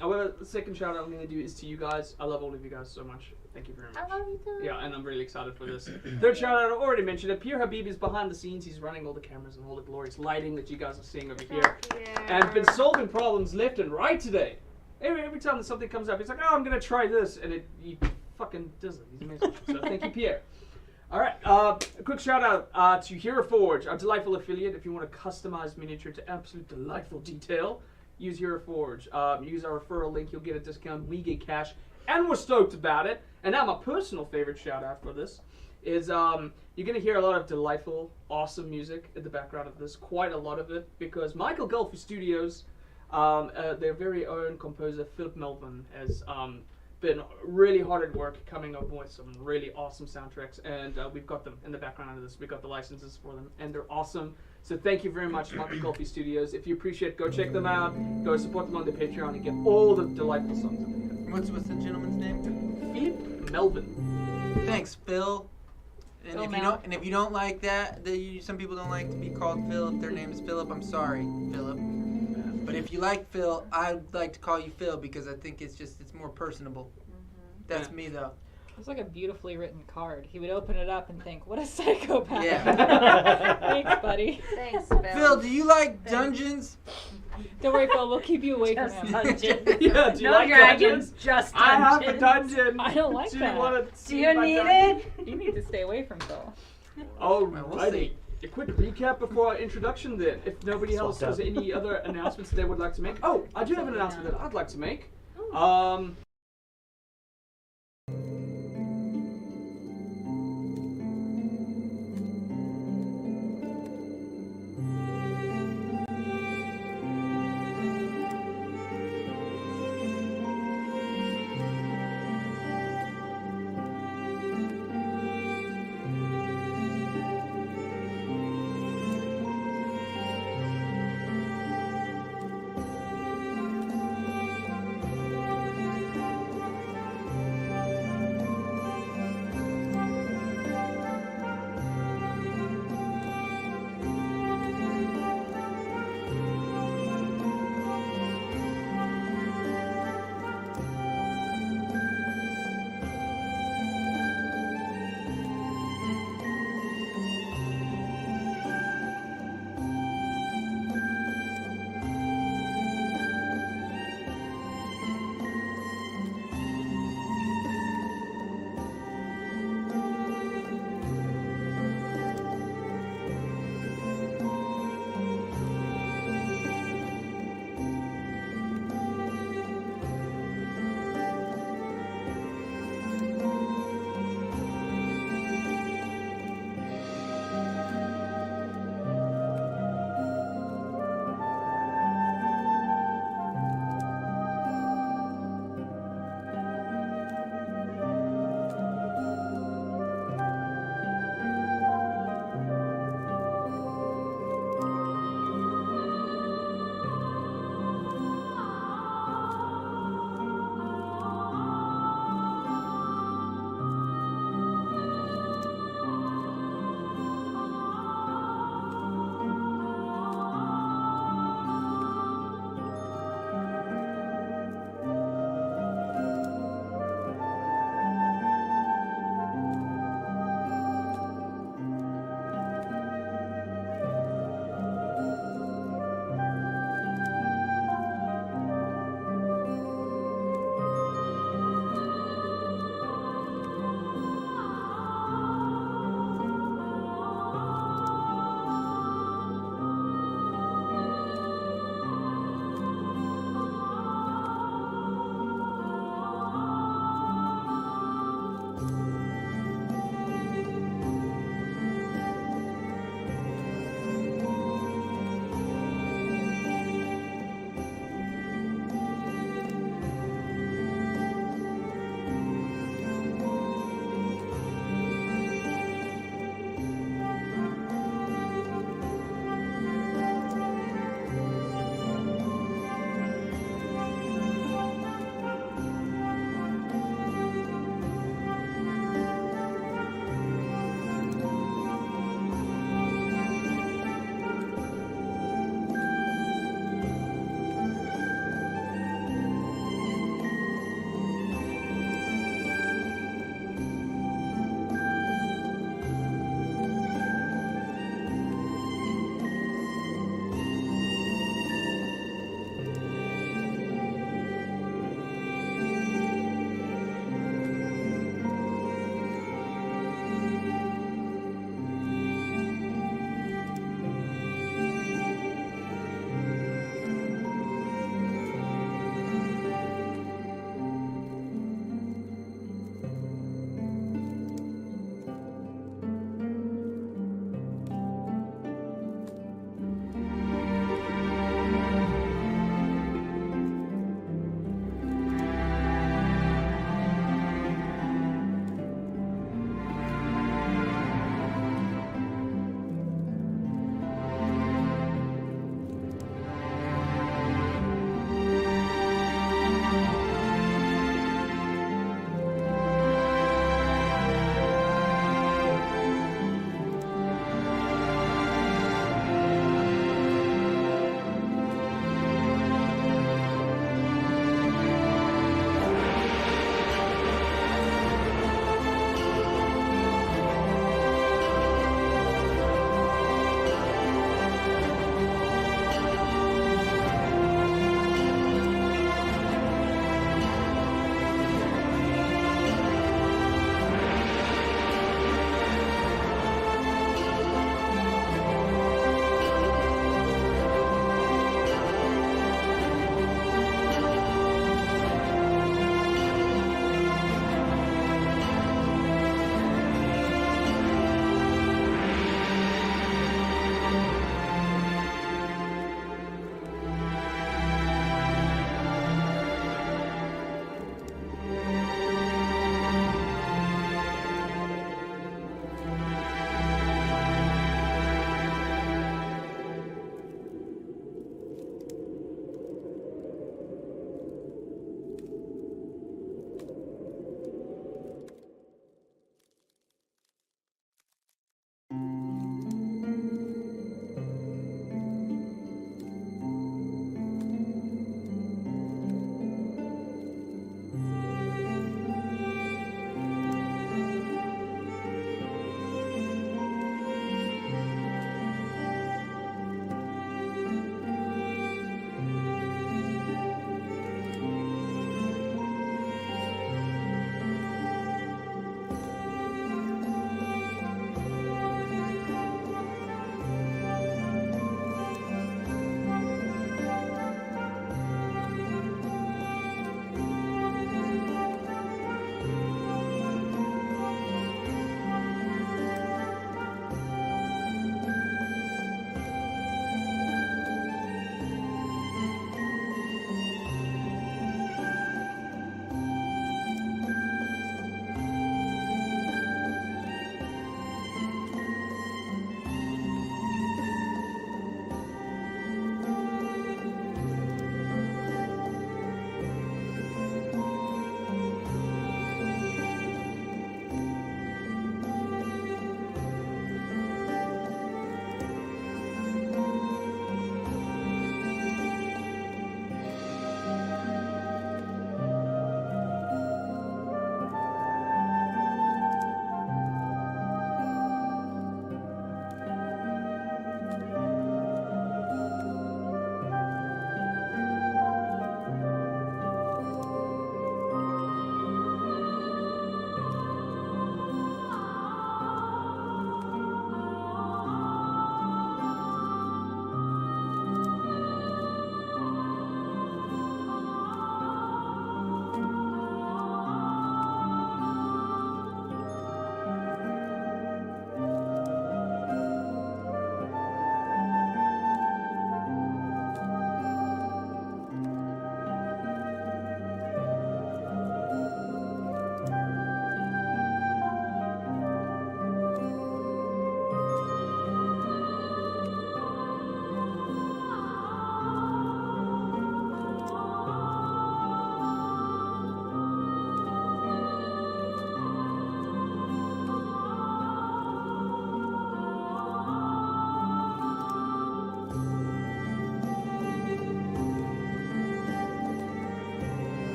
However, the second shout out I'm going to do is to you guys. I love all of you guys so much. Thank you very much. I love you too. Yeah, and I'm really excited for this. Third shout out, I already mentioned it. Pierre Habib is behind the scenes. He's running all the cameras and all the glorious lighting that you guys are seeing over here. And been solving problems left and right today. Every time that something comes up, he's like, oh, I'm going to try this. And he fucking does it. He's amazing. So thank you, Pierre. All right, a quick shout out to Hero Forge, our delightful affiliate. If you want to customize miniature to absolute delightful detail, use Hero Forge. Use our referral link, you'll get a discount. We get cash, and we're stoked about it. And now my personal favorite shout out for this is you're going to hear a lot of delightful, awesome music in the background of this, quite a lot of it, because Michael Gulfy Studios, their very own composer Philip Melvin has been really hard at work coming up with some really awesome soundtracks, and we've got them in the background of this. We've got the licenses for them, and they're awesome. So thank you very much, Michael Gulfy Studios. If you appreciate it, go check them out. Go support them on their Patreon and get all the delightful songs that they have. What's the gentleman's name? Philip Melvin. Thanks, Phil. And if you don't like that, some people don't like to be called Phil if their name is Philip. I'm sorry, Philip. But if you like Phil, I'd like to call you Phil because I think it's more personable. That's me though. It's like a beautifully written card. He would open it up and think, "What a psychopath!" Yeah. Thanks, buddy. Thanks, Phil. Phil, do you like dungeons? Don't worry, Phil. We'll keep you away from him. Yeah, do you like dragons, dungeons? just I have dungeons. a dungeon. I don't like do that. You wanna Do see you my need dungeon? it? You need to stay away from Phil. Alrighty. We'll see. A quick recap before our introduction then. If nobody else has any other announcements they would like to make. Oh, I do have an announcement that I'd like to make.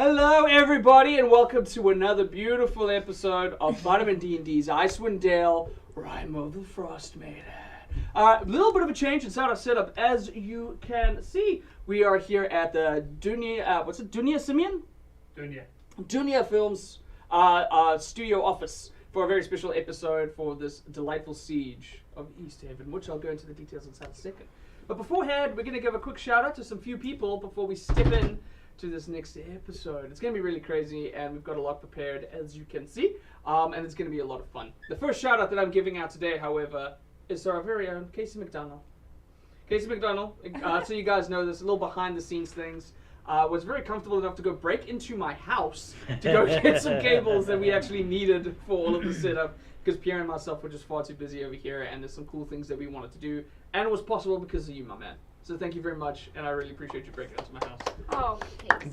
Hello, everybody, and welcome to another beautiful episode of Vitamin D&D's Icewind Dale, Rime of the Frost Maiden. A little bit of a change inside our setup, as you can see. We are here at the Dunia Simeon? Dunia Films studio office for a very special episode for this delightful Siege of Easthaven, which I'll go into the details inside a second. But beforehand, we're going to give a quick shout out to some few people before we step in to this next episode. It's going to be really crazy, and we've got a lot prepared, as you can see, and it's going to be a lot of fun. The first shout out that I'm giving out today, however, is our very own Casey McDonald. Casey McDonald, so you guys know this, a little behind the scenes things, was very comfortable enough to go break into my house to go get some cables that we actually needed for all of the setup, because Pierre and myself were just far too busy over here, and there's some cool things that we wanted to do, and it was possible because of you, my man. So thank you very much, and I really appreciate you breaking into my house. Oh, I'm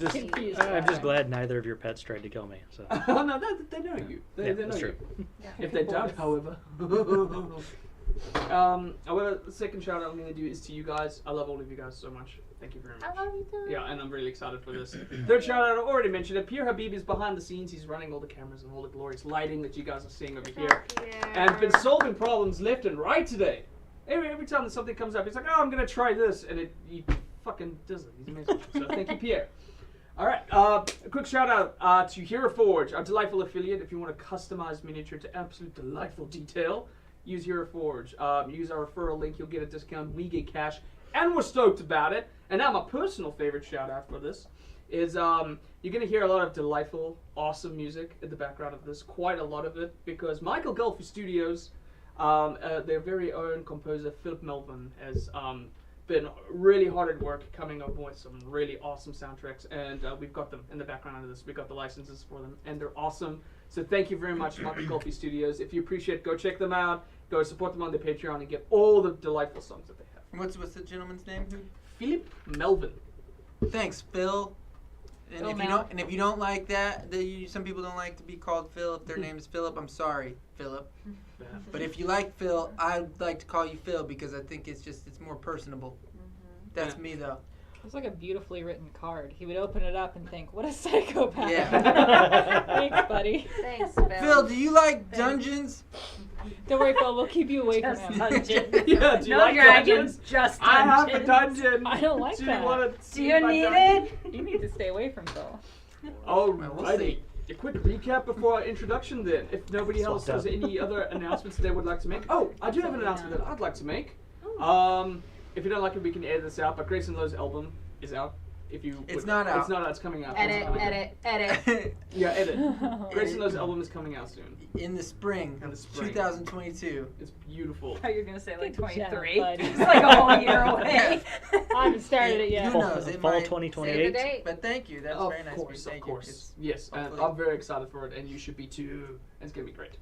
just glad neither of your pets tried to kill me. So. Oh no, they know you. They know that's you. true. If they don't, however. However, the second shout out I'm going to do is to you guys. I love all of you guys so much. Thank you very much. I love you too. Yeah, and I'm really excited for this. Third shout out, I already mentioned it. Pierre Habib is behind the scenes. He's running all the cameras and all the glorious lighting that you guys are seeing over here. And been solving problems left and right today. Every time that something comes up, he's like, oh, I'm going to try this. And he fucking does it. He's amazing. So thank you, Pierre. All right, a quick shout out to Hero Forge, our delightful affiliate. If you want a customized miniature to absolute delightful detail, use Hero Forge. Use our referral link. You'll get a discount. We get cash. And we're stoked about it. And now my personal favorite shout out for this is you're going to hear a lot of delightful, awesome music in the background of this. Quite a lot of it. Because Michael Gulfy Studios, their very own composer, Philip Melvin, has been really hard at work coming up with some really awesome soundtracks. And we've got them in the background of this. We've got the licenses for them. And they're awesome. So thank you very much, Michael Gulfy Studios. If you appreciate it, go check them out. Go support them on their Patreon and get all the delightful songs that they have. What's the gentleman's name? Philip Melvin. Thanks, Phil. And if you don't like that, some people don't like to be called Phil if their name is Philip. I'm sorry, Philip. Yeah. But if you like Phil, I'd like to call you Phil because I think it's more personable. That's me though. It was like a beautifully written card. He would open it up and think, what a psychopath. Yeah. Thanks, buddy. Thanks, Phil. Phil, do you like dungeons? Don't worry, Phil. We'll keep you away from Just him. dungeons. Yeah, do you No like dragons, dungeons? just I have dungeons. a dungeon. I don't like Do that. you want to Do see you my need dungeon? it? You need to stay away from Phil. Alrighty. We'll see. A quick recap before our introduction then. If nobody else has any other announcements they would like to make. Oh, I do have an announcement that I'd like to make. If you don't like it, we can edit this out, but Grayson Lowe's album is out. It's not out. It's not out, it's coming out. Edit. Yeah, edit. Grayson Lowe's album is coming out soon. In the spring In the of spring. 2022. It's beautiful. Oh, you're gonna say like Good job, 23? buddy. It's like a whole year away. I haven't started it yet. Who knows? It Fall might- Save the 2028. date. But thank you. That's Of very nice course, of you. Thank of you. course. Yes, and hopefully- I'm very excited for it, and you should be too. And it's going to be great.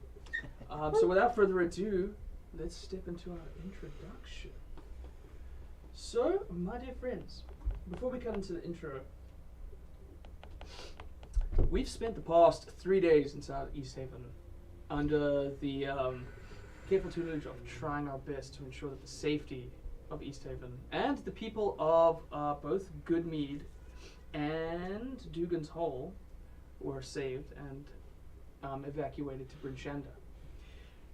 So without further ado, let's step into our introduction. So, my dear friends, before we cut into the intro, we've spent the past 3 days inside Easthaven under the careful tutelage of trying our best to ensure that the safety of Easthaven and the people of both Goodmead and Dugan's Hole were saved and evacuated to Brinshanda.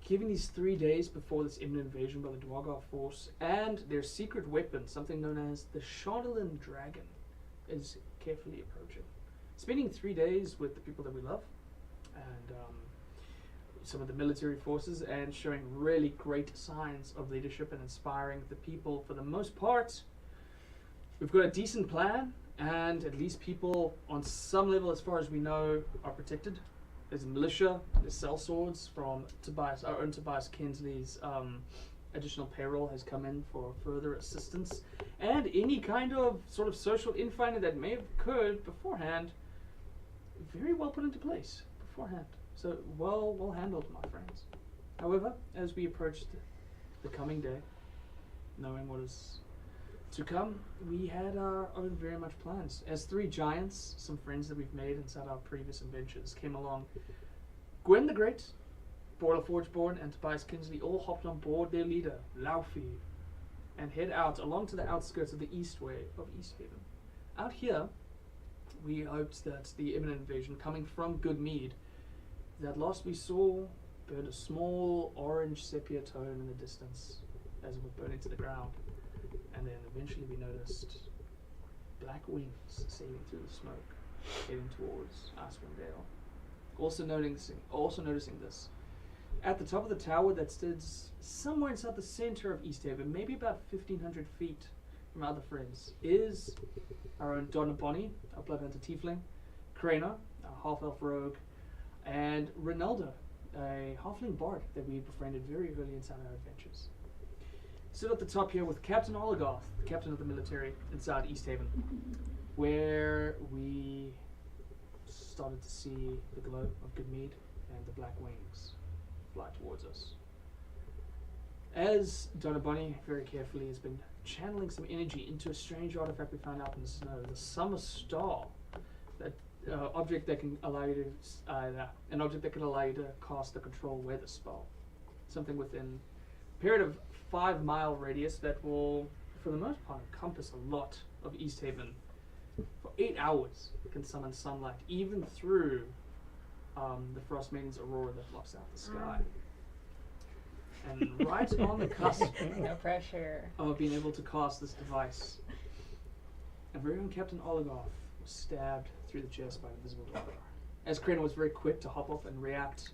Given these 3 days before this imminent invasion by the Duergar force and their secret weapon, something known as the Chandelier Dragon, is carefully approaching. Spending 3 days with the people that we love and some of the military forces and showing really great signs of leadership and inspiring the people for the most part. We've got a decent plan, and at least people on some level, as far as we know, are protected. There's militia, there's sellswords from Tobias, our own Tobias Kinsley's additional payroll has come in for further assistance, and any kind of sort of social infighting that may have occurred beforehand, very well put into place beforehand. So well handled, my friends. However, as we approached the coming day, knowing what is to come, we had our own very much plans. As three giants, some friends that we've made inside our previous adventures came along. Gwen the Great, Boiler Forgeborn, and Tobias Kinsley all hopped on board their leader, Laufey, and head out along to the outskirts of the east way of Easthaven. Out here, we hoped that the imminent invasion coming from Goodmead, that last we saw burned a small orange sepia tone in the distance as it would burn into the ground. And then eventually we noticed black wings sailing through the smoke, heading towards Icewind Dale. Also noticing this, at the top of the tower that stood somewhere inside the center of Easthaven, maybe about 1,500 feet from our other friends, is our own Donna Bonnie, our blood hunter tiefling, Krena, our half-elf rogue, and Ronaldo, a halfling bard that we befriended very early inside our adventures. Stood at the top here with Captain Oligarth, the captain of the military inside Easthaven, where we started to see the glow of Goodmead and the black wings fly towards us. As Donna Bonnie very carefully has been channeling some energy into a strange artifact we found out in the snow, the Summer Star, that object that can allow you to an object that can allow you to cast the control weather spell, something within a period of 5-mile radius that will, for the most part, encompass a lot of Easthaven. For 8 hours, it can summon sunlight, even through the Frost Maiden's aurora that blocks out the sky. And right on the cusp No pressure. of being able to cast this device, our very own Captain Oligarth was stabbed through the chest by the visible Duergar. As Krena was very quick to hop off and react,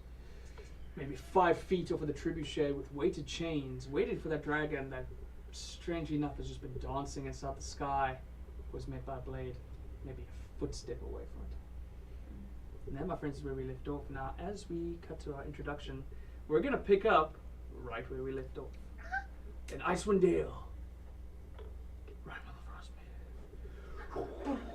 maybe 5 feet over the trebuchet with weighted chains, waited for that dragon that, strangely enough, has just been dancing inside the sky, was met by a blade, maybe a footstep away from it. And that, my friends, is where we left off. Now, as we cut to our introduction, we're going to pick up right where we left off. In Icewind Dale. Right on the Frost Maiden.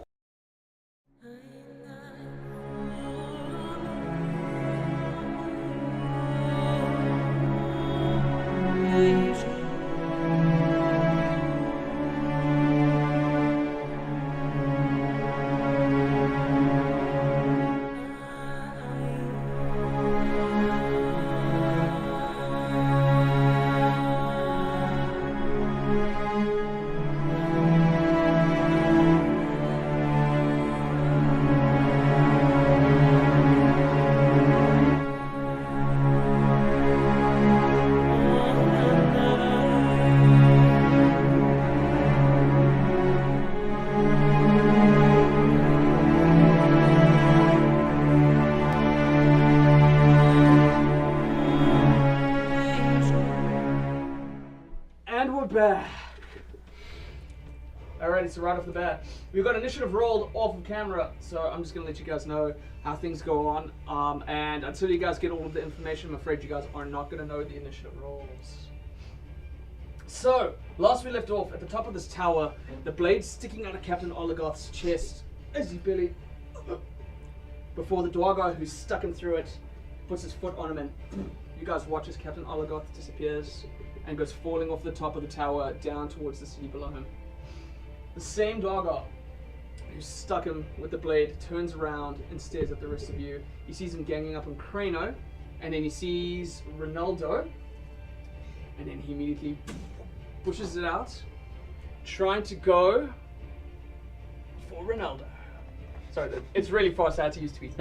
Back. Alrighty, so right off the bat, we've got initiative rolled off of camera, so I'm just going to let you guys know how things go on. And until you guys get all of the information, I'm afraid you guys are not going to know the initiative rolls. So, last we left off, at the top of this tower, the blade sticking out of Captain Oligarth's chest as he barely... before the Duergar who's stuck him through it puts his foot on him, and you guys watch as Captain Oligarth disappears and goes falling off the top of the tower down towards the city below him. The same Duergar who stuck him with the blade turns around and stares at the rest of you. He sees him ganging up on Kreno, and then he sees Ronaldo, and then he immediately pushes it out, trying to go for Ronaldo. Sorry, it's really fast, I had to use tweet.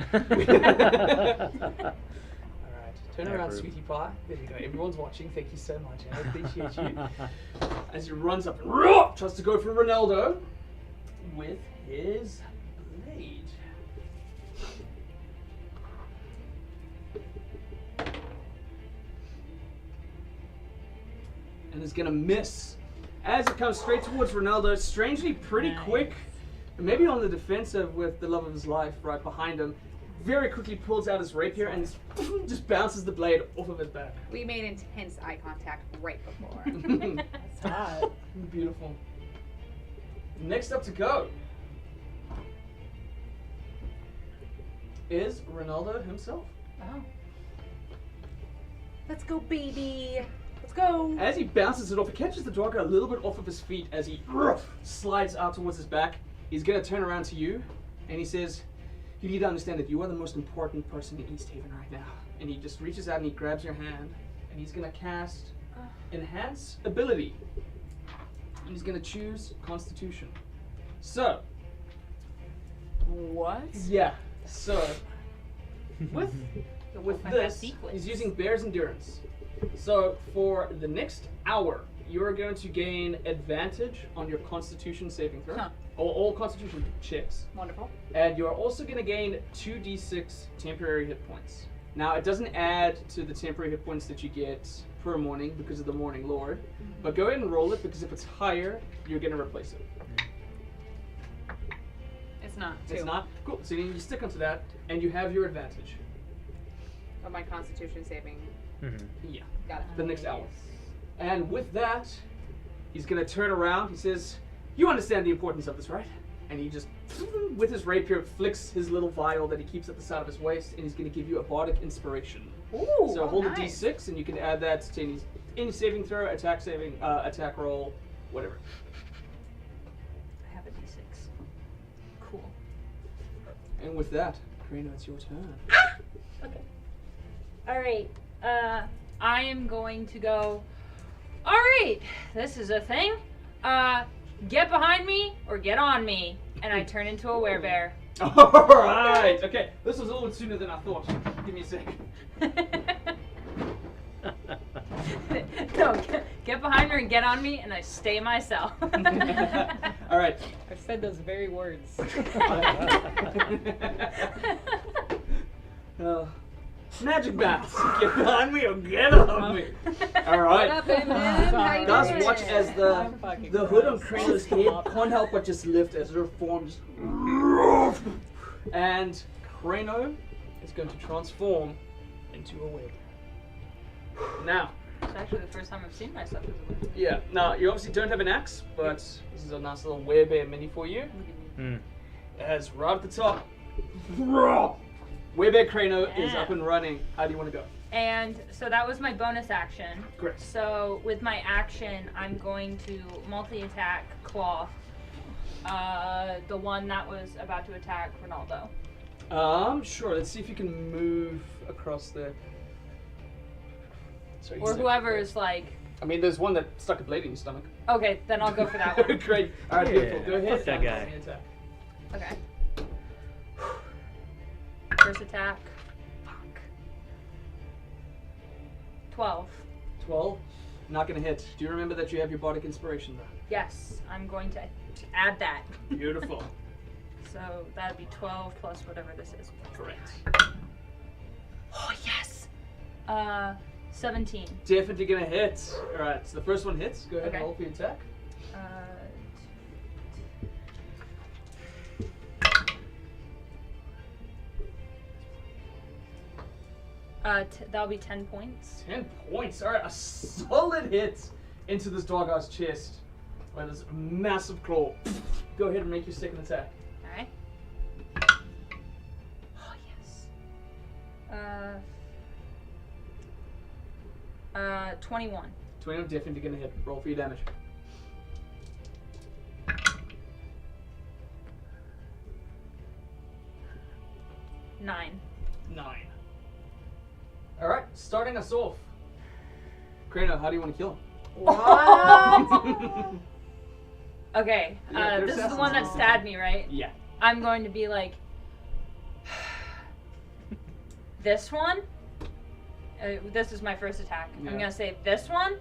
Turn around, sweetie pie. There you go. Everyone's watching. Thank you so much. I appreciate you. As he runs up and tries to go for Ronaldo with his blade. And is going to miss. As it comes straight towards Ronaldo, strangely pretty quick. Maybe on the defensive with the love of his life right behind him. Very quickly pulls out his rapier and just bounces the blade off of his back. We made intense eye contact right before. That's hot. Beautiful. Next up to go is Ronaldo himself. Oh. Let's go, baby. Let's go. As he bounces it off, it catches the Duergar a little bit off of his feet as he slides out towards his back. He's going to turn around to you and he says, "You need to understand that you are the most important person in Easthaven right now." And he just reaches out and he grabs your hand and he's going to cast Enhance Ability. And he's going to choose Constitution. So, What? Yeah. So with Open that this, sequence. he's using Bear's Endurance. So for the next hour, you are going to gain advantage on your Constitution saving throw. Huh. All Constitution checks. Wonderful. And you are also going to gain 2d6 temporary hit points. Now, it doesn't add to the temporary hit points that you get per morning because of the Morning Lord. But go ahead and roll it, because if it's higher, you're going to replace it. It's not. It's 2. not? Cool. So you stick onto that, and you have your advantage. Of my Constitution saving. Yeah. Got it. The next hour. And with that, he's going to turn around. He says, "You understand the importance of this, right?" And he just, with his rapier, flicks his little vial that he keeps at the side of his waist, and he's going to give you a bardic inspiration. Ooh, So hold nice. a d6, and you can add that to any saving throw, attack roll, whatever. I have a d6. Cool. And with that, Karina, it's your turn. Okay. Alright. I am going to go. Alright, this is a thing. Get behind me or get on me. And I turn into a werebear. Alright! Okay, this was a little bit sooner than I thought. Give me a sec. No, get behind me and get on me, and I stay myself. Alright. I said those very words. Magic bats. Get behind me or get on me. Alright. What up, Eminem? How you Guys, doing? watch as I'm fucking the hood on gross. Krayla's head can't help but just lift as her form just... And Krano is going to transform into a web. Now, It's actually the first time I've seen myself as a werebear. yeah, now you obviously don't have an axe, but this is a nice little werebear mini for you. It has right at the top. Werebear Krano is Yeah. up and running. How do you want to go? And so that was my bonus action. Correct. So with my action, I'm going to multi-attack Claw. The one that was about to attack Ronaldo. Sure. Let's see if you can move across there. Sorry, Or whoever is like, I mean, there's one that stuck a blade in your stomach. okay, then I'll go for that one. Great. All right, Yeah, beautiful. Go ahead. fuck that and guy. roll the attack. Okay. First attack. Fuck. 12. 12. Not gonna hit. Do you remember that you have your bardic inspiration though? Yes, I'm going to add that. Beautiful. So that'd be 12 plus whatever this is. Correct. Oh, yes! 17. Definitely gonna hit. All right. So the first one hits. Go ahead Okay. and roll for your attack. That'll be 10 points. 10 points. All right. A solid hit into this Duergar's chest. Where there's a massive claw. Go ahead and make your second attack. Alright. Oh, yes. 21. 21 definitely gonna hit. Roll for your damage. Nine. 9. All right. Starting us off. Krano, how do you want to kill him? What? Okay, Yeah, they're this is the one that assassins. stabbed me, right? Yeah. I'm going to be like, this one? This is my first attack. Yeah. I'm going to say, this one?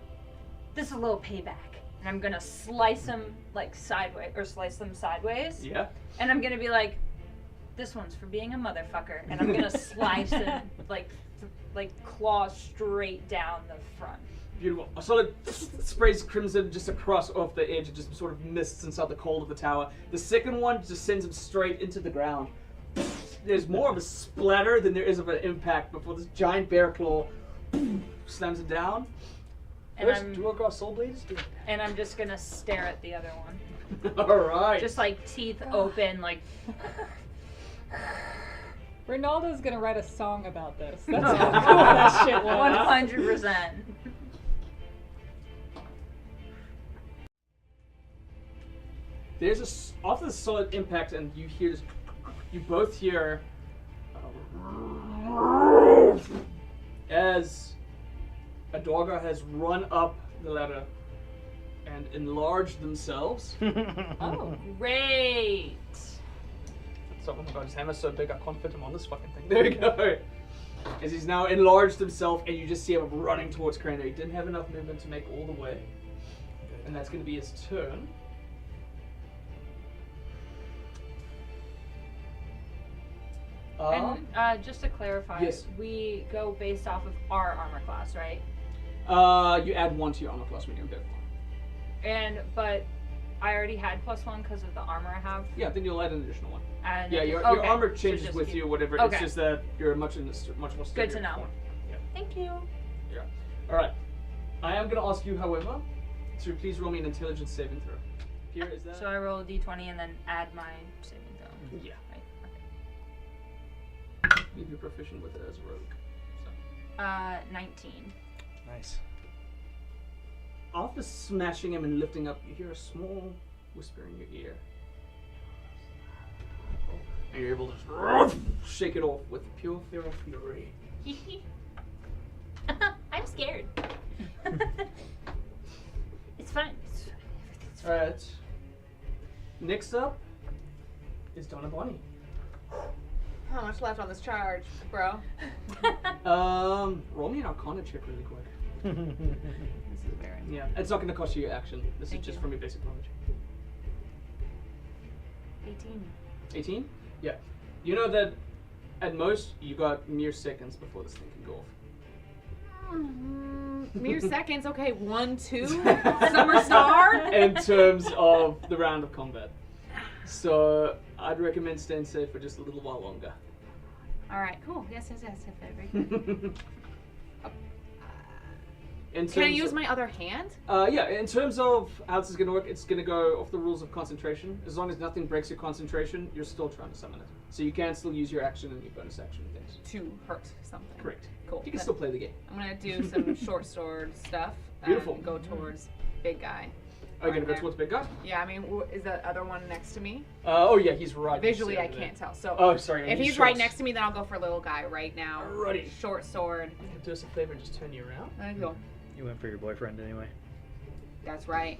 This is a little payback. And I'm going to slice them like sideways, or slice them sideways. Yeah. And I'm going to be like, this one's for being a motherfucker. And I'm going to slice it like claw straight down the front. Beautiful. A solid sprays crimson just across off the edge. It just sort of mists inside the cold of the tower. The second one just sends him straight into the ground. There's more of a splatter than there is of an impact before this giant bear claw slams it down. And First, I'm- Duergar Soul Blade is good. And I'm just going to stare at the other one. Alright. Just like teeth open, like. Ronaldo's gonna write a song about this. That's how cool that shit was. 100%. There's after the solid impact, and you hear this, you both hear as a Duergar has run up the ladder and enlarged themselves. Oh. Great. So, oh my god, his hammer's so big I can't fit him on this fucking thing. There we go. As he's now enlarged himself, and you just see him running towards Crane. He didn't have enough movement to make all the way. And that's going to be his turn. And just to clarify, yes. we go based off of our armor class, right? You add 1 to your armor class when you're in bed. But I already had +1 because of the armor I have. Yeah, then you'll add an additional 1. And Yeah, your okay. armor So changes just with keep- you, whatever. Okay. It's just that you're much more Good steadier to know. form. Yeah. Thank you. Yeah. All right. I am going to ask you, however, to please roll me an intelligence saving throw. Here is that. So I roll a d20 and then add my saving throw. Yeah. Right. You'd be proficient with it as a rogue. So. Okay. 19. Nice. After smashing him and lifting up, you hear a small whisper in your ear. And you're able to just shake it off with pure fear of fury. I'm scared. It's fine. Alright. Next up is Donna Bonnie. How much left on this charge, bro? Roll me an Arcana check really quick. This is very. Yeah, it's not going to cost you your action. This Thank is just you. from your basic knowledge. 18. 18? Yeah. You know that at most you got mere seconds before this thing can go off. Mere seconds. Okay, 1, 2. Summer star. In terms of the round of combat. So I'd recommend staying safe for just a little while longer. All right, cool. Yes. Very good. Can I use my other hand? Yeah, in terms of how this is going to work, it's going to go off the rules of concentration. As long as nothing breaks your concentration, you're still trying to summon it. So you can still use your action and your bonus action and things. To hurt something. Correct. Cool. You can still play the game. I'm gonna do some short sword stuff. Beautiful. And go towards big guy. Are you going to Right go there. towards big guy? Yeah, I mean, is the other one next to me? Oh yeah, he's right. Visually, I next to you. can't tell. So Oh, sorry. if he's right next to me, then I'll go for little guy right now. Alrighty. Short sword. Do us a favor and just turn you around. There you go. You went for your boyfriend anyway. That's right.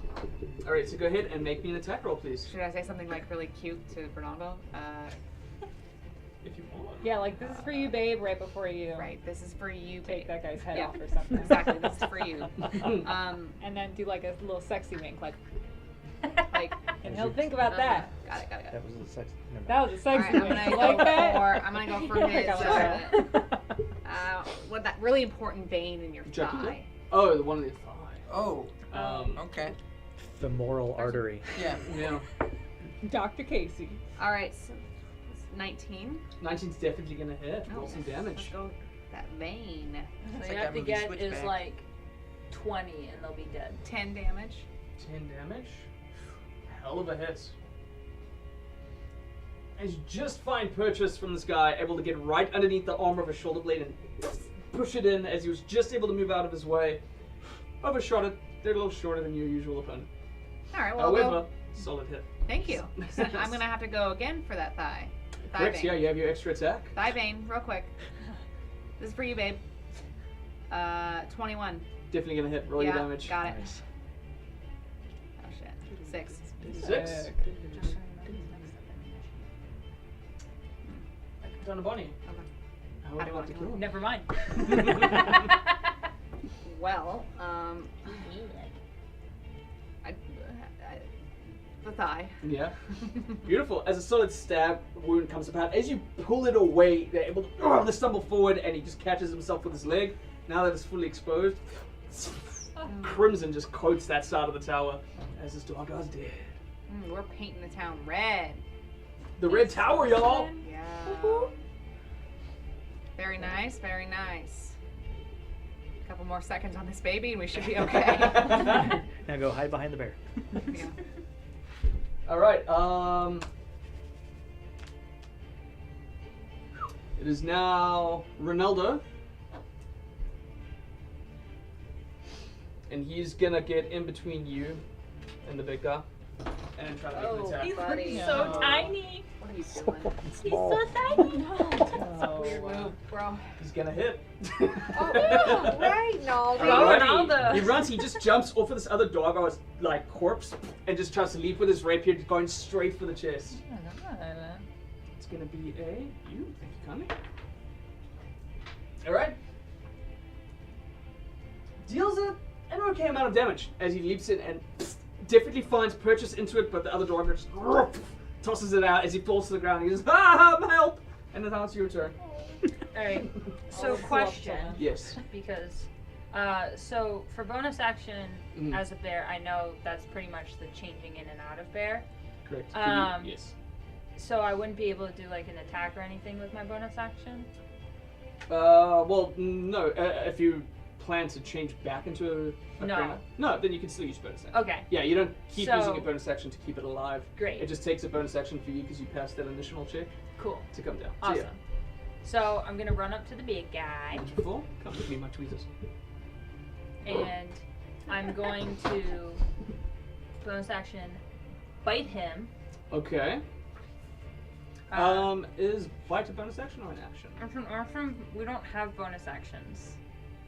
Alright, so go ahead and make me an attack roll, please. Should I say something like really cute to Bernardo? If you want. Yeah, like this is for you, babe. Right before you Right. This is for you. take that guy's head Yeah. off or something. Exactly. This is for you. And then do like a little sexy wink, like, Like. and he'll think about that. Got it. That was the sex. Never That was a All sexy right, I'm wink. gonna You go like that? for. I'm gonna go for Yeah, his. like What that really important vein in your Jugular? thigh. Oh, the one on the thigh. Oh, Okay. femoral artery. yeah. Yeah. Dr. Casey. All right. So it's 19. 19's definitely gonna hit. Roll some Let's damage. go that vein. So It's you like have that to movie get Switchback. is like 20 and they'll be dead. 10 damage. 10 damage. Hell of a hit. As you just find purchase from this guy, able to get right underneath the armor of his shoulder blade and push it in as he was just able to move out of his way. Overshot it. They're a little shorter than your usual opponent. All right. Well, I'll However, go. solid hit. Thank you. So I'm gonna have to go again for that thigh. Thigh Correct, vein. yeah, you have your extra attack. Thigh vein, real quick. This is for you, babe. 21. Definitely gonna hit. Roll your Yeah, damage. got it. Nice. Oh shit. 6. 6. Donna Bonnie. Okay. How would you like to kill him? Never mind. Well, the thigh. Yeah. Beautiful. As a solid stab wound comes about, as you pull it away, they're able to stumble forward, and he just catches himself with his leg. Now that it's fully exposed, crimson just coats that side of the tower as this Duergar's dead. We're painting the town red. The red tower, y'all. Yeah. Very nice, very nice. A couple more seconds on this baby and we should be okay. Now go hide behind the bear. Yeah. All right. It is now Ronaldo, and he's gonna get in between you and the big guy, and try to make an attack. He's buddy. so No. tiny. What are you doing? He's so tiny. Weird move, bro. He's gonna hit. Oh, right, no. Alrighty. Ronaldo. He runs. He just jumps off of this other Duergar's like corpse and just tries to leap with his rapier, going straight for the chest. It's gonna be a you. Thank you, kindly. All right. Deals an okay amount of damage as he leaps in and definitely finds purchase into it, but the other Duergar just tosses it out as he falls to the ground. He goes, help! And then now it's your turn. Alright, so question. Yes. Because, so for bonus action as a bear, I know that's pretty much the changing in and out of bear. Correct. Yes. So I wouldn't be able to do like an attack or anything with my bonus action? Well, no. If you plan to change back into a No. No, then you can still use bonus action. Okay. Yeah, you don't keep So- using a bonus action to keep it alive. Great. It just takes a bonus action for you because you passed that initial check Cool. to come down. Awesome. So, yeah. So I'm gonna run up to the big guy Wonderful. Come with me, my tweezers. and I'm going to bonus action bite him. Okay. Is bite a bonus action or an action? We don't have bonus actions.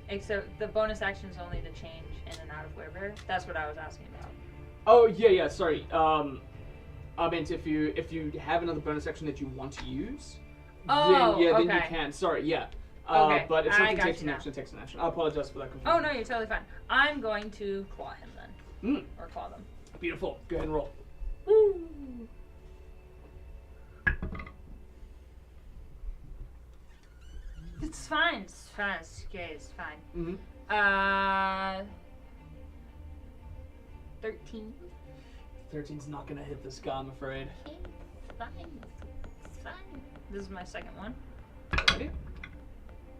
Except the bonus action is only to change in and out of wherever. That's what I was asking about. Oh yeah, sorry. I meant if you have another bonus action that you want to use, then you okay. can. Sorry, yeah. Okay, But if I something got takes you an now. action, it takes an action. I apologize for that confusion. Oh no, you're totally fine. I'm going to claw him then. Or claw them. Beautiful. Go ahead and roll. Woo! It's fine. It's fine. It's okay. It's fine. 13. 13's not gonna hit this guy, I'm afraid. It's fine. It's fine. This is my second one. Ready?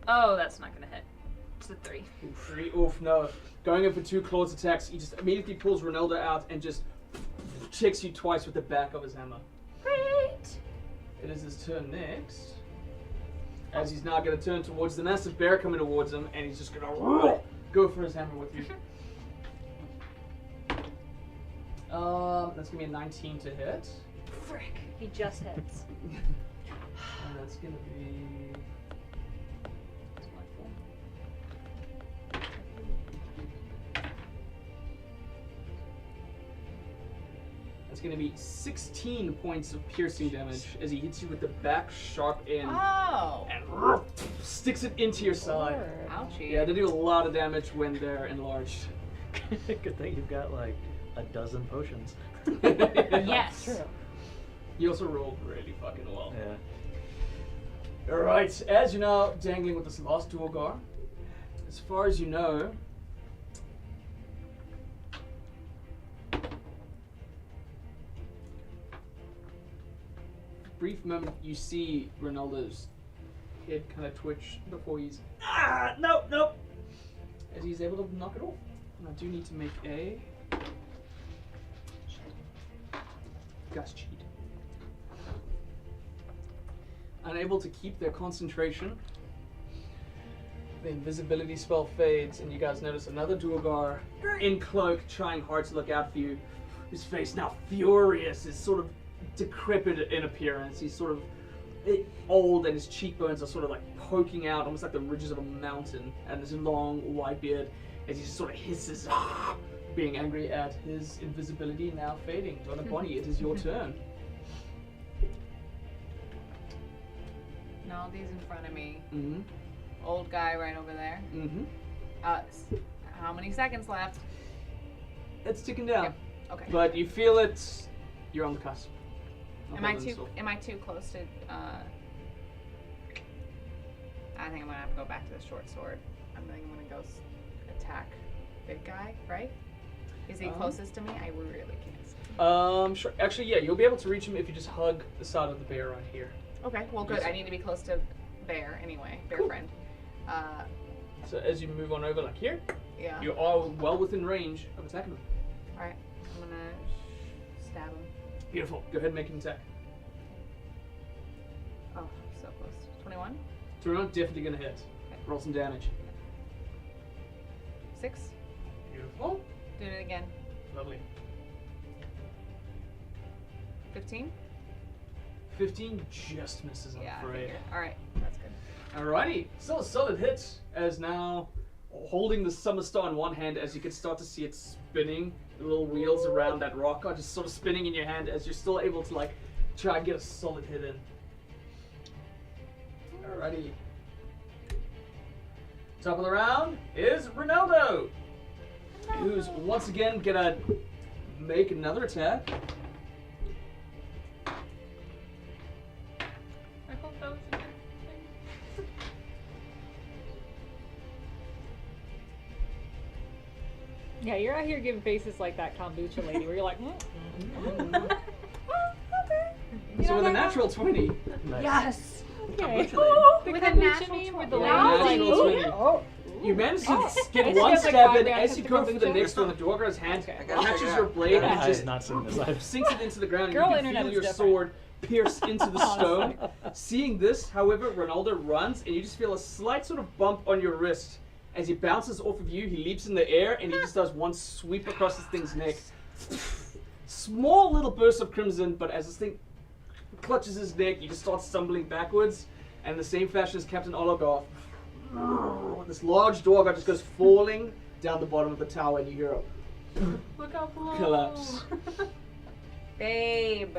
Oh, that's not gonna hit. It's a 3. Oof, no. Going in for 2 claws attacks, he just immediately pulls Ronaldo out and just checks you twice with the back of his hammer. Great. It is his turn next. As he's now going to turn towards the massive bear coming towards him, and he's just going to go for his hammer with you. That's going to be a 19 to hit. Frick. He just hits. And that's going to be... That's my fault. That's going to be 16 points of piercing damage as he hits you with the back sharp end Oh. and sticks it into your side. Ouchie. Yeah, they do a lot of damage when they're enlarged. Good thing you've got like a dozen potions. Yes. True. You also rolled really fucking well. Yeah. Alright, as you're now dangling with this last Duergar, as far as you know, brief moment you see Ronaldo's head kind of twitch before he's nope, as he's able to knock it off. And I do need to make a gust cheat. Unable to keep their concentration, the invisibility spell fades, and you guys notice another Duergar in cloak trying hard to look out for you. His face now furious, is sort of decrepit in appearance. He's sort of old, and his cheekbones are sort of like poking out, almost like the ridges of a mountain, and his long white beard as he just sort of hisses, being angry at his invisibility now fading. Donna Bonnie, it is your turn. Naldi's in front of me. Mm-hmm. Old guy right over there. Mm-hmm. How many seconds left? It's ticking down. Yep. Okay. But you feel it. You're on the cusp. of Am I holding too? sword. Am I too close to? I think I'm gonna have to go back to the short sword. I'm gonna go attack big guy. Right? Is he closest to me? I really can't see. Sure. Actually, yeah, you'll be able to reach him if you just hug the side of the bear right here. Okay. Well, good. Yes. I need to be close to Bear anyway. Bear Cool. friend. So as you move on over, like here, Yeah. you are well within range of attacking him. All right. I'm gonna stab him. Beautiful. Go ahead and make an attack. Oh, so close. 21. Turn definitely gonna hit. Okay. Roll some damage. 6. Beautiful. Do it again. Lovely. 15. 15 just misses, I'm Yeah. I afraid. figured. All right. That's good. Alrighty, still a solid hit, as now holding the summer star in one hand, as you can start to see it spinning, the little wheels around that rock are just sort of spinning in your hand as you're still able to like try and get a solid hit in. Alrighty. Top of the round is Ronaldo, who's once again gonna make another attack. I hope that was a good thing. Yeah, you're out here giving faces like that kombucha lady where you're like, okay. You So know with a that natural 20. Nice. Yes. Okay. Oh, The with a kombucha natural meme 20. with the Yeah, lady. natural 20. Oh. You manage to Oh. get It's one just like stab 5 in rounds as you of come for the kombucha? next one. The Duergar's hand Okay. I gotta catches figure your out. blade I and has just not seen this either. sinks it into the ground. Girl And you internet can is feel your different. sword pierce into the stone. Seeing this, however, Ronaldo runs and you just feel a slight sort of bump on your wrist. As he bounces off of you, he leaps in the air and he just does one sweep across this thing's neck. Small little burst of crimson, but as this thing clutches his neck, you just start stumbling backwards. And in the same fashion as Captain Ologov, this large Duergar just goes falling down the bottom of the tower and you hear a Look out below. collapse. Babe.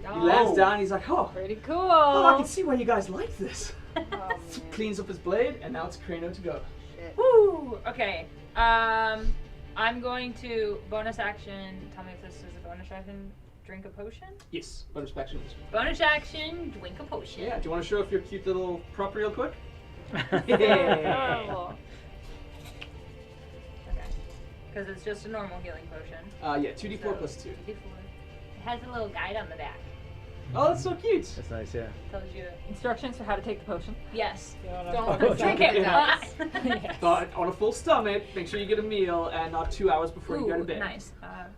He lands down and he's like, oh, Pretty cool. oh, I can see why you guys like this. Oh, man. Cleans up his blade and now it's Crano to go. Shit. Woo! Okay. I'm going to bonus action. Tell me if this is a bonus action. Drink a potion. Yes, bonus action. Bonus action. Drink a potion. Yeah, do you want to show off your cute little prop real quick? Adorable. Okay. Because it's just a normal healing potion. Yeah, 2d4 plus 2. 2d4. It has a little guide on the back. Oh, that's so cute. That's nice, yeah. Tells you. Instructions for how to take the potion. Yes. Don't drink it. Yeah. Yes. But on a full stomach, make sure you get a meal and not 2 hours before you go to Ooh, bed. nice.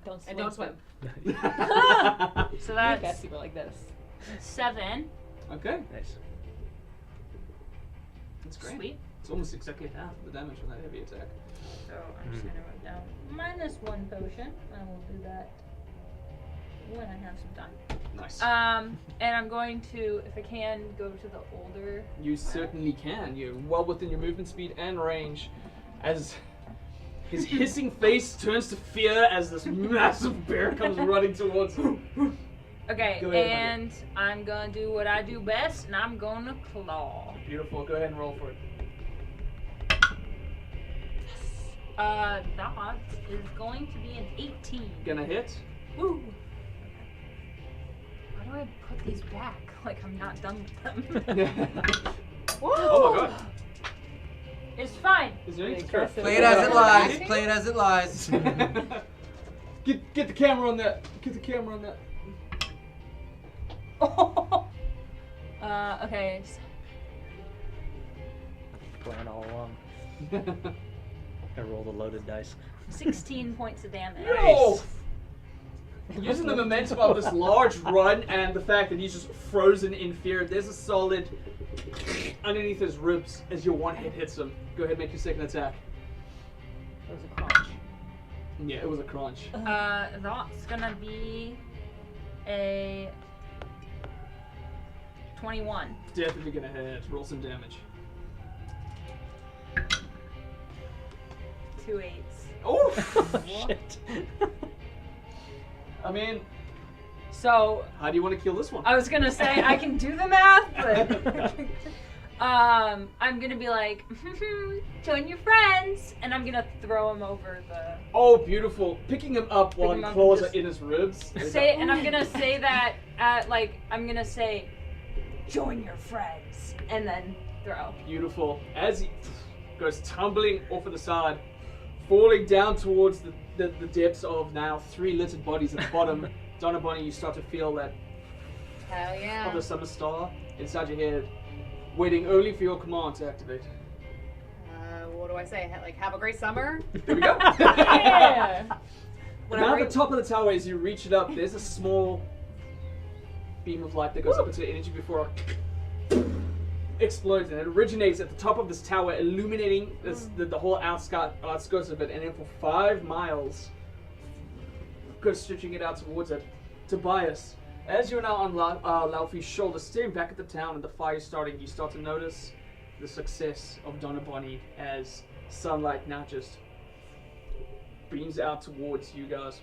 Don't swim. And don't swim. So That's that's people like this. 7. Okay, Nice. that's great. Sweet. It's almost exactly half of the damage from that heavy attack. So I'm just gonna write down -1 potion. I will do that when I have some time. Nice. And I'm going to, if I can, go to the older. You certainly can. You're well within your movement speed and range. As his hissing face turns to fear as this massive bear comes running towards him. Okay, Go ahead, and I'm gonna do what I do best, and I'm gonna claw. Beautiful. Go ahead and roll for it. That is going to be an 18. Gonna hit. Woo! Why do I put these back like I'm not done with them? Oh my god. It's fine. Is there any Aggressive. Play it as it lies. Play it as it lies. Get the camera on that. Get the camera on that. Okay. Plan all along. I roll the loaded dice. 16 points of damage. No! Using the momentum of this large run and the fact that he's just frozen in fear, there's a solid underneath his ribs as your one hit hits him. Go ahead and make your second attack. It was a crunch. Yeah, it was a crunch. That's gonna be a 21. Definitely gonna hit. Roll some damage. 2 8s. Oh! Shit. I mean, So how do you want to kill this one? I was gonna say I can do the math, but I'm gonna be like, join your friends, and I'm gonna throw him over the. Oh, beautiful. Picking him up while him his up claws and are in his ribs. Say, and I'm gonna say that at like I'm gonna say, join your friends, and then throw. Beautiful. As he goes tumbling off of the side, falling down towards the depths of now 3 littered bodies at the bottom. Donna Bonnie, you start to feel that Hell yeah. of the summer star inside your head, waiting only for your command to activate. What do I say? Like, have a great summer? There we go. Yeah. Now at the top of the tower, as you reach it up, there's a small beam of light that goes up into the energy before it explodes, and it originates at the top of this tower, illuminating the whole outskirts of it, and then for 5 miles, goes stretching it out towards it. Tobias, as you're now on Laufey's shoulder, staring back at the town and the fire starting, you start to notice the success of Donna Bonnie as sunlight now just beams out towards you guys.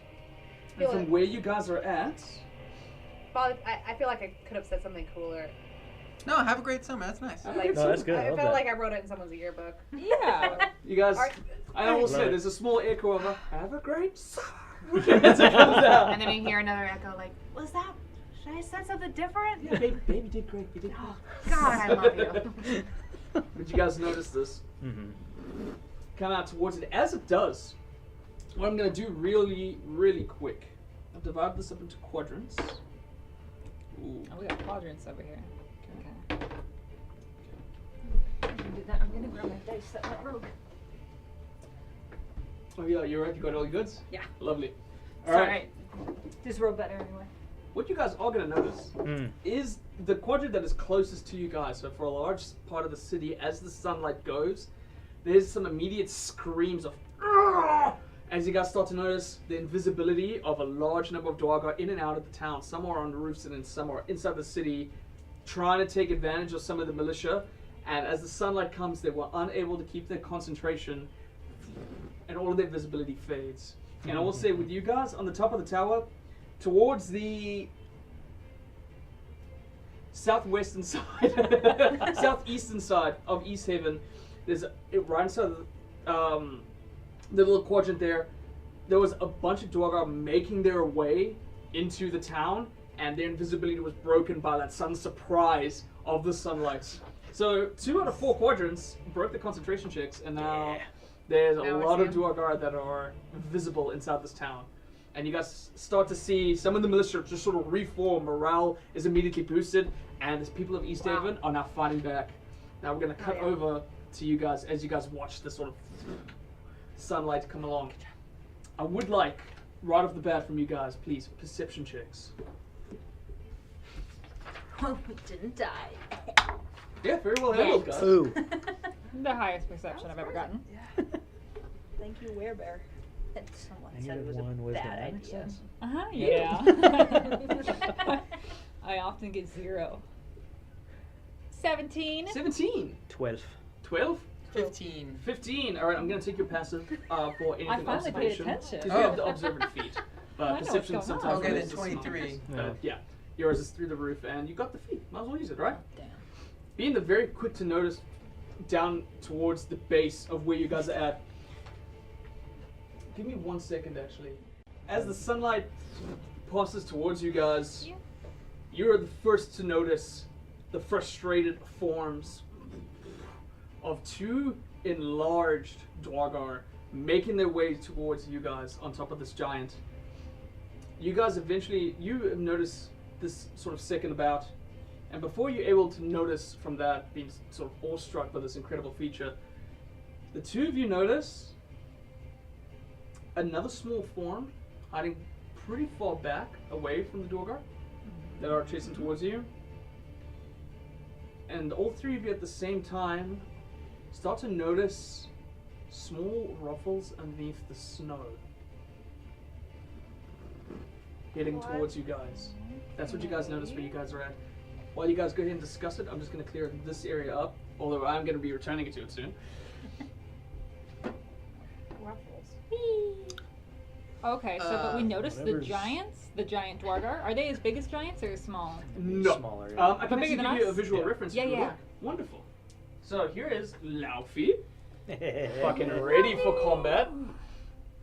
And Feel from it. where you guys are at, Bob, I feel like I could have said something cooler. No, have a great summer. That's nice. Like, No, that's good. I I love felt that. like I wrote it in someone's yearbook. Yeah. You guys, I almost Love said it. there's a small echo of a have a great summer as it comes out. And then you hear another echo like, was that? Should I have said something different? Yeah, baby did great. You did great. Oh, God, I love you. Did you guys notice this? Mm-hmm. Come out towards it. As it does, what I'm going to do really, really quick, I've divided this up into quadrants. Ooh. Oh, we got quadrants over here. Okay. I'm gonna do that. I'm gonna grab my dice that went rogue. Oh yeah, you're right. You got all your goods? Yeah. Lovely. It's All right. alright. This roll better anyway. What you guys are going to notice Mm. is the quadrant that is closest to you guys. So for a large part of the city, as the sunlight goes, there's some immediate screams of "Argh!" as you guys start to notice the invisibility of a large number of Duergar in and out of the town. Some are on the roofs and then some are inside the city, trying to take advantage of some of the militia. And as the sunlight comes, they were unable to keep their concentration, and all of their visibility fades. And I will say, with you guys on the top of the tower, towards the southwestern side, southeastern side of Easthaven, there's right inside the little quadrant there. There was a bunch of Duergar making their way into the town, and their invisibility was broken by that sudden surprise of the sunlight. So 2 out of 4 quadrants broke the concentration checks, and now there's a Now I lot see of 'em. Duergar that are visible inside this town. And you guys start to see some of the militia just sort of reform. Morale is immediately boosted, and the people of Easthaven are now fighting back. Now we're going to cut over to you guys as you guys watch this sort of sunlight come along. I would like, right off the bat from you guys, please, perception checks. Oh, we didn't die. Yeah, very well handled, guys. Ooh. The highest perception I've ever gotten. Thank you, Werebear. And someone said it Negative was 1 a wisdom. bad That makes idea. sense. Uh-huh, yeah. I often get 0. 17. 17. 12. 12. 15. 15. All right, I'm going to take your passive for anything I finally paid observation. attention. Because we have the observant feat. I But know what's perception going on. sometimes Okay, then raises some 23. numbers. Yeah. But yeah, yours is through the roof, and you got the feat. Might as well use it, right? Damn. Being the very quick to notice down towards the base of where you guys are at. Give me 1 second, actually. As the sunlight passes towards you guys, you're the first to notice the frustrated forms of 2 enlarged Duergar making their way towards you guys on top of this giant. You guys eventually, you have noticed this sort of second about, and before you're able to notice from that, being sort of awestruck by this incredible feature, the 2 of you notice another small form hiding pretty far back away from the Duergar that are chasing towards you. And all 3 of you at the same time start to notice small ruffles underneath the snow heading towards you guys. That's what you guys notice where you guys are at. While you guys go ahead and discuss it, I'm just going to clear this area up, although I'm going to be returning to it soon. Okay, so but we noticed the whatever's- giants, the giant Duergar. Are they as big as giants or small? No. Smaller, yeah. I can But bigger actually than give you a us? visual Yeah. reference. Yeah, if you yeah. look. Wonderful. So here is Laufey, fucking ready for combat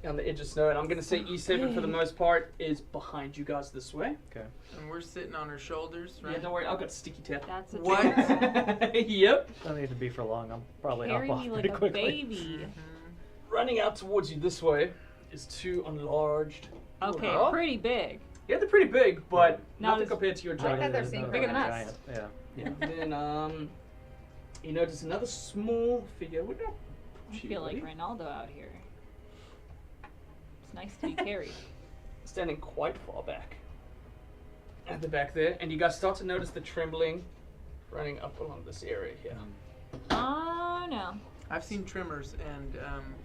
on the edge of snow, and I'm gonna say Easthaven for the most part is behind you guys this way. Okay. And we're sitting on her shoulders, right? Yeah, don't worry, I've got sticky tap. That's a What? Yep. Don't need to be for long. I'll probably hop Carry off me pretty like a quickly. baby. Running out towards you this way is 2 enlarged. Okay, Duergar. pretty big. Yeah, they're pretty big, but Not nothing as- compared to your Not giant. that they're Not seeing a bigger than us. giant, yeah. And then you notice another small figure. We're not I feel like Ronaldo out here. It's nice to be carried. standing quite far back at the back there, and you guys start to notice the trembling running up along this area here. Oh no. I've seen trimmers and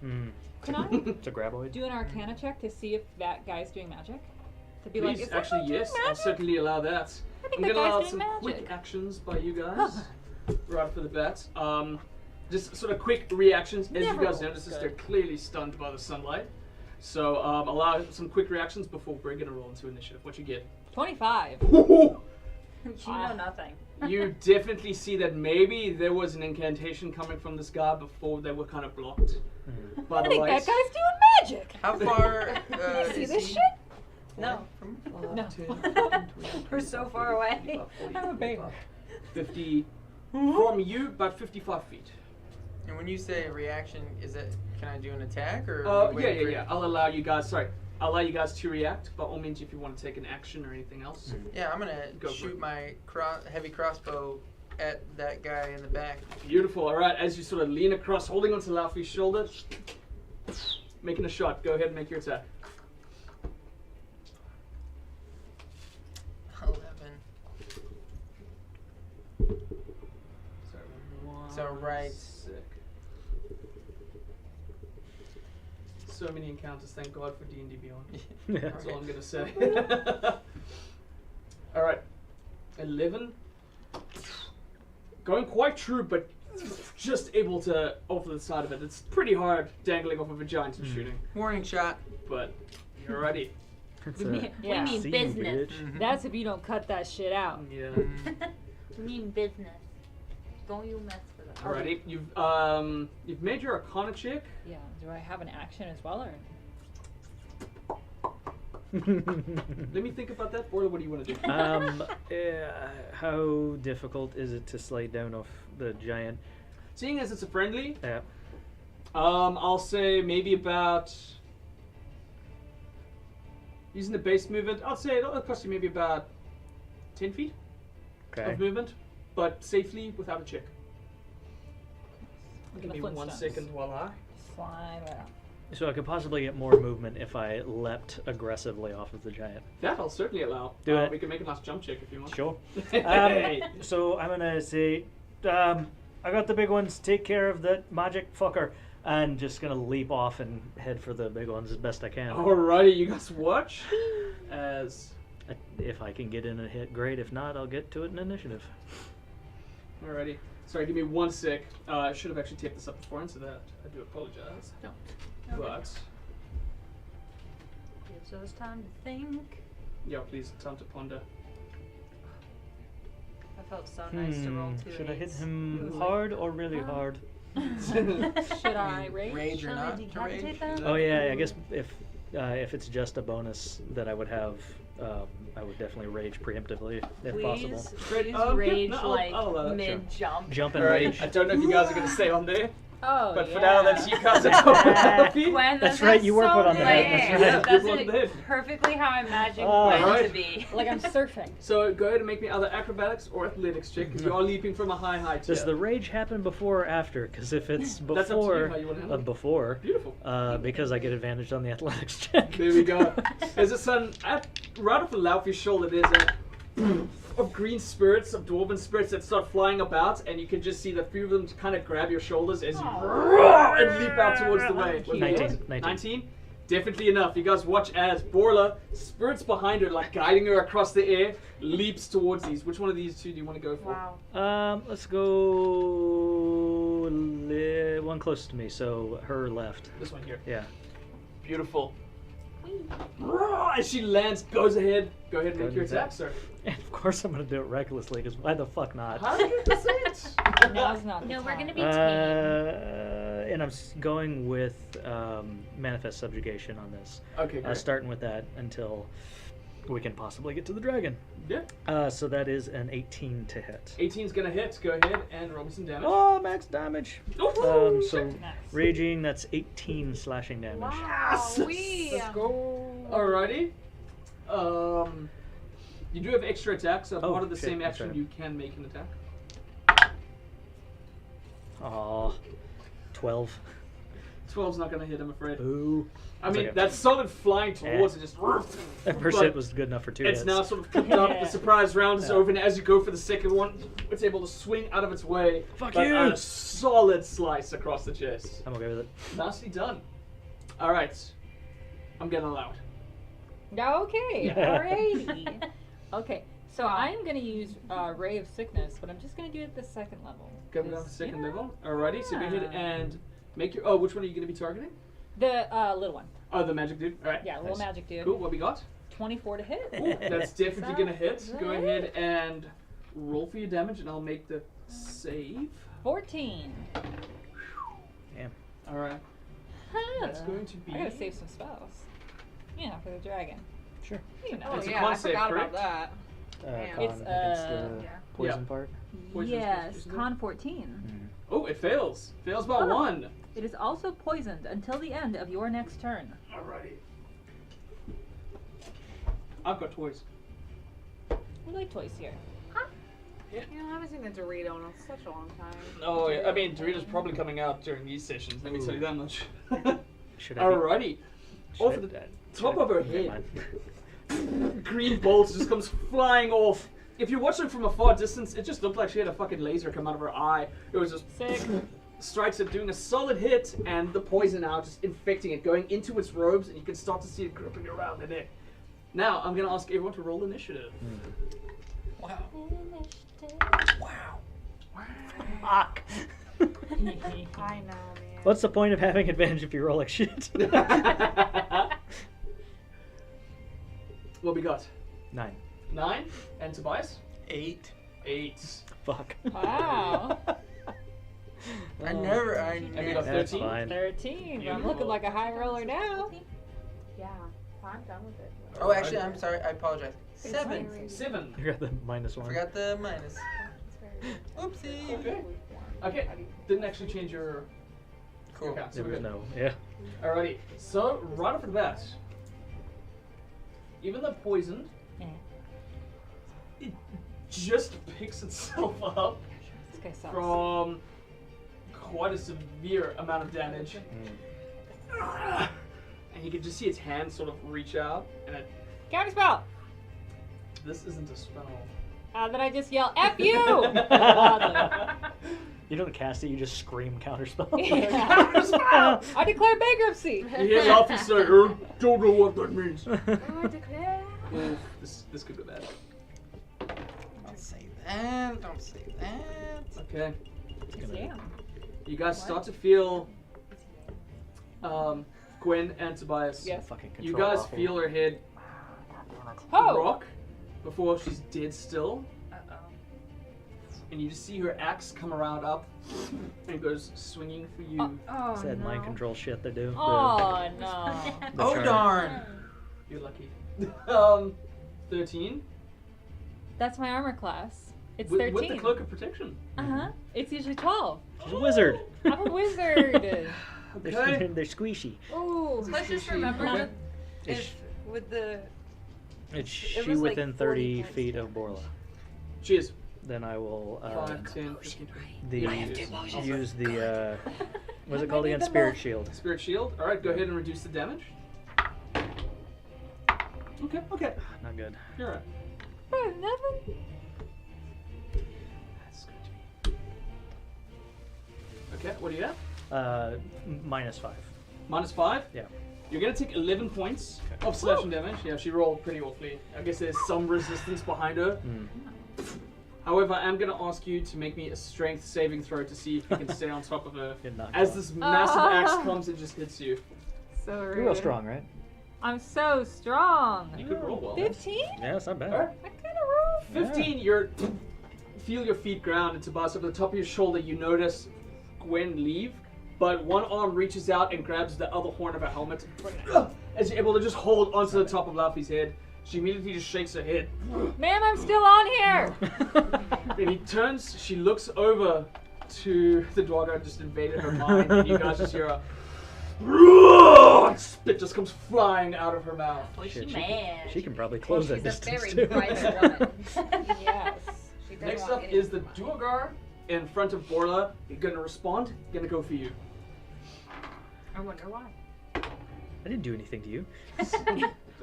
Mm. Can I It's a graboid. do an Arcana check to see if that guy's doing magic? To be like, Please, is that actually, guy doing yes, I'll magic? certainly allow that. I I'm think gonna that allow guy's some doing quick magic. actions by you guys right off the bat. Just sort of quick reactions. As Never you guys roll notice, good. they're clearly stunned by the sunlight. So allow some quick reactions before we're gonna roll into initiative. What you get? 25. You know nothing. You definitely see that maybe there was an incantation coming from this guy before they were kind of blocked by I the think lights. that guy's doing magic. How far? You see is this he? shit? No. No. We're so far away. I'm a baby. 50 from you, about 55 feet. And when you say reaction, is it? Can I do an attack or? Yeah. I'll allow you guys. Sorry, I'll allow you guys to react. By all means, if you want to take an action or anything else. Yeah, I'm gonna Go for shoot it. my heavy crossbow at that guy in the back. Beautiful. All right, as you sort of lean across, holding onto Laufey's shoulder, making a shot. Go ahead and make your attack. 11. Sorry, So right. Sick. So many encounters. Thank God for D&D Beyond. That's all I'm gonna say. All right, 11. Going quite true, but just able to over the side of it. It's pretty hard dangling off of a giant and shooting, Warning shot. but you're ready. It's We mean, Yeah. we mean See, business. bitch. That's if you don't cut that shit out. Yeah. We mean business. Don't you mess with us. Alrighty, you've made your Arcana check. Yeah. Do I have an action as well, or? Let me think about that. Boiler, what do you want to do? How difficult is it to slide down off the giant? Seeing as it's a friendly, Yeah. I'll say maybe about using the base movement. I'll say it'll cost you maybe about 10 feet Okay. of movement, but safely without a check. Look Give at me the 1 Flintstones. second while I. Slime it out. So I could possibly get more movement if I leapt aggressively off of the giant. That I'll certainly allow. Do it. We can make a nice jump check if you want. Sure. Hey. So I'm gonna say, I got the big ones. Take care of that magic fucker, and just gonna leap off and head for the big ones as best I can. Alrighty, you guys watch as. If I can get in a hit, great. If not, I'll get to it in initiative. Alrighty. Sorry, give me 1 sec. I should have actually taped this up beforehand, so that I do apologize. Don't. But Gives us time to think. yeah, please, time to ponder. That felt so nice to roll 2 Should I hit eights. him hard or really hard? Should I rage? Rage or Shall not we to rage? decapitate them? Oh yeah, I guess if it's just a bonus that I would have, I would definitely rage preemptively if possible. Please Yeah, rage no, like I'll allow that, mid jump. Jump and Alright, rage. I don't know if you guys are going to stay on there, Oh, but yeah. for now, that's you guys are talking. Gwen, That's right, you were so put on the head, lit. that's right. Yeah, That's you put on the head. perfectly how I imagined Oh, Gwen alright. to be. Like I'm surfing. So go ahead and make me either acrobatics or athletics check, because you are leaping from a high height. Does the rage happen before or after? Because if it's That's up to you before, how you wanna handle it. before, Beautiful. because I get advantage on the athletics check. There we go. There's a sun right off the Laufey's shoulder. There's a of green spirits, of dwarven spirits that start flying about, and you can just see the few of them kind of grab your shoulders as you and leap out towards the way. Was it 19, yours? 19. 19? Definitely enough. You guys watch as Borla, spirits behind her, like guiding her across the air, leaps towards these. Which one of these two do you want to go for? Wow. Let's go one closest to me, so her left. This one here. Yeah. Beautiful. As she lands, goes ahead. Go ahead and make your attack, sir. And of course I'm gonna do it recklessly, because why the fuck not? 100%. Now's not the No, we're time. gonna be tame. And I'm going with manifest subjugation on this. Okay, great. Starting with that until we can possibly get to the dragon. Yeah. So that is an 18 to hit. 18's gonna hit. Go ahead and roll me some damage. Oh, max damage. Oh, So Nice. raging, that's 18 slashing damage. Wow. Wee. Let's go. Alrighty. You do have extra attacks, so Oh, part of the shit, same that's action right. you can make an attack. Aw, 12. 12's not gonna hit, I'm afraid. Ooh. I mean, okay. that solid flying towards it just. That first but hit was good enough for 2 It's hits. now sort of picked up. Yeah. The surprise round is Yeah. over, and as you go for the second one, it's able to swing out of its way. Fuck but you. A solid slice across the chest. I'm okay with it. Nicely done. All right, I'm getting loud. Okay, alrighty. Okay, so I'm gonna use Ray of Sickness, but I'm just gonna do it at the second level. Coming down to 'cause, second you know, level. Alrighty, so go ahead yeah. and make your. Oh, which one are you going to be targeting? The little one. Oh, the magic dude. All right. Yeah, little Nice. magic dude. Cool. What we got? 24 to hit. Ooh, that's definitely gonna hit. Is that Go it? ahead and roll for your damage, and I'll make the save. 14. Damn. All right. That's going to be. I gotta save some spells. Yeah, for the dragon. Sure. You know. Oh It's a yeah, con I save, forgot correct? about that. Con It's, against the yeah. poison Yeah. part. Poison's Yes, isn't it? con 14. Oh, it fails. Fails by Oh. 1. It is also poisoned until the end of your next turn. Alrighty. I've got toys. We like toys here. You know, I haven't seen a Dorito in such a long time. Oh, yeah. I mean, Dorito's probably coming out during these sessions. Let me tell you that much. Should I? Alrighty. Off at the top of her head, green bolts just comes flying off. If you're watching from a far distance, it just looked like she had a fucking laser come out of her eye. It was just Sick. strikes it, doing a solid hit, and the poison now just infecting it, going into its robes, and you can start to see it gripping around the neck. Now, I'm gonna ask everyone to roll initiative. Wow. Fuck. I know, man. What's the point of having advantage if you roll like shit? What we got? 9. 9, and Tobias? 8. 8. Fuck. Wow. I never. And we got That's 13. fine. 13. But I'm Beautiful. looking like a high roller now. Yeah, I'm done with it. Oh, actually, I'm sorry. I apologize. 7. 7. You got the -1. Forgot the minus. It's Oopsie. Okay. Okay. Didn't actually change your Cool. count. So There we're was good. no. Yeah. Alrighty. So right off the bat, even though poisoned, it just picks itself up This guy sucks. from quite a severe amount of damage. And you can just see its hand sort of reach out, and it, Counterspell! this isn't a spell. Then I just yell, F you! You don't cast it. You just scream counterspell. Counterspell! I declare bankruptcy! You hear Luffy say, "I don't know what that means." I declare. Oof, this could be bad. Don't say that. Don't say that. Okay. Damn. You guys start to feel Gwen and Tobias. Yes. Fucking You control guys awful. feel her head Oh! rock before she's dead still. Uh-oh. And you just see her axe come around up and goes swinging for you. Oh, Sad no. mind control shit they do. Oh, no. The Oh charm. darn. You're lucky. 13. That's my armor class. It's With, 13. with the cloak of protection. Uh-huh. It's usually 12. She's a wizard. I'm a wizard. Okay. They're squishy. Ooh. Let's just remember Okay. that Is, if with the is she was like within 40 30 points. feet of Borla? Cheers. Then I will 5, 10, 15, 20. use the what's it called I need again? the Spirit book. shield. Spirit shield. Alright, go ahead and reduce the damage. Okay. Not good. You're alright. Oh, nothing. That's good to me. Okay, what do you have? -5. -5? Yeah. You're gonna take 11 points of slashing damage. Yeah, she rolled pretty awfully. I guess there's some resistance behind her. However, I'm gonna ask you to make me a strength saving throw to see if you can stay on top of her. Get knocked As off. this massive axe comes and just hits you. so You're real strong, right? I'm so strong. You could roll well. 15? Yeah, it's not bad. Alright. I kind of rolled. 15, you're feel your feet ground, and Tobias over the top of your shoulder, you notice Gwen leave, but one arm reaches out and grabs the other horn of her helmet as you're able to just hold onto the top of Laufey's head. She immediately just shakes her head. Man, I'm still on here. And he turns, she looks over to the Duergar just invaded her mind, and you guys just hear a spit just comes flying out of her mouth. Shit, Man. she can probably close that she's distance a very too. private woman. Yes. She doesn't Next want up any is the of mine. Duergar in front of Borla. You're gonna respond, gonna go for you. I wonder why. I didn't do anything to you.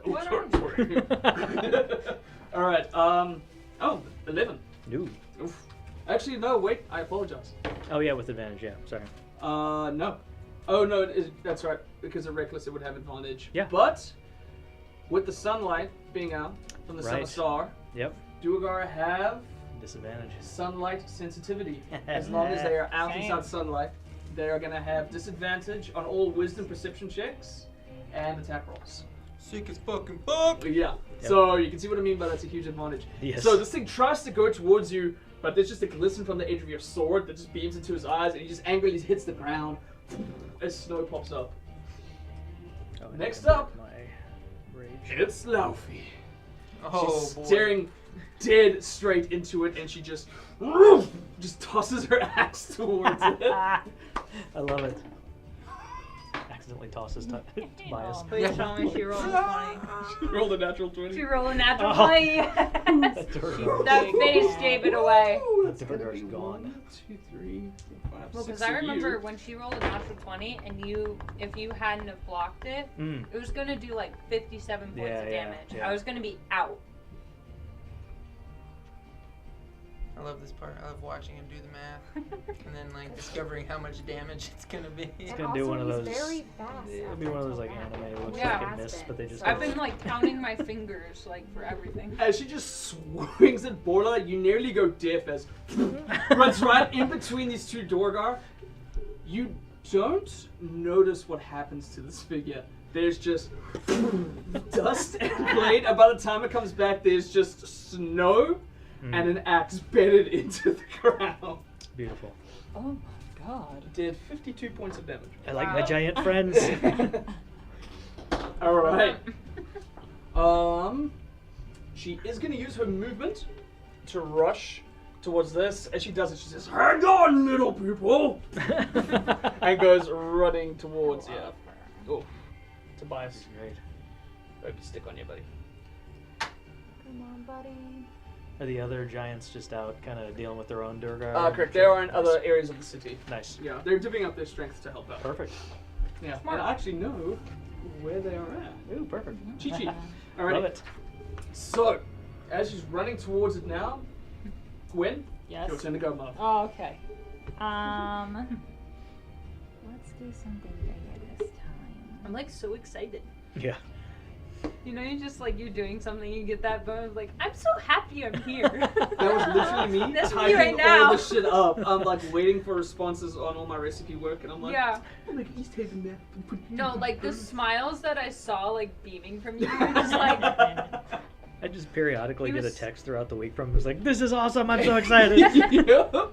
What Sorry. Alright, 11. No. Oof. Actually, no, wait, I apologize. Oh yeah, with advantage. Yeah, sorry. No. Oh, no, that's right. Because of Reckless, it would have advantage. Yeah. But, with the sunlight being out from the Summer Right. Star, Yep. Duergar have Disadvantage. sunlight sensitivity. As long as they are out Same. inside sunlight, they are going to have disadvantage on all wisdom perception checks and attack rolls. Sick as fucking fuck. Yeah. So you can see what I mean by that's a huge advantage. Yes. So this thing tries to go towards you, but there's just a glisten from the edge of your sword that just beams into his eyes, and he just angrily hits the ground as snow pops up. Oh, and Next I can up, make my rage. it's Laufey. Oh, She's boy. staring dead straight into it, and she just tosses her axe towards it. I love it. Accidentally tosses Tobias. Oh, please tell me she rolled a 20. She rolled a natural 20. She rolled a natural Oh. 20. Yes. That Duergar. That face gave it away. That Duergar's gone. 1, 2, 3, 4, 5, Well, 6 because I of remember you. when she rolled a natural 20, and if you hadn't have blocked it, it was gonna do like 57 points of damage. yeah. I was gonna be out. I love this part. I love watching him do the math, and then like discovering how much damage it's gonna be. It's And gonna do also one of he's those. very fast It'll be one of those like after anime. It looks Yeah. like a miss, but they just. I've been like counting my fingers like for everything. As she just swings at Borla, you nearly go deaf as runs right in between these two Duergar. You don't notice what happens to this figure. There's just dust and blade, and by the time it comes back, there's just snow and an axe bedded into the ground. Beautiful. Oh my god. Did 52 points of damage. I like my giant friends. Alright. She is going to use her movement to rush towards this. As she does it, she says, "Hang on, little people!" and goes running towards you. Oh, Tobias. Great. Hope you stick on you, buddy. Come on, buddy. Are the other giants just out, kind of dealing with their own Duergar? Correct. They are in other areas of the city. Nice. Yeah, they're divvying up their strength to help out. Perfect. Yeah, Smart. and I actually know where they are at. Ooh, perfect. Chi-Chi. Love Alright. it. So, as she's running towards it now, Gwen, Yes. your turn to go, Mother. Oh, okay. Let's do something bigger this time. I'm like so excited. Yeah. You know, you're doing something, you get that bonus, like, I'm so happy I'm here. That was literally me That's me typing right now. all this shit up. I'm like waiting for responses on all my recipe work, and I'm like, Yeah. I'll make Easthaven map. and put No, like the smiles that I saw, like beaming from you, were just like, I just periodically He get a was- text throughout the week from him. It's like, this is awesome. I'm so excited. Yeah.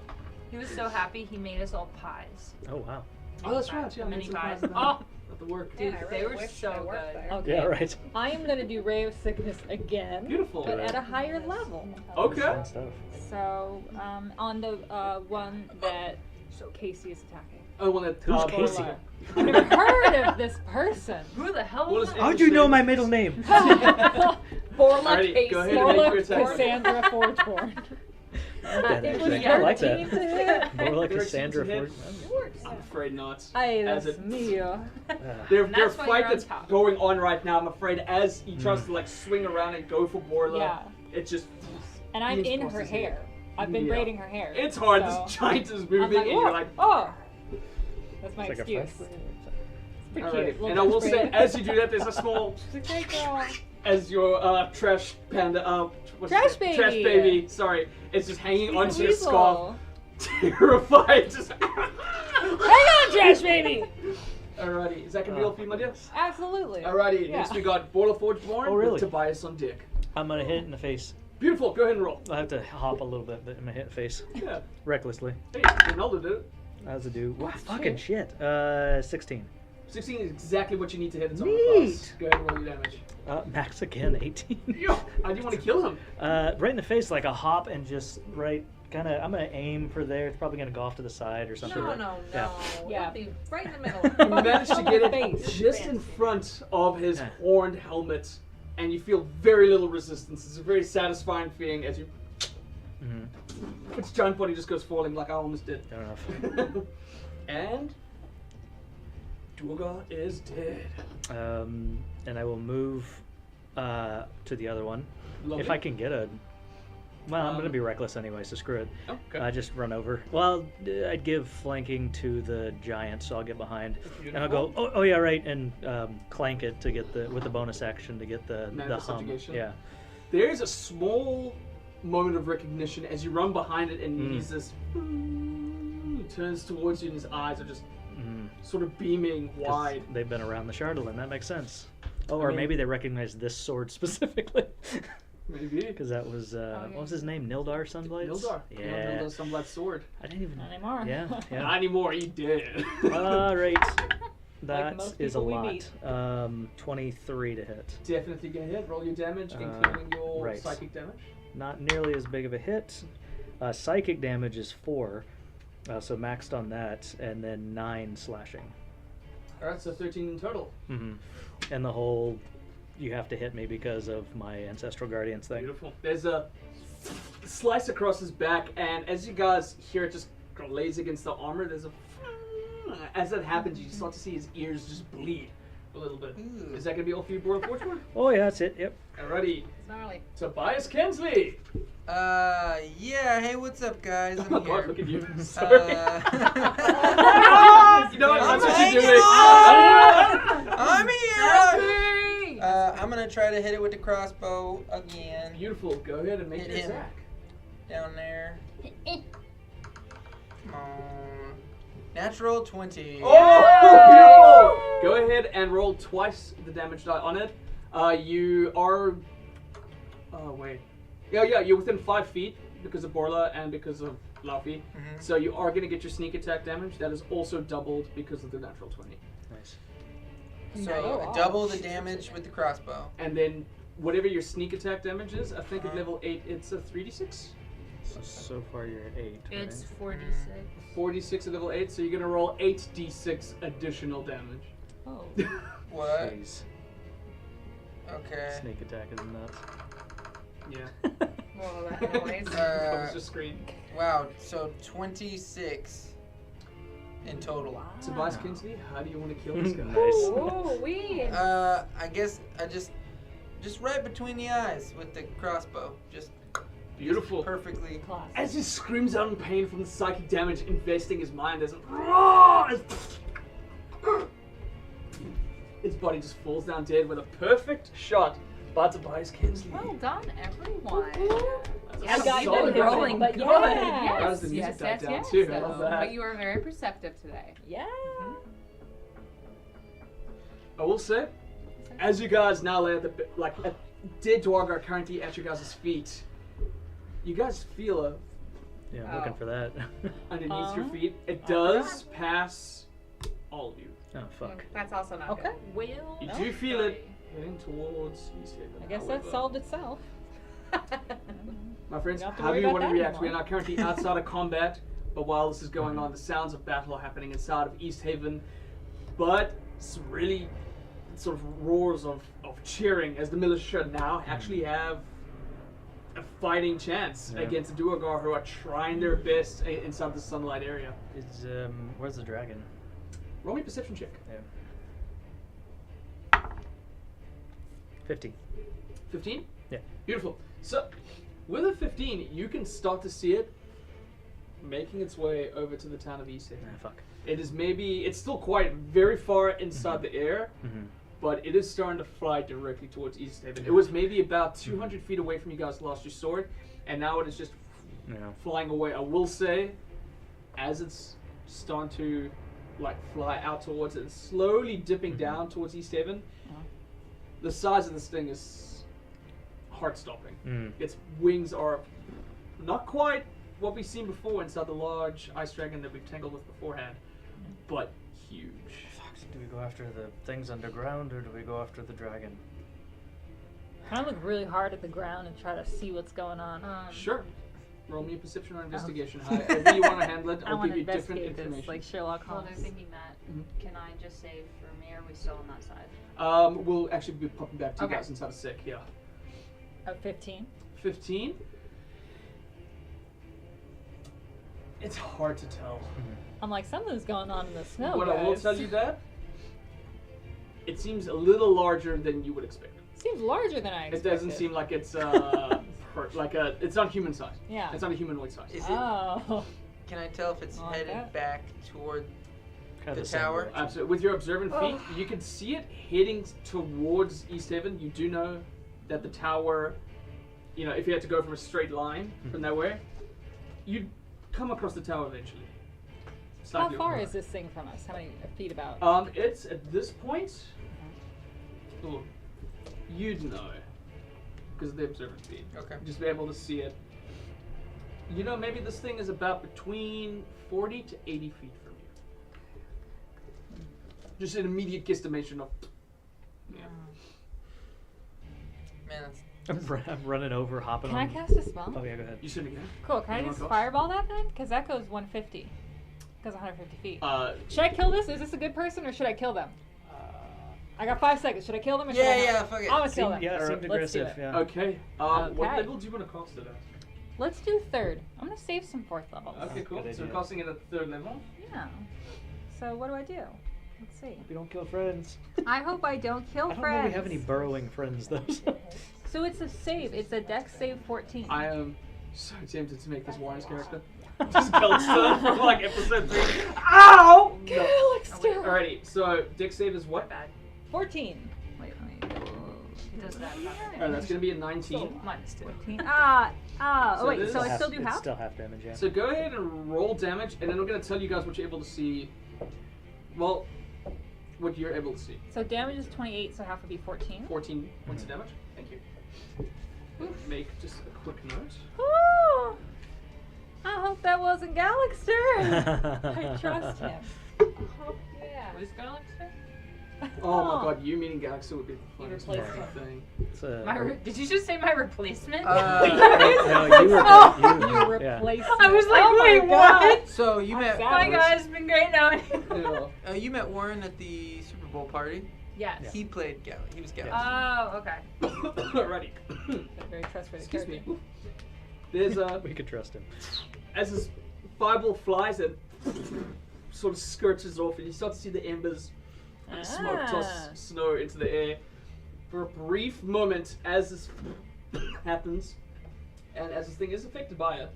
he was so happy he made us all pies. Oh, wow. Oh, that's right. Yeah, I Mini made some pies. pies Oh, at the work. dude, Man, I they really were wish so I worked good. there. Okay. Yeah, right. I am gonna do Ray of Sickness again, Beautiful. but at a higher level. Okay. Fun stuff. So, on the one that Casey is attacking. Oh, one that Who's Borla. Casey? I've never heard of this person. Who the hell What is is that? How'd you know my middle name? Borla Alrighty, go ahead Casey. and make your Borla attack. Cassandra Forgeborn. That It was actually. I like that. 13 to hit. More like 13 Cassandra to hit. Ford. I'm afraid not. Ay, As Dios it- mío. Their And that's why fight you're on that's top. going on right now, I'm afraid, as he tries to like swing around and go for Borla, Yeah. it just And I'm Beams in across her his head. hair. I've been Yeah. braiding her hair. it's hard. so This giant is I'm moving, like, and you're oh, like, oh. That's my It's like a excuse. French braid. It's pretty alright. cute. Little And I will French say, braid. as you do that, there's a small She's like, "Hey, girl." as your trash panda, what's Trash his name? Trash baby. baby. Sorry, it's just hanging She's a onto your weasel. scarf, terrified. Just. Hang on, Trash Baby! Alrighty, is that gonna be all for you, my dear? Absolutely. Alrighty, Yeah. next we got Borla Forgeborn Oh, really? with Tobias on deck. I'm gonna hit it in the face. Beautiful. Go ahead and roll. I have to hop a little bit, but I'm gonna hit the face Yeah. recklessly. Hey, Ronaldo did it. As a do. Wow, fucking shit. 16. 16 is exactly what you need to hit its armor Neat. class. Go ahead and roll your damage. Max again, 18. Yo, I do want to kill him. Right in the face, like a hop, and just right. Kind of. I'm gonna aim for there. It's probably gonna go off to the side or something. No. Yeah. Yeah. It'll be right in the middle. You manage to get it Face. just in front of his Yeah. horned helmet, and you feel very little resistance. It's a very satisfying feeling as you. Mm-hmm. Its giant body just goes falling like I almost did. Fair enough. And Duergar is dead. And I will move to the other one Lovely. if I can get a. Well, I'm gonna be reckless anyway, so screw it. Okay. I just run over. Well, I'd give flanking to the giant, so I'll get behind, and I'll go. Oh yeah, right, and clank it to get with the bonus action to get the Manifest hum. subjugation. Yeah. There is a small moment of recognition as you run behind it, and he's this. He turns towards you, and his eyes are just Mm. sort of beaming 'Cause wide. They've been around the Chardolin. That makes sense. Oh, I or mean- maybe they recognize this sword specifically. Maybe. Because that was, what was his name? Nildar Sunblights? Nildar. Yeah. Nildar Sunblight's sword. I didn't even... Not anymore. Yeah, Not yeah. anymore, he did. Alright. That most is a people we lot. meet. 23 to hit. Definitely get hit. Roll your damage, including your right. psychic damage. Not nearly as big of a hit. Psychic damage is 4. So maxed on that. And then 9 slashing. Alright, so 13 in total. Mm-hmm. And the whole... You have to hit me because of my Ancestral Guardians thing. Beautiful. There's a slice across his back, and as you guys hear it just glaze against the armor, there's a... As that happens, you start to see his ears just bleed a little bit. Ooh. Is that going to be all for you, Boar of Fortune? Oh, yeah, that's it. Yep. Alrighty. It's gnarly. Tobias Kensley! Yeah, hey, what's up, guys? Oh I'm my here. god, look at you. Sorry. You know what? I'm That's what hanging you're doing. on. I'm here! I'm gonna try to hit it with the crossbow again. Beautiful. Go ahead and make Hit your him. attack. Down there. Come on. Natural 20. Oh, beautiful! Go ahead and roll twice the damage die on it. You are... Oh, wait. Yeah, you're within 5 feet because of Borla and because of Laufey. Mhm. So you are going to get your sneak attack damage. That is also doubled because of the natural 20. Nice. So double the damage with the crossbow. And then whatever your sneak attack damage is, I think at level 8 it's a 3d6. So far you're at 8. It's right? 46. 46 at level 8, so you're going to roll 8d6 additional damage. Oh. What? Jeez. Okay. Sneak attack is nuts. Yeah. Well, that noise. That was just screen. Wow, so 26 in total. Tobias Kinsley, how do you want to kill this guy? Nice. Oh, we. I guess I just right between the eyes with the crossbow. Just Beautiful. perfectly. Class. As he screams out in pain from the psychic damage investing his mind, there's a roar! His body just falls down dead with a perfect shot by Tobias Kinsley. Well done, everyone. That's a I got solid you roll. rolling, but Good. yeah. How does the music Yes, die yes, down yes. too? I love that. But you were very perceptive today. Yeah. I will say, as you guys now lay at the dead Duergar currently at your guys' feet, you guys feel a Yeah, I'm looking for that. underneath your feet. It does pass all of you. Oh, fuck. That's also not Okay. Will. You No. do feel it heading towards Easthaven. I guess that however. solved itself. My friends, You don't have to how do worry you about want to that react? We are anymore. now currently outside of combat, but while this is going on, the sounds of battle are happening inside of Easthaven. But it's really sort of roars of cheering as the militia now actually have a fighting chance Yeah. against the Duergar, who are trying their best inside the sunlight area. Is, where's the dragon? Roll me a perception check. Yeah. 15. 15? Yeah. Beautiful. So, with a 15, you can start to see it making its way over to the town of Easthaven. Ah, fuck. It is it's still quite very far inside the air, Mm-hmm. but it is starting to fly directly towards Easthaven. It was maybe about 200 feet away from you guys last you saw it, and now it is just Yeah. flying away. I will say, as it's starting to fly out towards it, slowly dipping down towards Easthaven, the size of this thing is heart-stopping. Mm. Its wings are not quite what we've seen before inside the large ice dragon that we've tangled with beforehand, but huge. Do we go after the things underground or do we go after the dragon? Kind of look really hard at the ground and try to see what's going on. Sure. Roll me a perception or investigation. However you want to handle it, I I'll want give to you different investigate this information. like Sherlock While Holmes. they're thinking that, can I just save for me, or are we still on that side? We'll actually be popping back to you Okay. guys inside a sec, yeah. 15. 15? It's hard to tell. I'm like, something's going on in the snow, But guys. I will tell you that it seems a little larger than you would expect. Seems larger than I It expected. doesn't seem like it's it's not human size. Yeah. It's not a humanoid size. Is it? Oh. Can I tell if it's Like headed that? back toward Kind the of same tower? direction. Absolutely. With your observant feet, you can see it heading towards Easthaven. You do know that the tower, if you had to go from a straight line from that way, you'd come across the tower eventually. How far is this thing from us? How many feet about? It's at this point. Well, you'd know. Because of the observant feed. Okay. Just be able to see it. You know, maybe this thing is about between 40 to 80 feet from you. Just an immediate guesstimation of. Yeah. Man, that's I'm running over, hopping Can I on. cast a spell? Oh yeah, go ahead. You shouldn't again. Cool. Can I You just wanna fireball that then? Because that goes 150. Goes 150 feet. Uh, Should I kill this? Is this a good person or should I kill them? I got 5 seconds. Should I kill them or should I not? fuck it. I'm gonna kill them. Yeah, it seemed Let's do aggressive. it. Yeah. okay. What Okay. level do you want to cast it at? Let's do 3rd. I'm gonna save some 4th levels. Okay, cool. good So idea. casting it at 3rd level. Yeah. So what do I do? Let's see. We don't kill friends. I hope I don't kill I don't friends. know we have any burrowing friends though. So it's a save. It's a dex save 14. I am so tempted to make this Warren's character. Just Galaxter from like episode 3. Ow! No. Galaxter! Alrighty, so Dex save is what? Bad. 14. Wait, it does that. Alright, that's gonna be a 19. Minus 2. 14. So Oh wait, this so is I still do it's half? still half damage, yeah. So go ahead and roll damage, and then I'm gonna tell you guys what you're able to see. Well, what you're able to see. So damage is 28, so half would be 14. 14 points of damage. Thank you. Make just a quick note. Ooh, I hope that wasn't Galaxter. I trust him. Oh, yeah. Who's Galaxter? Oh my god, you meeting Galaxy would be the You funniest replaced fucking him. thing. It's a, Did you just say my replacement? no, you were. You yeah. replaced I was me. like, Oh my wait, God. what? So you met sad. My guy's been great now. Yeah. you met Warren at the Super Bowl party. Yes. He played Gal. He was Gal. Oh, okay. Alrighty. A very trustworthy Excuse character. me. There's We could trust him. as this fireball flies and sort of skirts off, and you start to see the embers and smoke toss snow into the air. For a brief moment, as this happens, and as this thing is affected by it,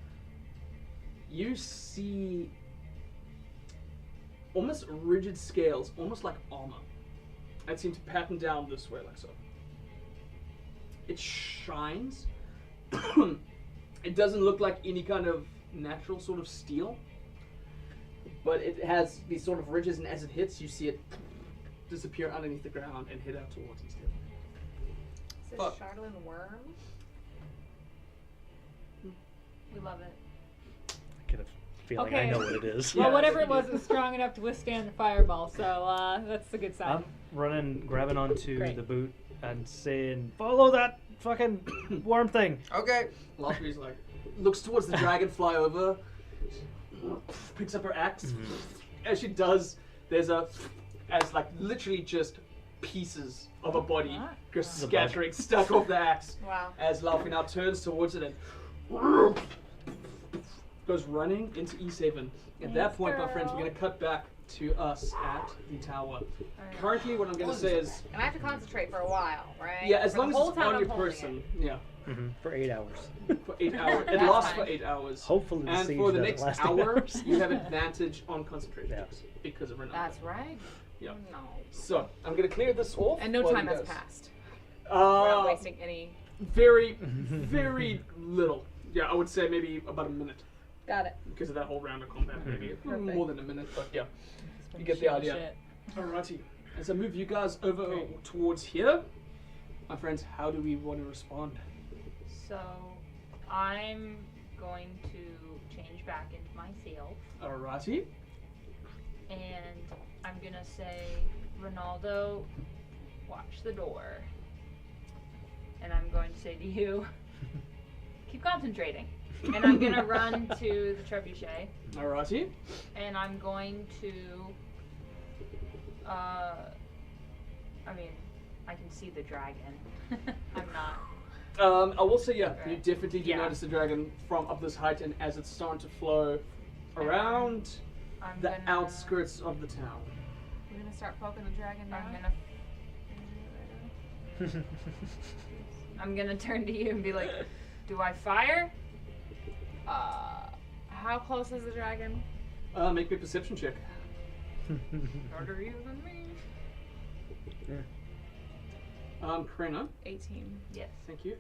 you see almost rigid scales, almost like armor, that seem to pattern down this way, like so. It shines. It doesn't look like any kind of natural sort of steel, but it has these sort of ridges, and as it hits, you see it disappear underneath the ground and head out towards Easthaven. Is this Fuck. Charlatan worm? We love it. I get a feeling I Okay. know what it is. Well, Yeah. whatever it was strong enough to withstand the fireball, so that's a good sign. I'm running, grabbing onto Great. the boot and saying, "Follow that fucking worm thing." Okay. Lottery's like, looks towards the dragon, fly over, picks up her axe. As she does, there's as like literally just pieces of a body go scattering, stuck off the axe. Wow. As Laufey now turns towards it and goes running into Easthaven. At that point, my friends, we're going to cut back to us at the tower. Currently, what I'm going to say is, And I have to concentrate for a while, right? yeah, as For long the as whole it's time on I'm your holding person, it. yeah, For 8 hours. for 8 hours. It That's lasts fine. for 8 hours. Hopefully the And siege for the doesn't next last 8 hour, hours. you have advantage on concentration Yeah. checks because of Renata. That's right. Yeah. No. So, I'm going to clear this off. And no while time you has guys- passed. We're not Uh, wasting any. very, very little. Yeah, I would say maybe about a minute Got it. because of that whole round of combat. Maybe Perfect. more than a minute, but yeah. Been You get the shooting idea. shit. Alrighty. As I move you guys over towards here, my friends, how do we want to respond? So I'm going to change back into myself, Alrighty. and I'm gonna say, Ronaldo, watch the door. And I'm going to say to you, keep concentrating. And I'm gonna run to the trebuchet, Alrighty. and I'm going to, I mean, I can see the dragon. I'm not. I will say, yeah, you Right. definitely do Yeah. notice the dragon from up this height, and as it's starting to flow around I'm the gonna, outskirts of the town. We're gonna start poking the dragon down. I'm gonna turn to you and be like, do I fire? How close is the dragon? Make me a perception check. Harder you than me. Krena, 18. Yes. thank you.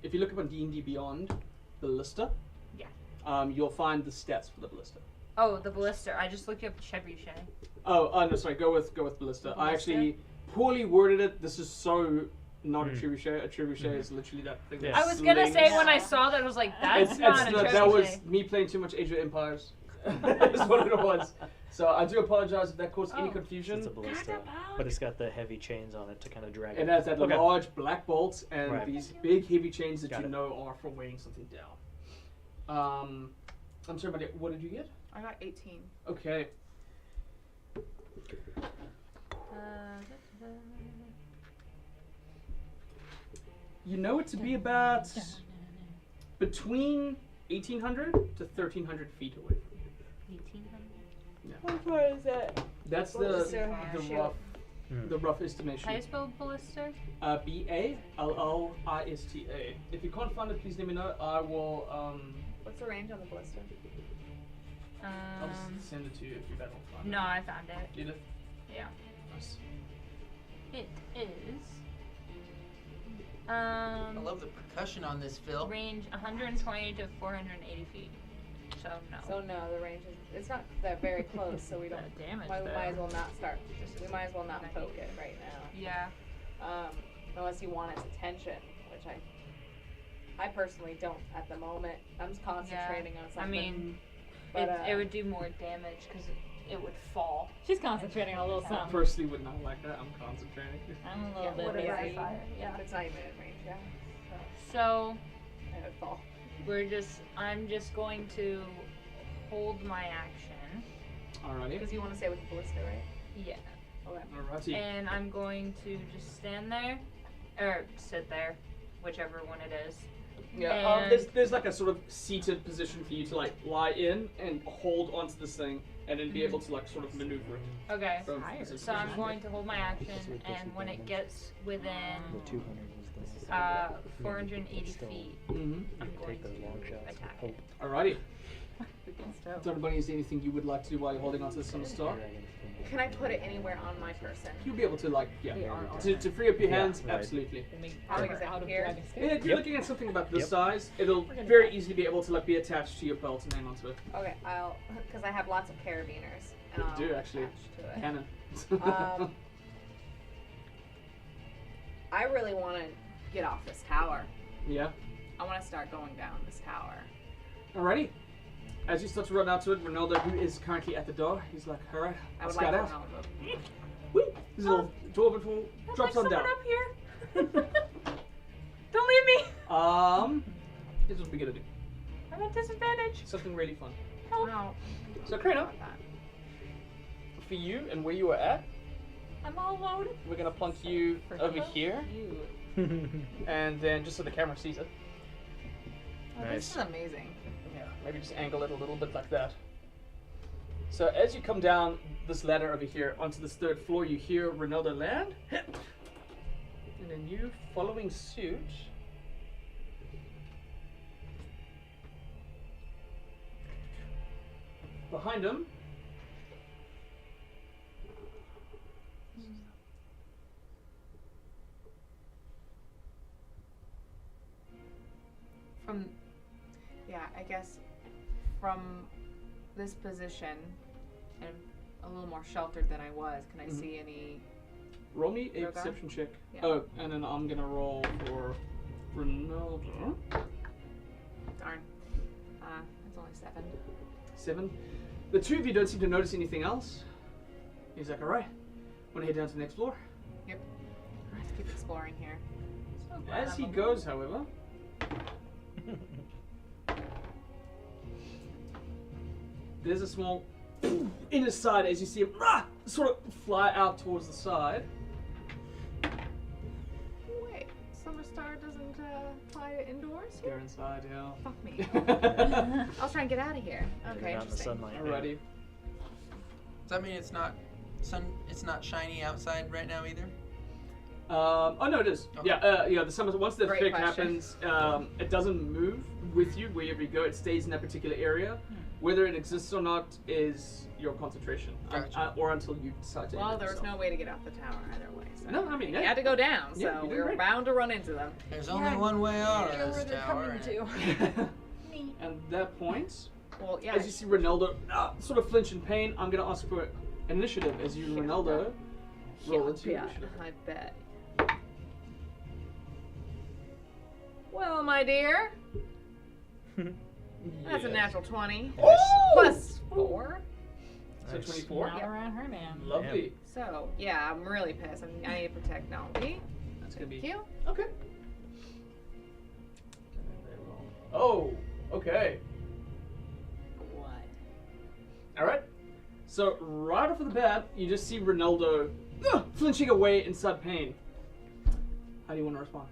If you look up on D&D Beyond, Ballista, Yeah. You'll find the stats for the Ballista. Oh, the ballista. I just looked up trebuchet. Oh, no, sorry. Go with Ballista. I Ballista? actually poorly worded it. This is so not a trebuchet. A trebuchet is literally that thing. Yeah. that I was gonna say slings. when I saw that, I was like, that's not a trebuchet. That was me playing too much Age of Empires. That's what it was. So I do apologize if that caused any confusion. It's a ballista, but it's got the heavy chains on it to kind of drag It has that Okay. large black bolts and Right. these big heavy chains that Got you it. know are for weighing something down. I'm sorry, but what did you get? I got 18. Okay. You know it to be about between 1,800 to 1,300 feet away from you. 1800. How far is that? That's Ballista the shield. rough the rough estimation. How do you spell ballista? B-A-L-L-I-S-T-A. If you can't find it, please let me know. I will What's the range on the ballista? I'll just send it to you if you better find No, I found it. it. Did it? Yeah. Nice. It is. I love the percussion on this, Phil. Range 120 to 480 feet. So no. So no, the range is it's not that very close, so we don't. The damage We there. might as well not start. We might as well not poke it right now. Yeah. Unless you want its attention, which I personally don't at the moment. I'm just concentrating on something. I mean, but, it would do more damage because it would fall. She's concentrating on a little I something. personally would not like that. I'm concentrating. I'm a yeah, little bit what if busy. Yeah. It's not even in range, yeah. So And it'd fall. I'm just going to hold my action. Alrighty. Because you want to stay with the ballista, right? Yeah. Okay. Alrighty. And I'm going to just stand there, or sit there, whichever one it is. Yeah, and- there's like a sort of seated position for you to like lie in and hold onto this thing, and then be able to like sort of maneuver it. Okay. From So I'm going to hold my action, and when it gets within The 200 was the 480 feet, Mm-hmm. I'm You can going take those to long shots. attack with it. Alrighty. Against hope. So everybody, is there anything you would like to do while you're holding onto this summer star? Can I put it anywhere on my person? You'll be able to like Yeah, on to free up your Yeah, hands. right. Absolutely. They make How big is it out of here? dragon And skin. if you're Yep. looking at something about this Yep. size, it'll We're gonna very try. easily be able to like be attached to your belt and hang onto it. Okay, because I have lots of carabiners. And I'll do, actually. attach to it. Cannon. I really want to get off this tower. Yeah. I want to start going down this tower. Alrighty. As you start to run out to it, Ronaldo, who is currently at the door, he's like, alright, I let's would get like out. Ronaldo. Whee! His little dwarven tool drops on down. up here. Don't leave me. Here's what we're gonna do. I'm at disadvantage. Something really fun. No. So, Karina, for you and where you are at, I'm all alone. we're gonna plunk you over here, and then just so the camera sees it, Oh, this is amazing. yeah, maybe just angle it a little bit like that. So as you come down this ladder over here onto this third floor, you hear Ronaldo land, and then you following suit. Behind him, I guess from this position and a little more sheltered than I was, can I see any? roll me a Duergar? perception check. Yeah. Oh, and then I'm gonna roll for Ronaldo. Darn. It's only 7. 7. The two of you don't seem to notice anything else. He's like, alright, wanna head down to the next floor? Yep. Let's keep exploring here. As he goes, however, there's a small in his side as you see him sort of fly out towards the side. Wait, Summer Star doesn't fly indoors? They're inside, yeah. Fuck me. I'll try and get out of here. Yeah, Okay, they're not in the interesting. sunlight. Alrighty. Does that mean it's not shiny outside right now either? Oh no, it is. Okay. Yeah. The summer once the Great effect question. happens, it doesn't move with you wherever you go. It stays in that particular area. Whether it exists or not is your concentration, Gotcha. or until you decide to. Well, end it there was yourself. no way to get off the tower either way. So. No, I mean, You yeah. had to go down, Yeah, so you did we were great. bound to run into them. There's only one way out I know of where this they're tower. coming to. And at that point, Well, yeah. as you see Ronaldo sort of flinch in pain, I'm going to ask for initiative as you, Ronaldo, Roll into Yeah, initiative. I bet. Well, my dear, that's a Yes. natural 20. Oh! Plus 4. So Nice. 24. Not around her, man. Lovely. So, yeah, I'm really pissed. I need to protect Nolby. That's gonna Thank be you. okay. Oh, okay. What? All right. So right off of the bat, you just see Ronaldo flinching away in sudden pain. How do you want to respond?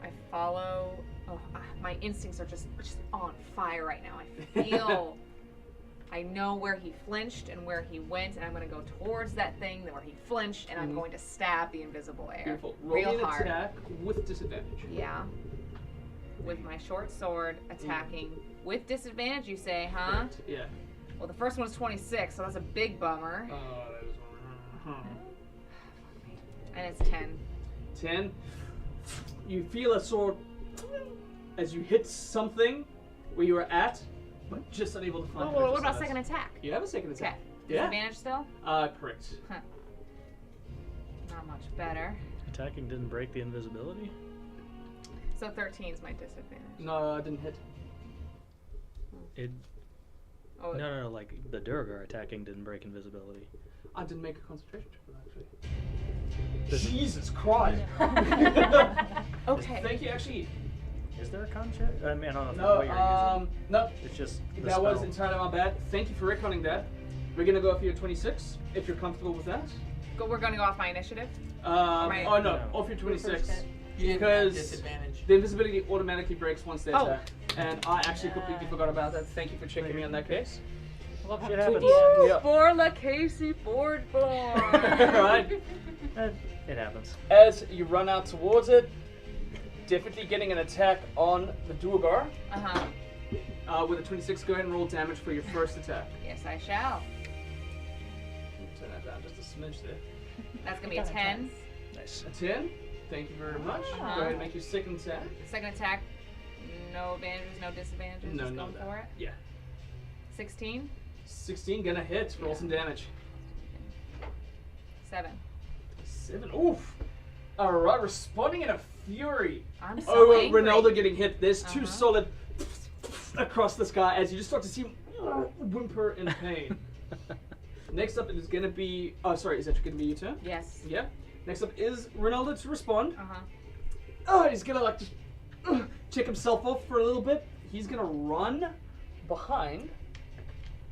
I follow. Oh, my instincts are just on fire right now. I feel. I know where he flinched and where he went, and I'm going to go towards that thing where he flinched, and I'm going to stab the invisible air. Beautiful. Roll Real me an hard. attack with disadvantage. Yeah. With my short sword attacking with disadvantage, you say, huh? Correct. Yeah. Well, the first one was 26, so that's a big bummer. That is And it's 10. 10. You feel a sword as you hit something where you were at, but just unable to find. Oh, what about purchase second on it. attack? You have a second Okay. attack. Yeah. Disadvantage still? Correct. Not much better. Attacking didn't break the invisibility? So 13 is my disadvantage. No, I didn't hit. It Oh, no, like the Duergar attacking didn't break invisibility. I didn't make a concentration check for that, actually. Does it- Jesus Christ. okay. Thank you, actually. Is there a con check? I mean, I don't know if No, what you're using. no, It's just the that was spell. entirely my bad. Thank you for retconning that. We're gonna go for your 26, if you're comfortable with that. We're going to go off my initiative. Oh no, No. off your 26. You didn't Because- have disadvantage. The invisibility automatically breaks once they Oh. attack. And I actually completely forgot about that. Thank you for checking me on that case. I love how Shit two happens. DMs. Yeah. For La Casey board Right. It happens. As you run out towards it, definitely getting an attack on the Duergar. Uh-huh. With a 26, go ahead and roll damage for your first attack. Yes, I shall. Turn that down just a smidge there. That's going to be a 10. Nice. A 10. Thank you very much. Go ahead and make your second attack. Second attack, no advantages, no disadvantages. No, just no, going no. for it. Yeah. 16. 16, gonna hit. Roll some damage. 7. 7. Oof. Alright, responding in a fury. I'm so Oh, angry. Ronaldo getting hit. There's two Uh-huh. solid across this guy as you just start to see him whimper in pain. Next up is gonna be. Oh, sorry, is that gonna be your turn? Yes. Yeah. Next up is Ronaldo to respond. Uh-huh. Oh, he's gonna like just check himself off for a little bit. He's gonna run behind.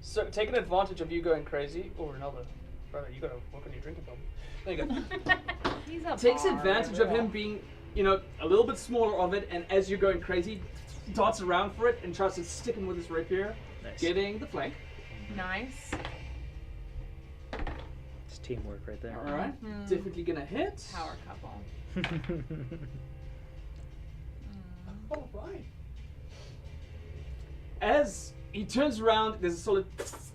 So taking advantage of you going crazy. Oh, Ronaldo, brother, you gotta work on your drinking problem. There you go. He's a Takes bard. advantage of him being, a little bit smaller of it, and as you're going crazy, darts around for it and tries to stick him with his rapier, Nice. getting the flank. Nice. It's teamwork right there. All right, Mhm. definitely gonna hit. Power couple. All right. As he turns around, there's a solid,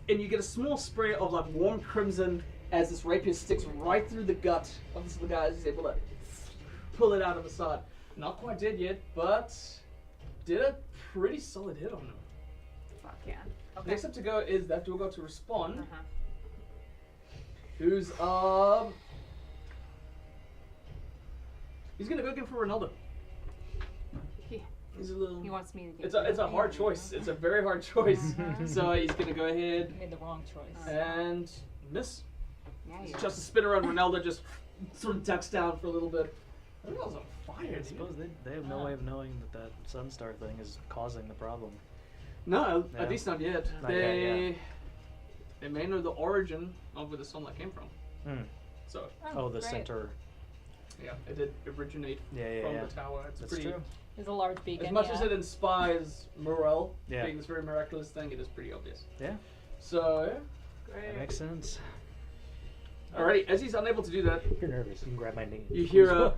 and you get a small spray of like warm crimson as this rapier sticks right through the gut of this little guy as he's able to pull it out of the side. Not quite dead yet, but did a pretty solid hit on him. Fuck yeah. Okay. Next up to go is that Duergar to respond, Uh-huh. who's he's gonna go again for Ronaldo. He, He's a little. he wants me to get It's a hard choice. It's a very hard choice. So he's gonna go ahead Made the wrong choice. and miss. Yeah, you Just a spin around. Ronaldo just sort of ducks down for a little bit. Ronaldo's on fire. I dude. suppose they have no way of knowing that Sunstar thing is causing the problem. No, Yeah. at least not yet. Not yet, They may know the origin of where the sunlight came from. Hmm. So Oh, the great. center. yeah, it did originate Yeah, from yeah. the tower. It's That's pretty. true. There's a large beacon. As much yeah. as it inspires Morel Yeah. being this very miraculous thing, it is pretty obvious. Yeah, So, that makes sense. alrighty, as he's unable to do that, You're nervous. You can grab my knee. you hear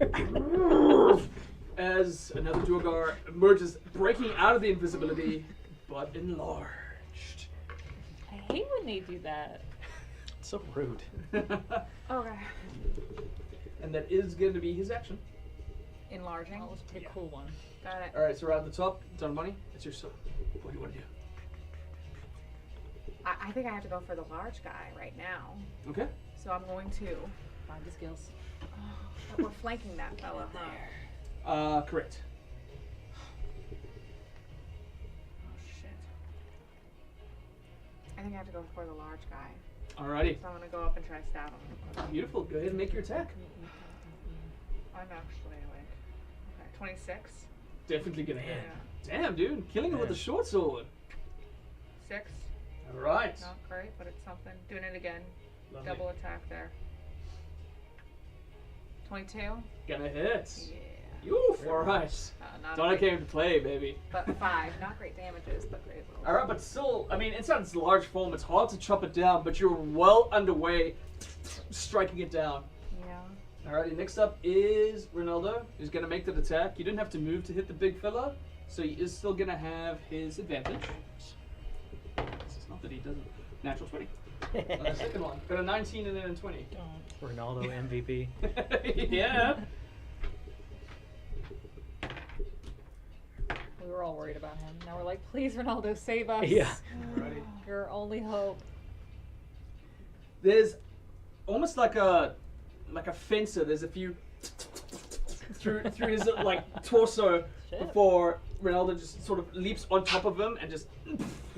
as another Duergar emerges, breaking out of the invisibility, but enlarged. I hate when they do that. It's so rude. Okay. And that is going to be his action. Enlarging. That was a pretty cool one. Got it. Alright, so we're at the top. Done money. It's your son. What do you want to do? I think I have to go for the large guy right now. Okay. So I'm going to Find the skills. But we're flanking that fella, huh? Correct. Oh shit. I think I have to go for the large guy. Alrighty. So I'm gonna go up and try to stab him. Beautiful. Go ahead and make your attack. I'm actually like, okay, 26. Definitely gonna hit. Yeah. Damn, dude. Killing it with a short sword. 6. Alright. Not great, but it's something. Doing it again. Lovely. Double attack there. 22. Gonna hit. Yeah. Oof, alright. Not Donna great, came to play, baby. but 5. Not great damages, but great little. Alright, but still, I mean, inside its large form, it's hard to chop it down, but you're well underway striking it down. Yeah. Alrighty, next up is Ronaldo, who's gonna make that attack. You didn't have to move to hit the big fella, so he is still gonna have his advantage. It's not that he doesn't. Natural 20. The second one. Got a 19 and then a 20. Ronaldo MVP. Yeah. We were all worried about him. Now we're like, please, Ronaldo, save us. Yeah. Alrighty. Your only hope. There's almost like a fencer. There's a few through his like torso Shit. before Ronaldo just sort of leaps on top of him and just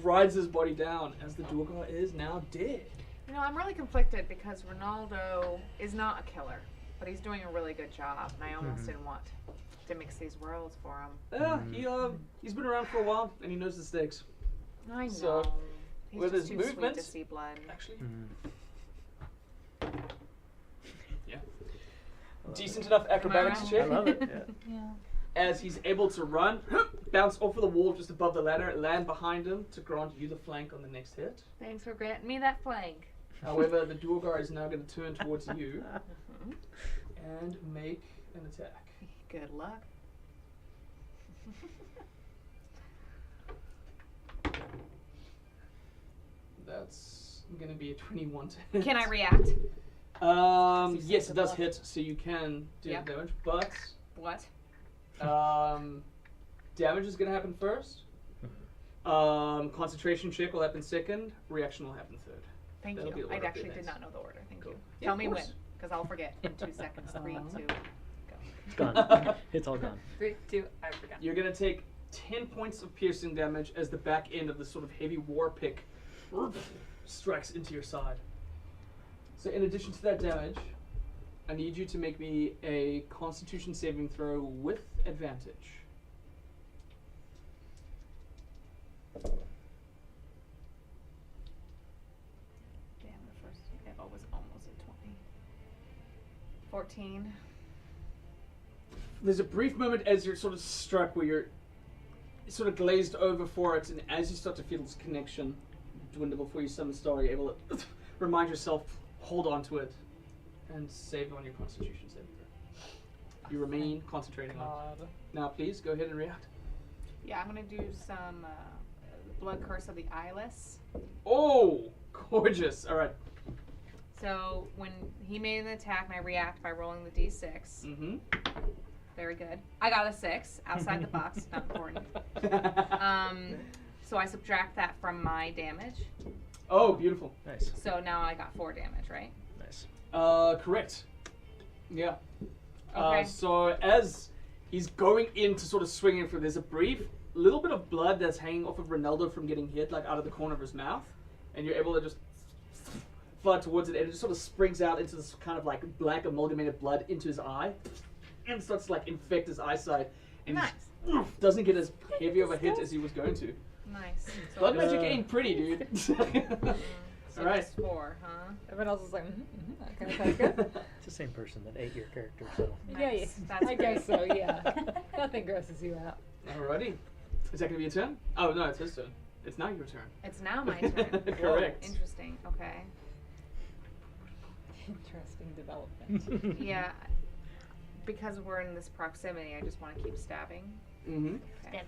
rides his body down as the Duergar is now dead. You know, I'm really conflicted because Ronaldo is not a killer, but he's doing a really good job, and I almost didn't want to mix these worlds for him. Yeah, he's been around for a while and he knows the stakes. I know. So, he's with just his too sweet to movements- see blood. Actually, yeah, decent enough acrobatics right? check. I love it. Yeah. Yeah. As he's able to run, bounce off of the wall just above the ladder, land behind him to grant you the flank on the next hit. Thanks for granting me that flank. However, the Duergar is now going to turn towards you and make an attack. Good luck. That's going to be a 21 to hit. Can I react? Yes, it does hit, so you can do Yep. the damage, but What? damage is going to happen first. Concentration check will happen second. Reaction will happen third. Thank That'll be you. the I order of actually did events. not know the order. Thank Cool. you. Yeah, Tell of me when, course. because I'll forget in 2 seconds. 3, 2, go. It's gone. It's all gone. 3, 2, I forgot. You're going to take 10 points of piercing damage as the back end of this sort of heavy war pick strikes into your side. So in addition to that damage, I need you to make me a Constitution saving throw with advantage. Damn, the first echo was almost a 20. 14. There's a brief moment as you're sort of struck where you're sort of glazed over for it, and as you start to feel this connection dwindle before you summon Star, you're able to remind yourself, hold on to it, and save on your Constitution saving throw. You remain concentrating on it. Now please, go ahead and react. Yeah, I'm going to do some Blood Curse of the Eyeless. Oh, gorgeous. All right. So when he made an attack and I react by rolling the d6. Mm-hmm. Very good. I got a 6 outside the box. Not important. So I subtract that from my damage. Oh, beautiful. Nice. So now I got 4 damage, right? Nice. Correct. Yeah. Okay. So as he's going in to sort of swing in for, there's a brief little bit of blood that's hanging off of Ronaldo from getting hit, like out of the corner of his mouth, and you're able to just flood towards it, and it just sort of springs out into this kind of like black amalgamated blood into his eye, and starts to like infect his eyesight, and he Nice. just doesn't get as heavy of a hit as he was going to. Nice. So Blood just- magic ain't pretty, dude. So All right. just 4, huh? Everyone else is like, that kind of sounds good. It's the same person that ate your character, so. Yeah, yeah. Nice. That's I guess so, yeah. Nothing grosses you out. Alrighty. Is that gonna be your turn? Oh no, it's his turn. It's now your turn. It's now my turn. Correct. Interesting. Okay. Interesting development. Yeah. Because we're in this proximity, I just want to keep stabbing. Mm-hmm. Okay.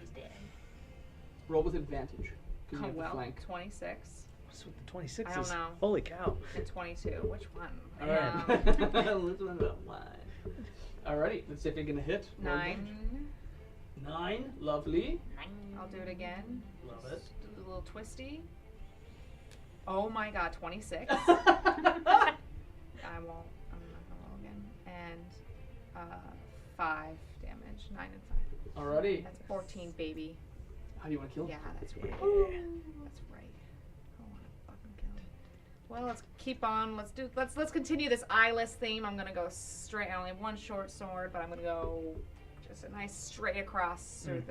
Roll with advantage. 'Cause you Oh, have the well, flank. 26 What's with the 26? I don't know. Holy cow. and 22. Which one? Alright. Let's run that line. Alrighty, let's see if you're gonna hit. Roll 9. damage. 9, lovely. I'll do it again. Love it. Just a little twisty. Oh my god, 26. I won't. I'm not gonna and 5. Alrighty. That's 14, baby. How do you want to kill? Yeah, that's right. That's right. I don't want to fucking kill him. Well, let's keep on. Let's continue this eyeless theme. I'm gonna go straight. I only have one short sword, but I'm gonna go just a nice straight across through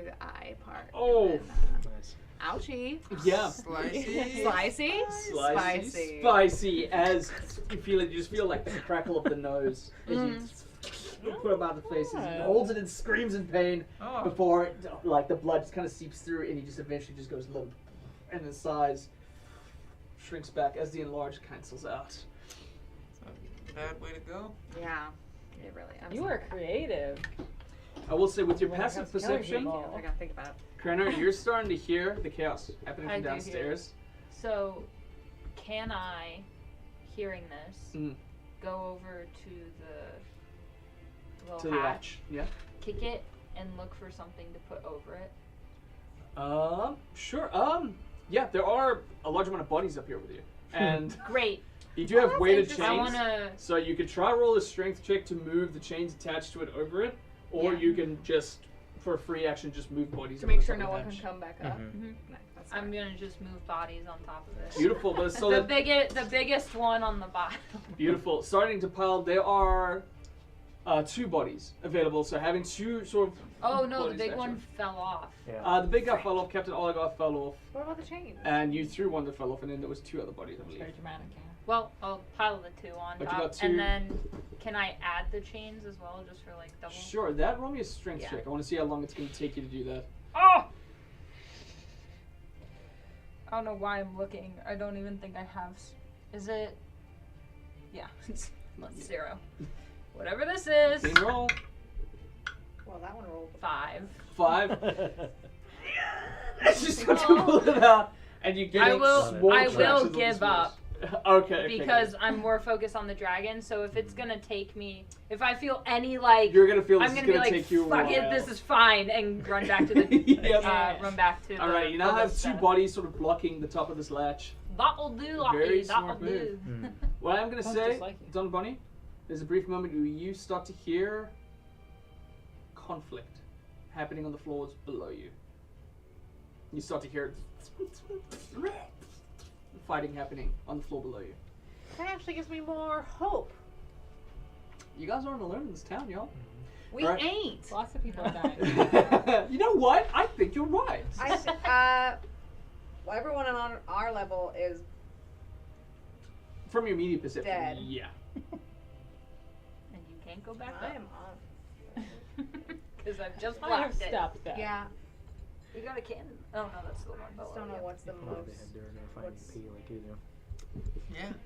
the eye part. Oh. And then, Nice. ouchie. Yeah. Slicey. Spicy. Spicy. As you feel it, you just feel like the crackle of the nose as you put him out the face. He holds it and screams in pain Oh. before, like, the blood just kind of seeps through, and he just eventually just goes limp, and his size shrinks back as the enlarged cancels out. Bad way to go. Yeah. It really. I'm You are creative. I will say, with your When it passive comes to killing perception, people. I gotta think about it. Krenner, you're starting to hear the chaos happening I from do hear downstairs. So, can I, hearing this, Mm. go over to the little To the hatch, hatch. Yeah. kick it, and look for something to put over it? Sure. Yeah, there are a large amount of bodies up here with you. And Great. you do have that's weighted interesting. I chains. wanna. So you could try roll a strength check to move the chains attached to it over it, or Yeah. you can just, for a free action, just move bodies To over make the sure top no of the one can hatch. come back up. Mhm. Nice, that's I'm smart. gonna just move bodies on top of it. Beautiful, but so the that biggest one on the bottom. beautiful. Starting to pile, there are 2 bodies available. So having 2 sort of. Oh no, the bodies big actually. one fell off. Yeah. The big guy fell off. Captain Oligar fell off, What about the chains? and you threw one that fell off, and then there was 2 other bodies, I It's believe. very dramatic, yeah. Well, I'll pile the 2 on But you top, got 2. and then can I add the chains as well, just for like double? Sure, that roll me a strength Yeah. check. I want to see how long it's going to take you to do that. Oh! I don't know why I'm looking. I don't even think I have. Is it? Yeah, it's 0. Whatever this is. Team roll. Well, that one rolled. 5. 5. Just start to pull it out, and you get I will give up Okay. because I'm more focused on the dragon. So if it's gonna take me, if I feel any like, you're gonna feel this I'm is gonna be gonna like, take you a fuck it, while. this is fine, and run back to the, Yep. run back to. All the right, you now other have 2 stuff. bodies sort of blocking the top of this latch. That'll do, Very Lockie. That'll smart do. move. What I'm gonna Sounds say, just like you. Don Bunny, there's a brief moment where you start to hear conflict happening on the floors below you. You start to hear fighting happening on the floor below you. That actually gives me more hope. You guys aren't alone in this town, y'all. We Right. ain't. Lots of people are dying. You know what? I think you're right. Well, everyone on our level is From your immediate perception, Dead. yeah. And you can't go back I up am on. because I've just I have blocked it. stopped that. Yeah. You got a cannon. Oh no, that's the one. I just don't know what's the Probably most. had Duergar find what's- pee like you do.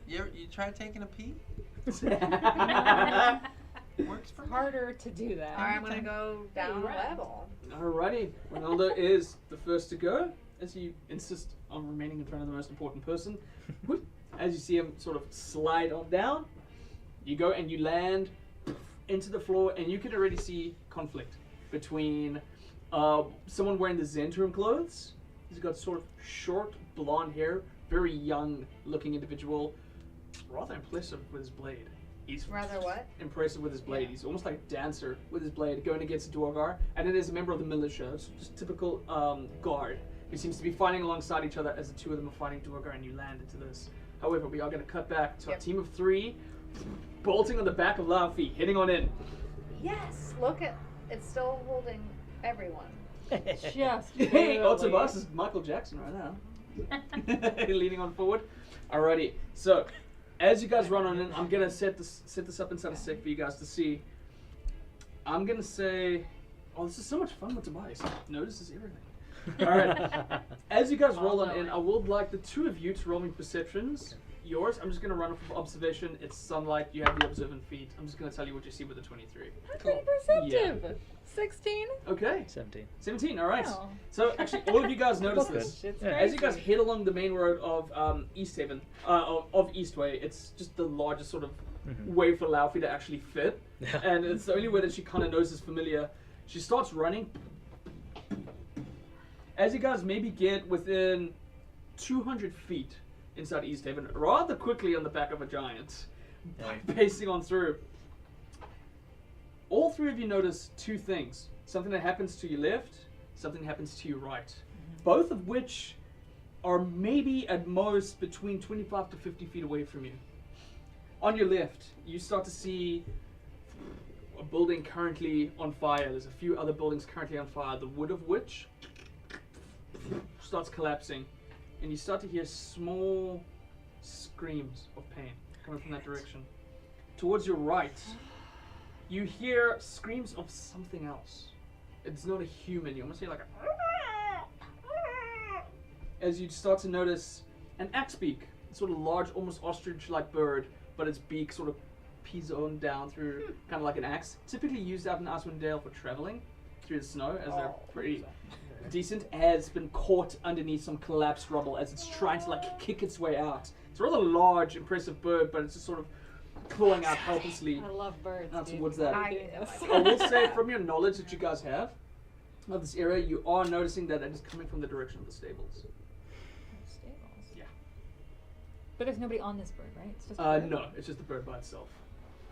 Yeah. You try taking a pee? Works for It's me. harder to do that. All right, I'm gonna go down a right. level. Alrighty, Ronaldo is the first to go, as you insist on remaining in front of the most important person. Whoop. As you see him sort of slide on down, you go and you land into the floor, and you can already see conflict between someone wearing the Zentrum clothes. He's got sort of short blonde hair, very young looking individual, rather impressive with his blade. He's Rather what? impressive with his blade. He's almost like a dancer with his blade, going against Duergar. And then there's a member of the militia, it's just typical guard, who seems to be fighting alongside each other as the 2 of them are fighting Duergar, and you land into this. However, we are going to cut back to a team of 3, bolting on the back of Laufey, hitting on in. Yes. Look at. It's still holding everyone. Just Hey, barely. Otobus is Michael Jackson right now. Leaning on forward. Alrighty, so as you guys run on in, I'm gonna set this up inside a sec for you guys to see. I'm gonna say, oh, this is so much fun with Tobias. Notices everything. Alright, as you guys roll on in, I would like the 2 of you to roll me perceptions. Yours, I'm just gonna run off of observation. It's sunlight. You have the observant feet. I'm just gonna tell you what you see with the 23. That's pretty perceptive. 16? Okay. 17. 17. All right. Wow. So actually, all of you guys notice Good. this. It's Yeah. As you guys crazy. head along the main road of Easthaven, of Eastway, it's just the largest sort of way for Laufey to actually fit, and it's the only way that she kind of knows is familiar. She starts running. As you guys maybe get within 200 feet inside Easthaven, rather quickly on the back of a giant, pacing on through. All 3 of you notice 2 things something that happens to your left, something that happens to your right. Both of which are maybe at most between 25 to 50 feet away from you. On your left, you start to see a building currently on fire. There's a few other buildings currently on fire, the wood of which starts collapsing, and you start to hear small screams of pain coming from that direction. Towards your right, you hear screams of something else. It's not a human. You almost hear like a... As you start to notice an axe beak, sort of large, almost ostrich-like bird, but its beak sort of pees on down through, kind of like an axe. Typically used out in Icewind Dale for traveling through the snow, as they're pretty decent. Has been caught underneath some collapsed rubble as it's trying to like kick its way out. It's a rather large, impressive bird, but it's just sort of clawing out helplessly I love birds. out dude. towards that. I I will say, from your knowledge that you guys have of this area, you are noticing that it is coming from the direction of the stables. Stables. Yeah. But there's nobody on this bird, right? It's just a bird? No, it's just the bird by itself.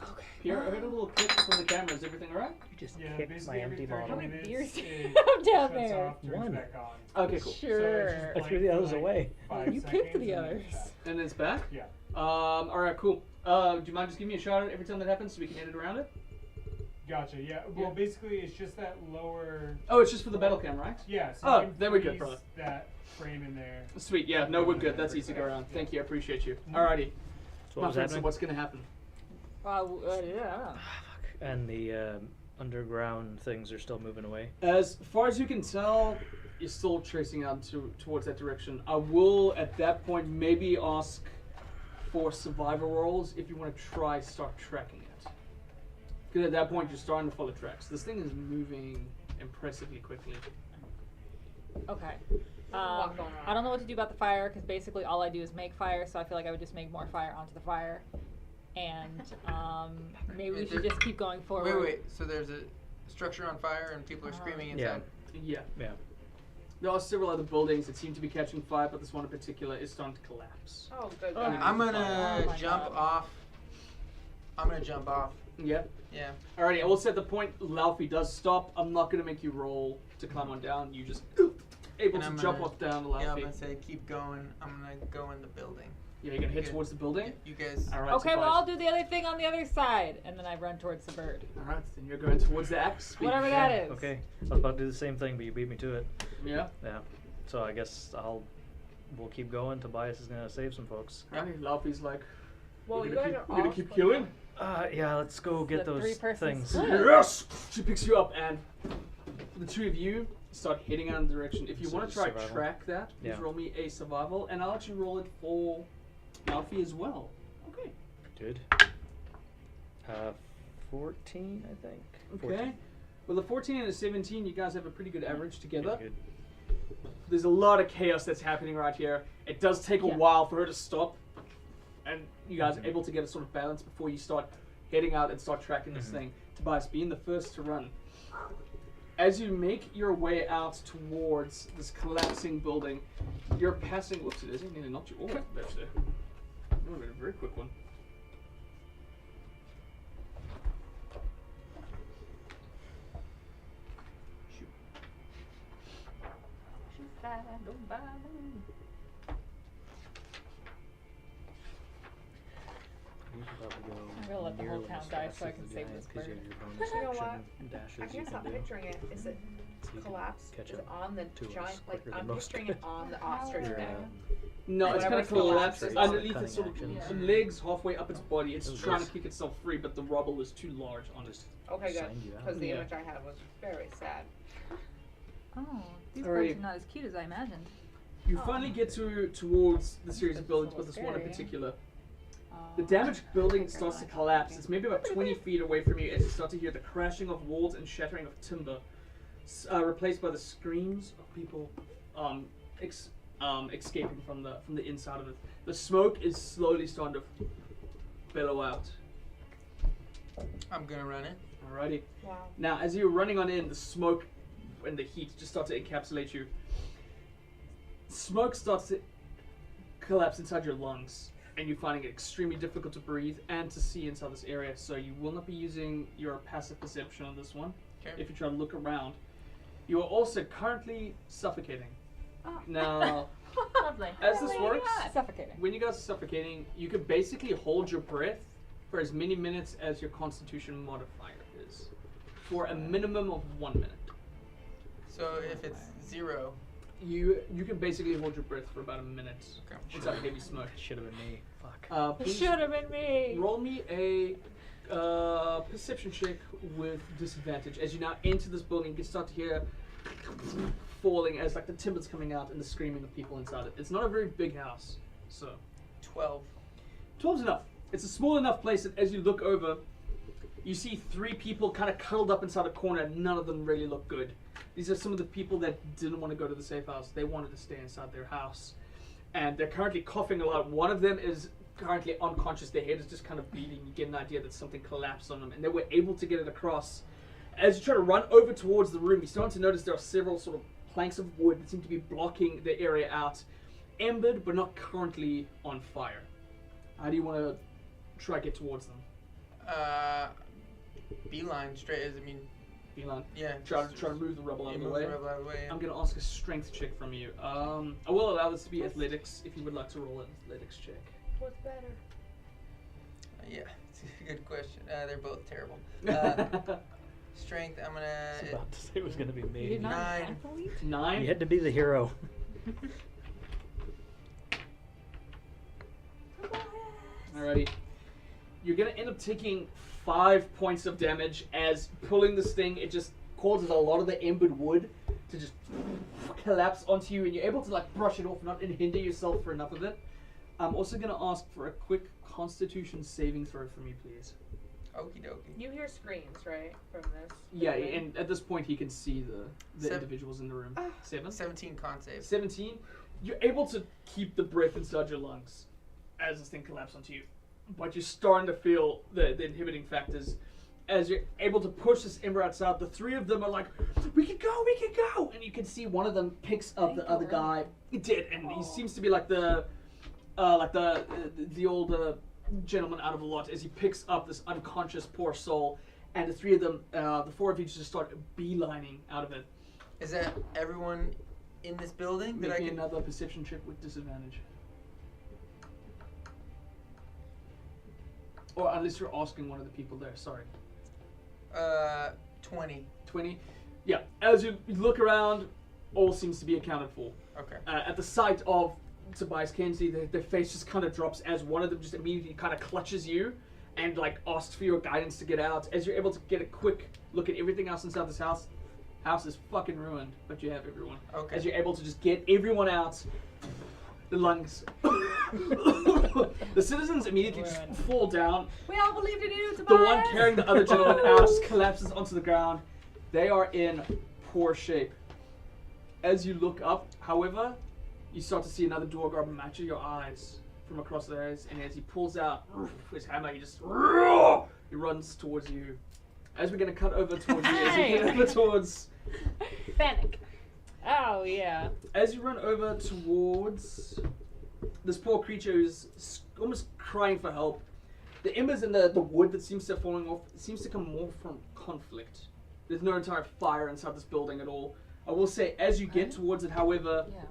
Okay. Pierre, I heard a little click from the camera. Is everything alright? You just Yeah, kicked basically my every empty 30 bottle. minutes beers do it you have down shuts there? off, turns One. back on. Okay, cool. So Sure. it's just I blank threw the for others like away. 5 You picked seconds the and then others. it's back. And it's back? Yeah. Alright, cool. Do you mind just giving me a shout out every time that happens so we can edit around it? Gotcha, yeah. Well, Yeah. basically, it's just that lower... Oh, it's just for the battle cam, right? Yeah, so Oh, you can then we're good, freeze brother. that frame in there. Sweet, yeah, no, we're good. That's easy to go around. Thank you, I appreciate you. Alrighty. So My what was friend, so happening? what's gonna happen? Yeah, I don't know. And the underground things are still moving away. As far as you can tell, you're still tracing out towards that direction. I will, at that point, maybe ask for survivor rolls if you want to try start tracking it. Because at that point, you're starting to follow tracks. This thing is moving impressively quickly. Okay. lot going on. I don't know what to do about the fire because basically all I do is make fire, so I feel like I would just make more fire onto the fire. And maybe we should just keep going forward. Wait. So there's a structure on fire and people are screaming inside. Yeah. Yeah. There are several other buildings that seem to be catching fire, but this one in particular is starting to collapse. Oh, good. Oh, God. I'm gonna Oh my jump God. off. I'm gonna jump off. Yeah. Yeah. Alrighty, I will say at the point Laufey does stop, I'm not going to make you roll to climb on down. You just able And to I'm jump gonna- off down to Yeah, I'm Laufey. gonna say keep going. I'm gonna go in the building. Yeah, you're going to head Okay. towards the building? You guys. Alright, Okay, so well guys- I'll do the other thing on the other side, and then I run towards the bird. Alright, then you're going towards the axe. speed. Whatever that is. Okay. I was about to do the same thing, but you beat me to it. Yeah. Yeah. So I guess we'll keep going. Tobias is gonna save some folks. Alright, Laufey's like, Well, we're you going guys to are keep all killing. Yeah. Let's go It's get the those three-person things. split. Yes! She picks you up, and the two of you start heading out in the direction. If you So want to try survival. track that, please Yeah. roll me a survival, and I'll let you roll it for Laufey as well. Okay. Good. 14, I think. Okay. 14. With a 14 and a 17, you guys have a pretty good average together. Good. There's a lot of chaos that's happening right here. It does take a Yeah. while for her to stop, and you guys are Mhm. able to get a sort of balance before you start heading out and start tracking this Mhm. thing. Tobias, being the first to run. As you make your way out towards this collapsing building, you're passing. Whoops, it isn't. Nearly knocked you all off there. That would have been a very quick one. Shoot. You should probably go I'm gonna let the whole nearly town as die fast so I as can the save giants, this 'cause you bird. have your bonus You know action what? and dashes I you can't can stop do. picturing it. Is it So you can collapse? catch Is it up on the to us giant? Like quicker I'm than most picturing it people. on the ostrich Your, neck. No, it's kind of Whatever's collapsed collapsed is underneath cutting its sort of action. legs, halfway up its body. It's Those trying guys. to kick itself free, but the rubble is too large on it. Okay, good. Signed you out. Because the Yeah. image I had was very sad. Oh, these Alrighty. birds are not as cute as I imagined. You finally get towards the series of That's buildings, so but this one in scary. particular. Oh. The damaged building starts to collapse. It's maybe about 20 feet away from you as you start to hear the crashing of walls and shattering of timber, replaced by the screams of people escaping from the inside of it. The smoke is slowly starting to billow out. I'm gonna run it. Alrighty. Wow. Now, as you're running on in, the smoke and the heat just start to encapsulate you. Smoke starts to collapse inside your lungs, and you're finding it extremely difficult to breathe and to see inside this area. So you will not be using your passive perception on this one. Okay. if you try to look around. You are also currently suffocating. Oh. Now, Lovely. as this works, Suffocating. when you guys are suffocating, you can basically hold your breath for as many minutes as your Constitution modifier is, for a minimum of 1 minute. So if it's 0, You can basically hold your breath for about a minute okay. without heavy smoke. Should have been me. Fuck. It Please should have been me. roll me a perception check with disadvantage. As you now enter this building, you can start to hear falling as like the timber's coming out and the screaming of people inside it. It's not a very big house, so 12. 12's enough. It's a small enough place that as you look over, you see 3 people kind of cuddled up inside a corner, and none of them really look good. These are some of the people that didn't want to go to the safe house. They wanted to stay inside their house. And they're currently coughing a lot. One of them is currently unconscious. Their head is just kind of bleeding. You get an idea that something collapsed on them. And they were able to get it across. As you try to run over towards the room, you're starting to notice there are several sort of planks of wood that seem to be blocking the area out. Embered, but not currently on fire. How do you want to try to get towards them? Beeline straight as Beeline. yeah. Try to move the rubble out of the move way. the rebel out of the way. I'm going to ask a strength check from you. I will allow this to be athletics if you would like to roll an athletics check. What's better? Yeah, it's a good question. They're both terrible. Strength, I'm I was gonna. about to say it was going to be You me. did not 9. athlete? 9. You had to be the hero. Alrighty. You're going to end up taking 5 points of damage as pulling this thing, it just causes a lot of the embered wood to just collapse onto you, and you're able to like brush it off and hinder yourself for enough of it. I'm also going to ask for a quick Constitution saving throw from you, please. Okie dokie. You hear screams, right, from this? Yeah, and at this point he can see the Sev- individuals in the room. 7? 17 con save. 17. You're able to keep the breath inside your lungs as this thing collapses onto you, but you're starting to feel the inhibiting factors. As you're able to push this ember outside, the 3 of them are like, we can go! And you can see one of them picks up the other guy. He did, and he seems to be like the old gentleman out of a lot, as he picks up this unconscious poor soul, and the 3 of them, the 4 of you just start beelining out of it. Is that everyone in this building? That I Make me can. another perception check with disadvantage. Or unless you're asking one of the people there, sorry. 20. 20? Yeah, as you look around, all seems to be accounted for. Okay. At the sight of Tobias Kenzie, their face just kind of drops as one of them just immediately kind of clutches you and like asks for your guidance to get out. As you're able to get a quick look at everything else inside this house, house is fucking ruined, but you have everyone. Okay. As you're able to just get everyone out, the lungs. The citizens immediately just fall down. We all believed in you, The Tobias! one carrying the other gentleman out just collapses onto the ground. They are in poor shape. As you look up, however, you start to see another Duergar match your eyes from across their eyes, and as he pulls out his hammer, he runs towards you. As we're going to cut over towards you, as you get over towards... Panic. Oh, yeah. As you run over towards this poor creature who's almost crying for help, the embers and the wood that seems to have fallen off seems to come more from conflict. There's no entire fire inside this building at all. I will say, as you get towards it, however, Yeah.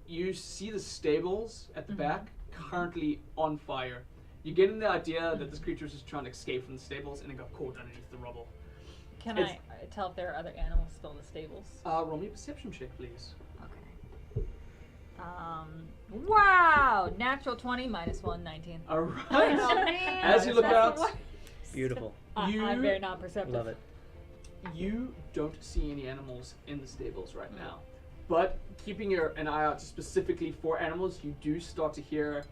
you see the stables at the back currently on fire. You get in the idea that this creature was just trying to escape from the stables and it got caught underneath the rubble. Can It's- I tell if there are other animals still in the stables? Roll me a perception check, please. Okay. Wow! Natural 20 minus 1, 19. Alright. As you look out, Beautiful. You- I'm very non-perceptive. Love it. you don't see any animals in the stables right now. But keeping an eye out specifically for animals, you do start to hear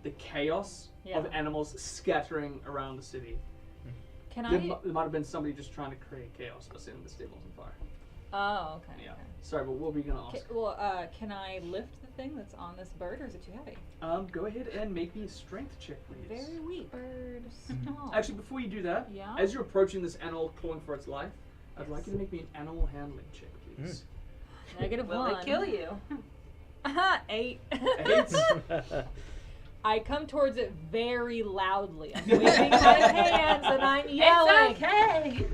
the chaos Yeah. of animals scattering around the city. Can There, I? there might have been somebody just trying to create chaos by setting the stables on fire. Oh, okay. Yeah. okay. Sorry, but what were you gonna ask? Can I lift the thing that's on this bird, or is it too heavy? Go ahead and make me a strength check, please. Very weak. Bird. Small. Actually, before you do that, Yeah? as you're approaching this animal clawing for its life, I'd like you to make me an animal handling check, please. Negative Will 1. they kill you? 8. 8. I come towards it very loudly. I'm waving my hands and I'm yelling. It's okay.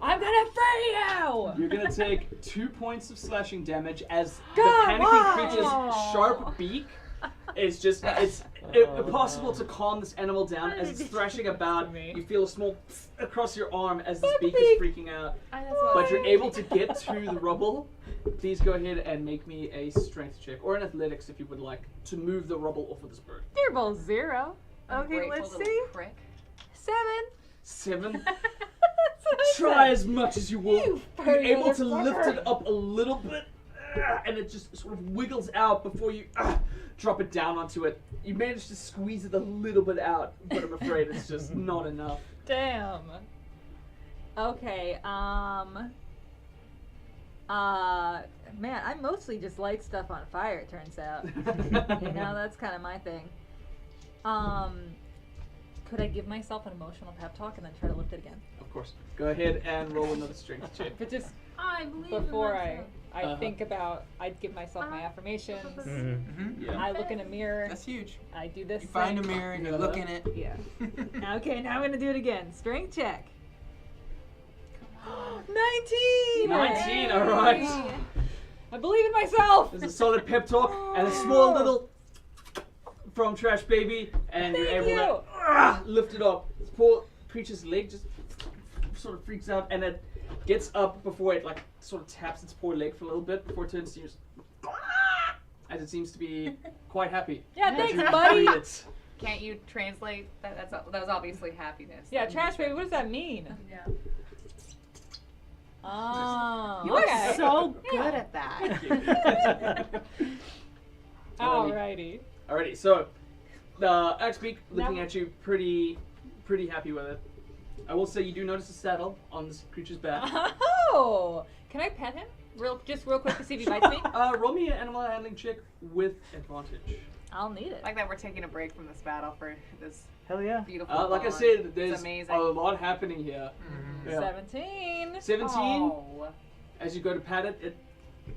I'm gonna free you! You're gonna take 2 points of slashing damage as God, the panicking creature's sharp beak is just, it's impossible to calm this animal down as it's thrashing about. You feel a small across your arm as this beak is freaking out. But you're able to get to the rubble. Please go ahead and make me a strength check, or an athletics if you would like, to move the rubble off of this bird. Dear Bowl 0. Okay, let's see. 7. 7. Try as much as you will. You're able to lift it up a little bit, and it just sort of wiggles out before you drop it down onto it. You manage to squeeze it a little bit out, but I'm afraid it's just not enough. Damn. Okay, man, I mostly just light stuff on fire, it turns out. You know, that's kind of my thing. Could I give myself an emotional pep talk and then try to lift it again? Of course. Go ahead and roll another strength check. But just I believe before in I think about, I'd give myself my affirmations. Yeah. I look in a mirror. That's huge. I do this You find a thing. mirror and you look in it. Yeah. Okay, now I'm gonna do it again. Strength check. 19! 19, alright. I believe in myself! There's a solid pep talk and a small little from Trash Baby, and you're Thank able to lift it up. This poor creature's leg just sort of freaks out, and it gets up before it like sort of taps its poor leg for a little bit before it turns to you, as it seems to be quite happy. Yeah, that thanks, you buddy. freed it. Can't you translate that? That was obviously happiness. Yeah, Trash Baby, what does that mean? Yeah. Oh, You okay. are so good at that. Alrighty. Alrighty, so the Axbeak looking Now- at you pretty happy with it. I will say you do notice a saddle on this creature's back. Oh! Can I pet him? Real quick to see if he bites me? Roll me an animal handling check with advantage. I'll need it. Like that we're taking a break from this battle for this Hell yeah. beautiful Like I bond. said, there's It's amazing. a lot happening here. Yeah. 17. 17, Oh. as you go to pat it, it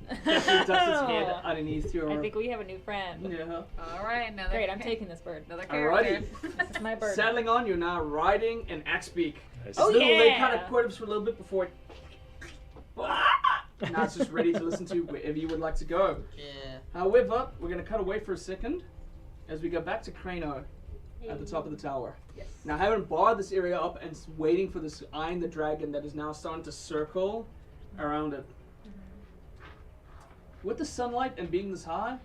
definitely ducks its head underneath your... I think we have a new friend. Yeah. All right, another. Great, I'm taking this bird. another Alrighty. character. This is my bird. Saddling on, you're now riding an Axbeak. Nice. This little leg yeah. kind of quivers for a little bit before it... Now it's just ready to listen to wherever you would like to go. Yeah. However, we're going to cut away for a second as we go back to Crano at the top of the tower. Yes. Now, having barred this area up and waiting for this eyeing the dragon that is now starting to circle around it. With the sunlight and being this high,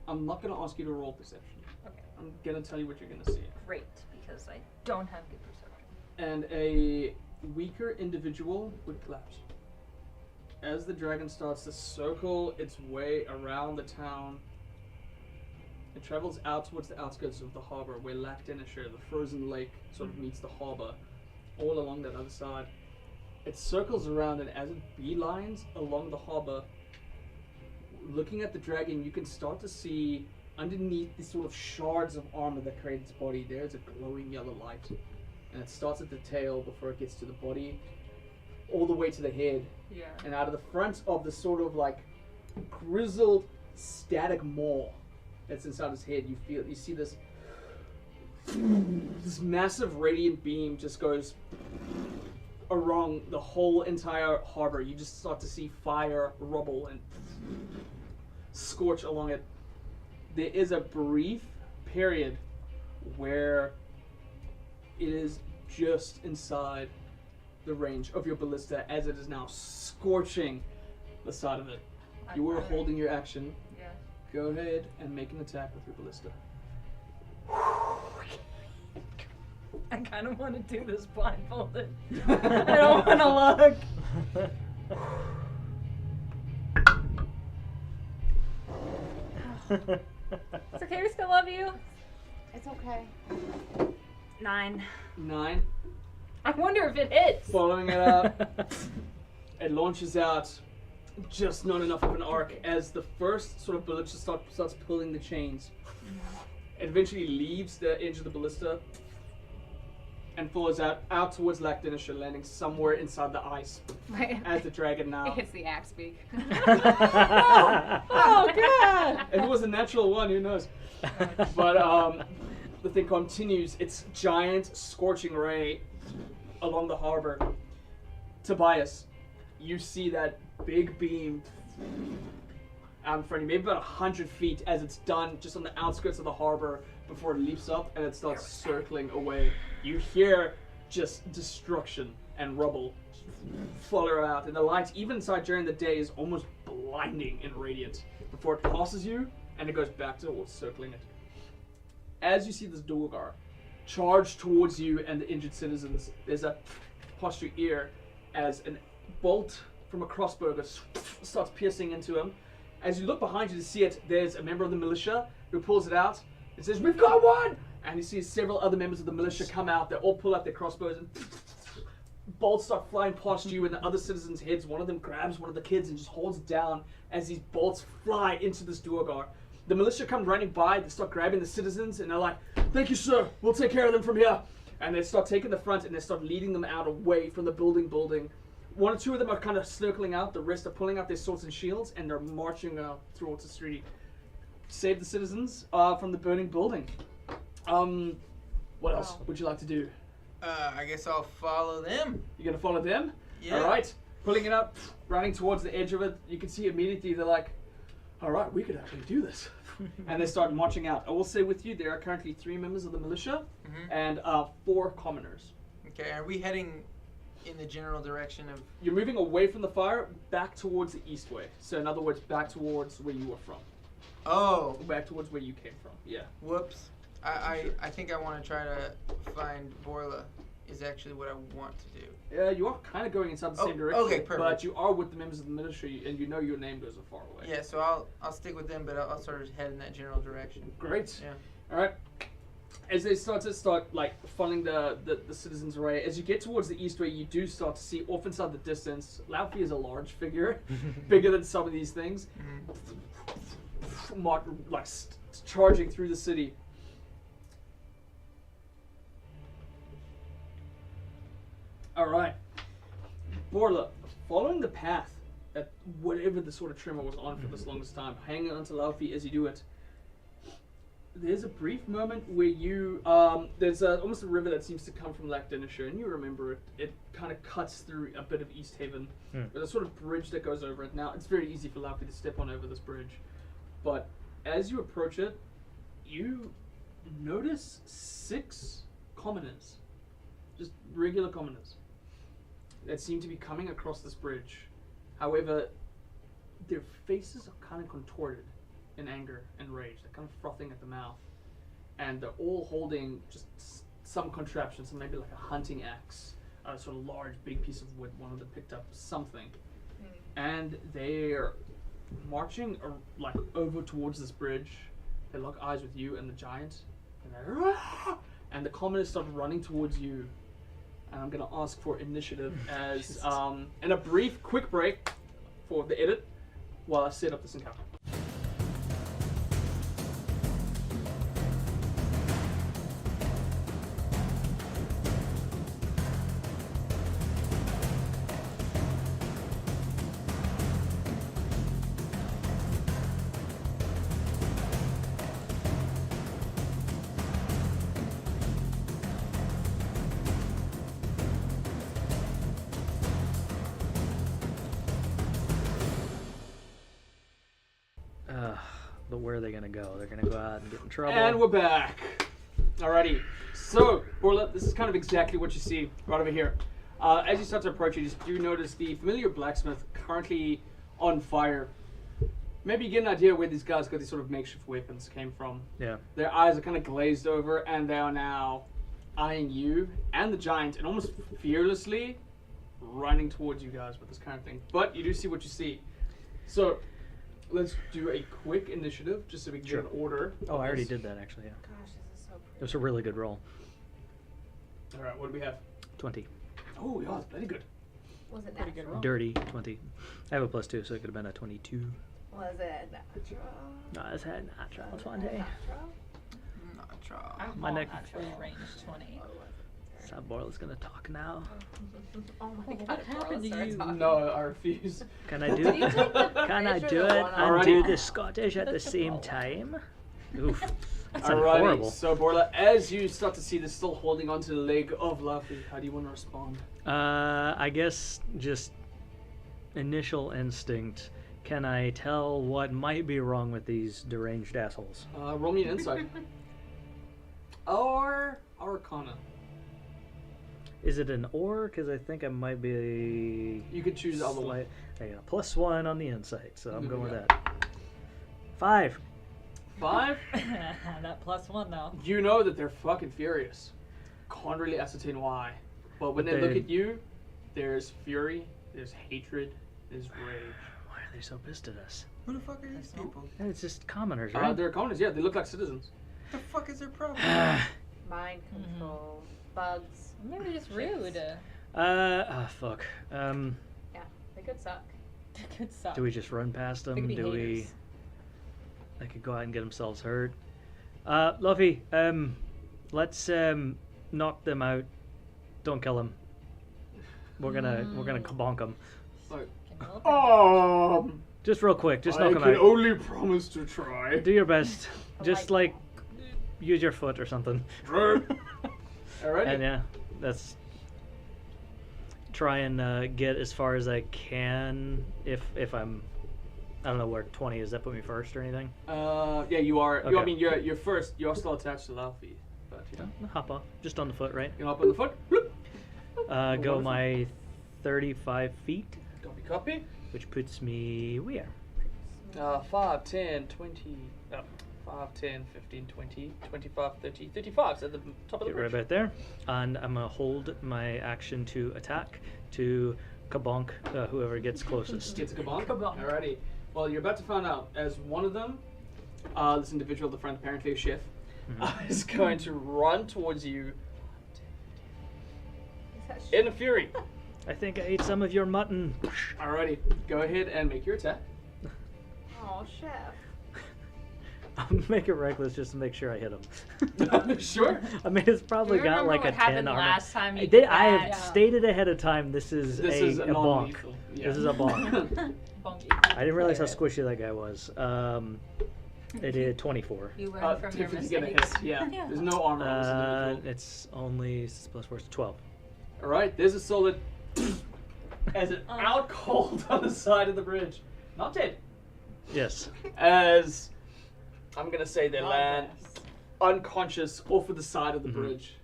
I'm not going to ask you to roll perception. Okay. I'm going to tell you what you're going to see. Great, because I don't have good perception. And a weaker individual would collapse. As the dragon starts to circle its way around the town, it travels out towards the outskirts of the harbor where Lactinisher, the frozen lake, sort of meets the harbor, all along that other side. It circles around, and as it beelines along the harbor, looking at the dragon, you can start to see underneath these sort of shards of armor that create its body, there's a glowing yellow light. And it starts at the tail before it gets to the body, all the way to the head. Yeah. And out of the front of the sort of like grizzled static maw that's inside his head, you see this massive radiant beam just goes around the whole entire harbor. You just start to see fire, rubble, and scorch along it. There is a brief period where it is just inside the range of your ballista as it is now scorching the side of it. You were holding your action. Yeah. Go ahead and make an attack with your ballista. I kind of want to do this blindfolded. I don't want to look. It's okay, we still love you. It's okay. 9. 9. I wonder if it hits. Following it up, it launches out just not enough of an arc as the first sort of bullet just starts pulling the chains. It eventually leaves the edge of the ballista and falls out towards Lactinisher, landing somewhere inside the ice as the dragon It now. hits the axe beak. Oh, God! If it was a natural one, who knows? But the thing continues its giant scorching ray along the harbor. Tobias, you see that big beam out in front of you, maybe about 100 feet as it's done just on the outskirts of the harbor before it leaps up and it starts circling away. You hear just destruction and rubble flutter out, and the light, even inside during the day, is almost blinding and radiant before it passes you and it goes back towards circling it. As you see this Duergar charge towards you and the injured citizens, there's a past your ear as a bolt from a crossbow starts piercing into him. As you look behind you to see it, there's a member of the militia who pulls it out and says, "We've got one!" And you see several other members of the militia come out. They all pull out their crossbows and bolts start flying past you and the other citizens' heads. One of them grabs one of the kids and just holds it down as these bolts fly into this Duergar. The militia come running by, they start grabbing the citizens, and they're like, "Thank you, sir, we'll take care of them from here." And they start taking the front and they start leading them out away from the building. One or two of them are kind of circling out, the rest are pulling out their swords and shields, and they're marching out towards the street. Save the citizens from the burning building. What else would you like to do? I guess I'll follow them. You're gonna follow them? Yeah. Alright, pulling it up, running towards the edge of it. You can see immediately they're like, "Alright, we could actually do this." And they start marching out. I will say with you, there are currently 3 members of the militia and 4 commoners. Okay, are we heading in the general direction of... You're moving away from the fire, back towards the east way. So in other words, back towards where you were from. Oh. Back towards where you came from, yeah. Whoops. I think I want to try to find Borla is actually what I want to do. Yeah, you are kind of going inside the same direction. Okay, perfect. But you are with the members of the military, and you know your name goes far away. Yeah, so I'll stick with them, but I'll sort of head in that general direction. Great. Yeah. All right. As they start like funneling the citizens away, as you get towards the east way, you do start to see off inside the distance. Laufey is a large figure, bigger than some of these things, charging through the city. All right, Borla, following the path that whatever the sort of trimmer was on for this longest time, hanging onto Laufey as you do it. There's a brief moment where you, there's almost a river that seems to come from Lac Denisher, and you remember it. It kind of cuts through a bit of Easthaven. There's a sort of bridge that goes over it. Now, it's very easy for Laufey to step on over this bridge, but as you approach it, you notice 6 commoners, just regular commoners, that seem to be coming across this bridge. However, their faces are kind of contorted in anger and rage. They're kind of frothing at the mouth, and they're all holding just some contraption, so maybe like a hunting axe, a sort of large, big piece of wood. One of them picked up something, and they're marching like over towards this bridge. They lock eyes with you and the giant, and the commoners start running towards you. And I'm going to ask for initiative as in a brief, quick break for the edit while I set up this encounter. But where are they gonna go? They're gonna go out and get in trouble. And we're back. Alrighty. So, Borla, this is kind of exactly what you see right over here. As you start to approach it, you do notice the familiar blacksmith currently on fire. Maybe you get an idea where these guys got these sort of makeshift weapons came from. Yeah. Their eyes are kind of glazed over, and they are now eyeing you and the giant, and almost fearlessly running towards you guys with this kind of thing. But you do see what you see. So, let's do a quick initiative, just so we can get an order. Oh, I already did that, actually, yeah. Gosh, this is so pretty. It was a really good roll. Alright, what do we have? 20. Oh, yeah, that's very good. Was it Pretty good natural? roll. Dirty 20. I have a +2, so it could have been a 22. Was it natural? No, I had natural Was it 20. natural? Not try. I'm My all neck- naturally ranged 20. Borla's gonna talk now. Oh my god, What happened to Carla you? started No, I refuse. Can I do Did you take the Can I British or do the it one and Alrighty. do the Scottish at the same time? Oof. That sounded Alrighty, horrible. so Borla, as you start to see this still holding onto the leg of Luffy, how do you want to respond? I guess just initial instinct. Can I tell what might be wrong with these deranged assholes? Roll me an insight. Or Arcana. Is it an or? Because I think I might be. You could choose the other one. I got a +1 on the insight, so I'm There going we with go. that. 5. 5? That +1 though. You know that they're fucking furious. Can't really ascertain why. But when they look at you, there's fury, there's hatred, there's rage. Why are they so pissed at us? Who the fuck are these people? It's just commoners, right? They're commoners, yeah, they look like citizens. What the fuck is their problem? Mind control, bugs. Maybe they're just rude. Fuck. Yeah, they could suck. Good stuff. Do we just run past them? They could be Do we? haters. They could go out and get themselves hurt. Luffy, let's knock them out. Don't kill them. We're gonna bonk them. Like, Can you Just real quick, just I knock them can out. only promise to try. Do your best. Just like use your foot or something. Alright. And yeah, that's try and get as far as I can. If I'm, I don't know where 20 is. That put me first or anything? Yeah, you are. Okay. I mean, you're first. You're still attached to Luffy, but yeah. Hop off, just on the foot, right? You hop on the foot. Bloop. Go my 35 feet, Copy. which puts me where? 5, 10, 20. 5, 10, 15, 20, 25, 30, 35. So at the top of the Get bridge. right about there, and I'm gonna hold my action to attack to kabonk whoever gets closest. Gets a kabonk. Kabonk. Alrighty. Well, you're about to find out as one of them, this individual, the friend, apparently a chef, is going to run towards you in a fury. I think I ate some of your mutton. Alrighty. Go ahead and make your attack. Oh, chef. I'll make it reckless just to make sure I hit him. Sure. I mean, it's probably Do you got remember like a what 10 happened armor. last time you I did I have that? stated ahead of time this is This a is a bonk. non-lethal. Yeah. This is a bonk. Bonky. I didn't realize how squishy that guy was. It did 24. You learned from your Tiffany's gonna mistakes. hit. Yeah. There's no armor on this individual. It's only +4 is 12. Alright, there's a solid as it out cold on the side of the bridge. Not dead. Yes. As I'm gonna say they Not land best. unconscious off of the side of the bridge.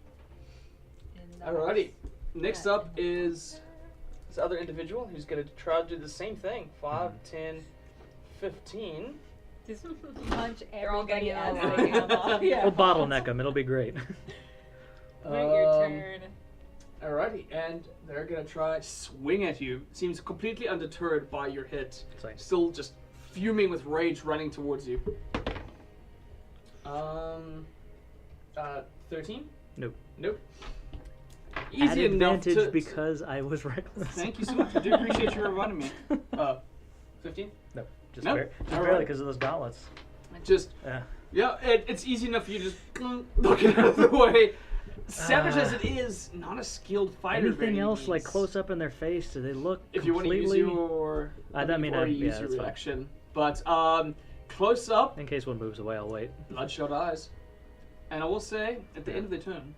Alrighty. Next up is this other individual who's gonna try to do the same thing. 5, 10, 15. Just punch They're all everybody getting as over they it. come off. Yeah. We'll bottleneck him. It'll be great. Your turn. Alrighty, and they're gonna try to swing at you. Seems completely undeterred by your hit. Sorry. Still just fuming with rage, running towards you. 13? Nope. Nope. Easy enough Advantage to. because I was reckless. Thank you so much. I do appreciate you reminding me. 15? No, just, Nope. just All barely right. because of those gauntlets. Just Yeah. yeah, it's easy enough for you to just look out of the way. Savage as it is, not a skilled fighter. by Anything any else like means. close up in their face? Do they look If you want to use completely? your, I mean, you've already yeah, used your that's fine. reaction, but close up, In case one moves away, I'll wait. bloodshot eyes, and I will say at the end of the turn,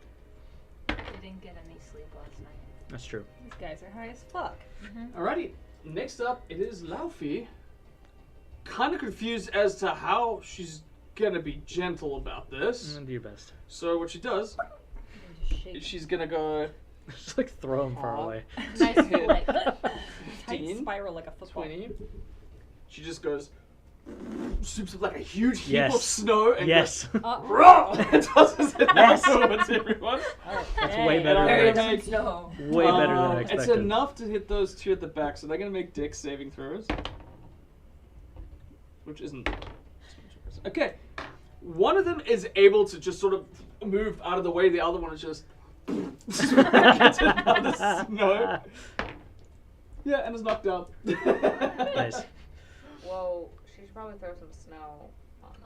You didn't get any sleep last night. That's true. These guys are high as fuck. alrighty. Next up, it is Laufey. Kind of confused as to how she's gonna be gentle about this. Do your best. So what she does is she's gonna go Just like throw him far Aw. away. Nice like Tight 15, spiral like a football. 20. She just goes, swoops up like a huge heap Yes. of snow and Yes. Roar! And tosses it out towards everyone. That's way better Very than I nice. no. way better than I expected. It's enough to hit those two at the back, so they're gonna make Dex saving throws. Which isn't. Okay. One of them is able to just sort of move out of the way, the other one is just. Gets another snow. Yeah, and is knocked out. Nice. Whoa, she should probably throw some snow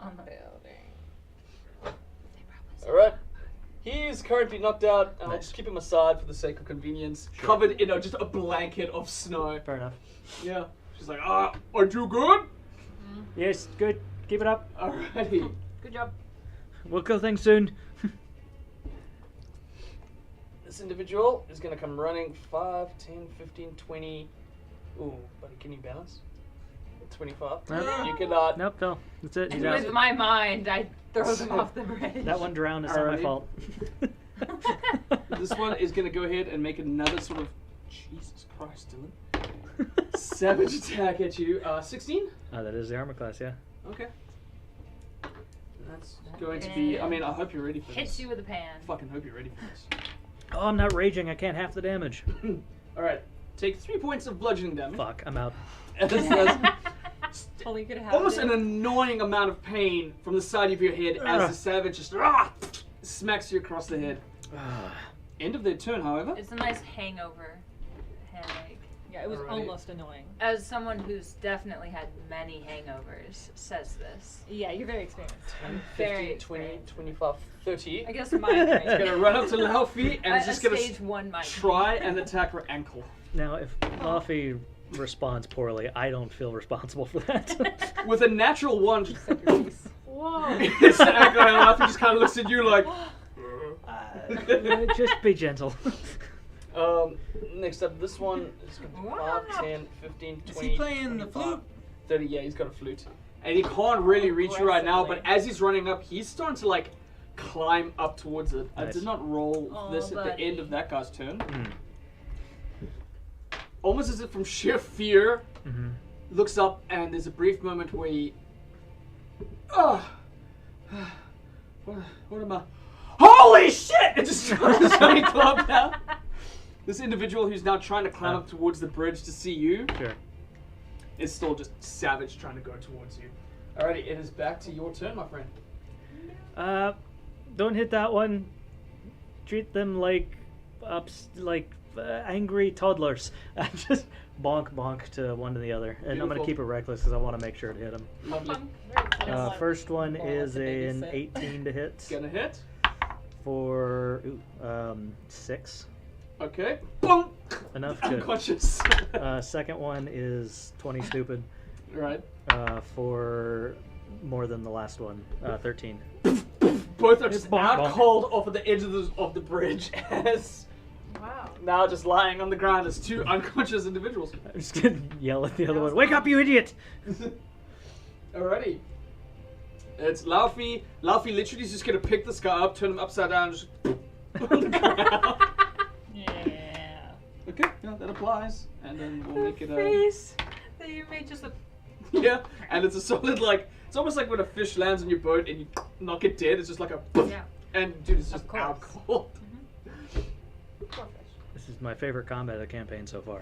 on the building. Alright. He's currently knocked out, and I'll Nice. just keep him aside for the sake of convenience. Sure. Covered in just a blanket of snow. Fair enough. Yeah. She's like, aren't you good? Yes, good. Keep it up. Alrighty. Good job. We'll kill things soon. This individual is going to come running 5, 10, 15, 20. Ooh, buddy, can you balance? 25. Nope. You cannot. Nope, no. That's it. He's With out. my mind, I throw them off the bridge. That one drowned. It's not my Alrighty. fault. This one is going to go ahead and make another sort of. Jesus Christ, Dylan. Savage attack at you. 16? That is the armor class, yeah. Okay. That's going to be. I mean, I hope you're ready for Hits this. you with a pan. Fucking hope you're ready for this. Oh, I'm not raging. I can't half the damage. Alright. Take 3 points of bludgeoning damage. Fuck, I'm out. And this does Well, you could have almost it. an annoying amount of pain from the side of your head as the savage just smacks you across the head. End of their turn, however. It's a nice hangover headache. Yeah, it was Alrighty. almost annoying. As someone who's definitely had many hangovers says this. Yeah, you're very experienced. 10, Very 15, 20, 25, 30. I guess my It's drink. gonna run up to Laufey and it's A just gonna stage 1 might try and attack her ankle. Now, if Luffy responds poorly, I don't feel responsible for that. With a natural 1, Whoa. it's the ankle and Laufey just kind of looks at you like. Just be gentle. Next up, this one is going to be 5, 10, 15, 20, Is he playing the 25, flute? 30. Yeah, he's got a flute. And he can't really reach you right now, but as he's running up, he's starting to like climb up towards it. I Nice. did not roll Oh, this at the buddy. end of that guy's turn. Mm. Almost as if from sheer fear, Mm-hmm. looks up and there's a brief moment where he... Oh! What am I... Holy shit! It just tries to climb down. This individual who's now trying to climb up towards the bridge to see you Sure. is still just savage trying to go towards you. Alrighty, it is back to your turn, my friend. Don't hit that one. Treat them like angry toddlers. Just bonk to one to the other, and I'm gonna Beautiful. keep it reckless because I want to make sure to hit them. Lovely. First one Ball is like a an babysit. 18 to hit Gonna hit. for 6. Okay. Boom! Enough. Good. Unconscious. Second one is 20 stupid Right. for more than the last one. 13. Both are just Bonk, out bonk. cold off of the edge of the bridge as Wow. now just lying on the ground as 2 unconscious individuals. I'm just gonna yell at the other one. Wake up, you idiot! Alrighty. It's Laufey. Laufey literally is just gonna pick this guy up, turn him upside down, just on the ground. Yeah. Okay, yeah, that applies. And then we'll make it a... Face that you made just a. Yeah, and it's a solid, like, it's almost like when a fish lands on your boat and you knock it dead, it's just like a... Yeah. And dude, it's just Of course. out cold. Poor fish. This is my favorite combat of the campaign so far.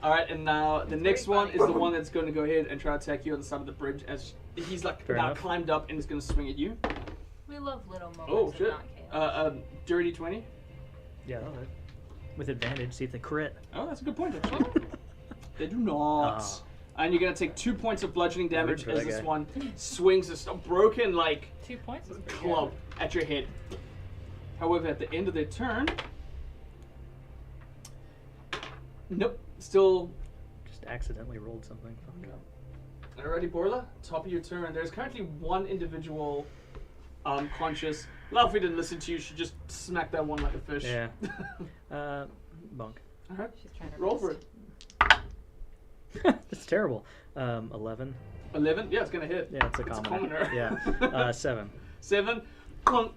Alright, and now the It's next very one funny. is the one that's going to go ahead and try to attack you on the side of the bridge as he's like Fair now enough. climbed up and is going to swing at you. We love little moments Oh, of shit. not chaos. Dirty 20. Yeah, that'll hit. With advantage, see if they crit. Oh, that's a good point, actually. They do not. Ah. And you're going to take 2 points of bludgeoning damage for as that this guy. one swings a broken, like, 2 points is pretty club at your head. However, at the end of their turn... Nope. Still... Just accidentally rolled something. Fuck up. Alrighty, Borla. Top of your turn. There's currently one individual conscious. Laufey didn't listen to you. She just smacked that one like a fish. Yeah. Bonk. Alright. She's trying to Roll rest. for it. That's terrible. 11. 11? Yeah, it's gonna hit. Yeah, it's a It's a commoner. commoner. Yeah. 7. 7. Clunk.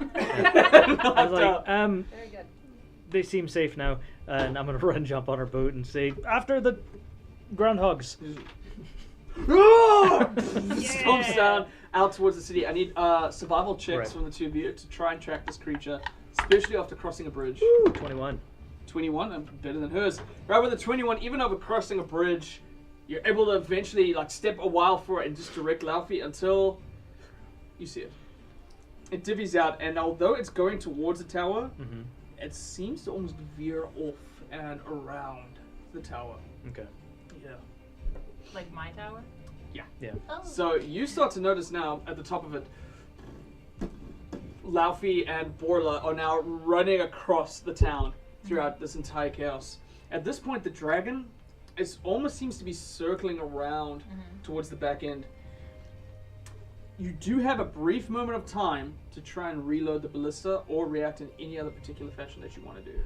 I was like, Very good. they seem safe now, and I'm gonna run, jump on her boot, and say, after the groundhogs. Stomps down out towards the city. I need survival checks Right. from the two of you to try and track this creature, especially after crossing a bridge. Ooh, 21. 21, I'm better than hers. Right with the 21, even over crossing a bridge, you're able to eventually like step a while for it and just direct Laufey until you see it. It divvies out, and although it's going towards the tower, Mm-hmm. it seems to almost veer off and around the tower. Okay. Yeah. Like my tower? Yeah. Oh. So you start to notice now at the top of it, Laufey and Borla are now running across the town throughout this entire chaos. At this point, the dragon almost seems to be circling around towards the back end. You do have a brief moment of time to try and reload the ballista or react in any other particular fashion that you want to do.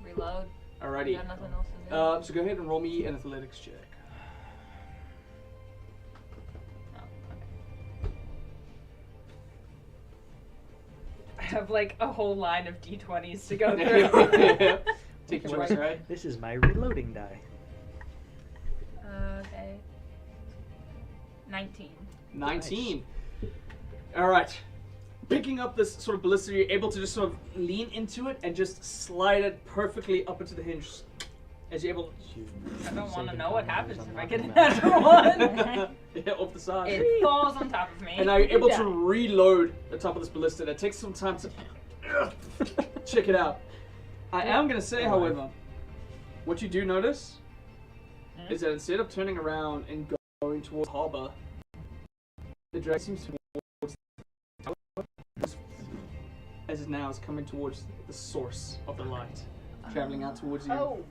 Reload. Alrighty. You got nothing else to do. So go ahead and roll me an athletics check. Oh, okay. I have like a whole line of d20s to go through. Take your choice, right? This is my reloading die. Okay. 19. 19. All right. Picking up this sort of ballista, you're able to just sort of lean into it and just slide it perfectly up into the hinge. As you're able I don't want to know what happens if I get a natural one. yeah, off the side. It falls on top of me. And now you're able to reload the top of this ballista. That takes some time to check it out. I am going to say, however, what you do notice is that instead of turning around and going towards harbor, the drag seems to towards the tower, as it now is coming towards the source of the light, traveling out towards you. Oh.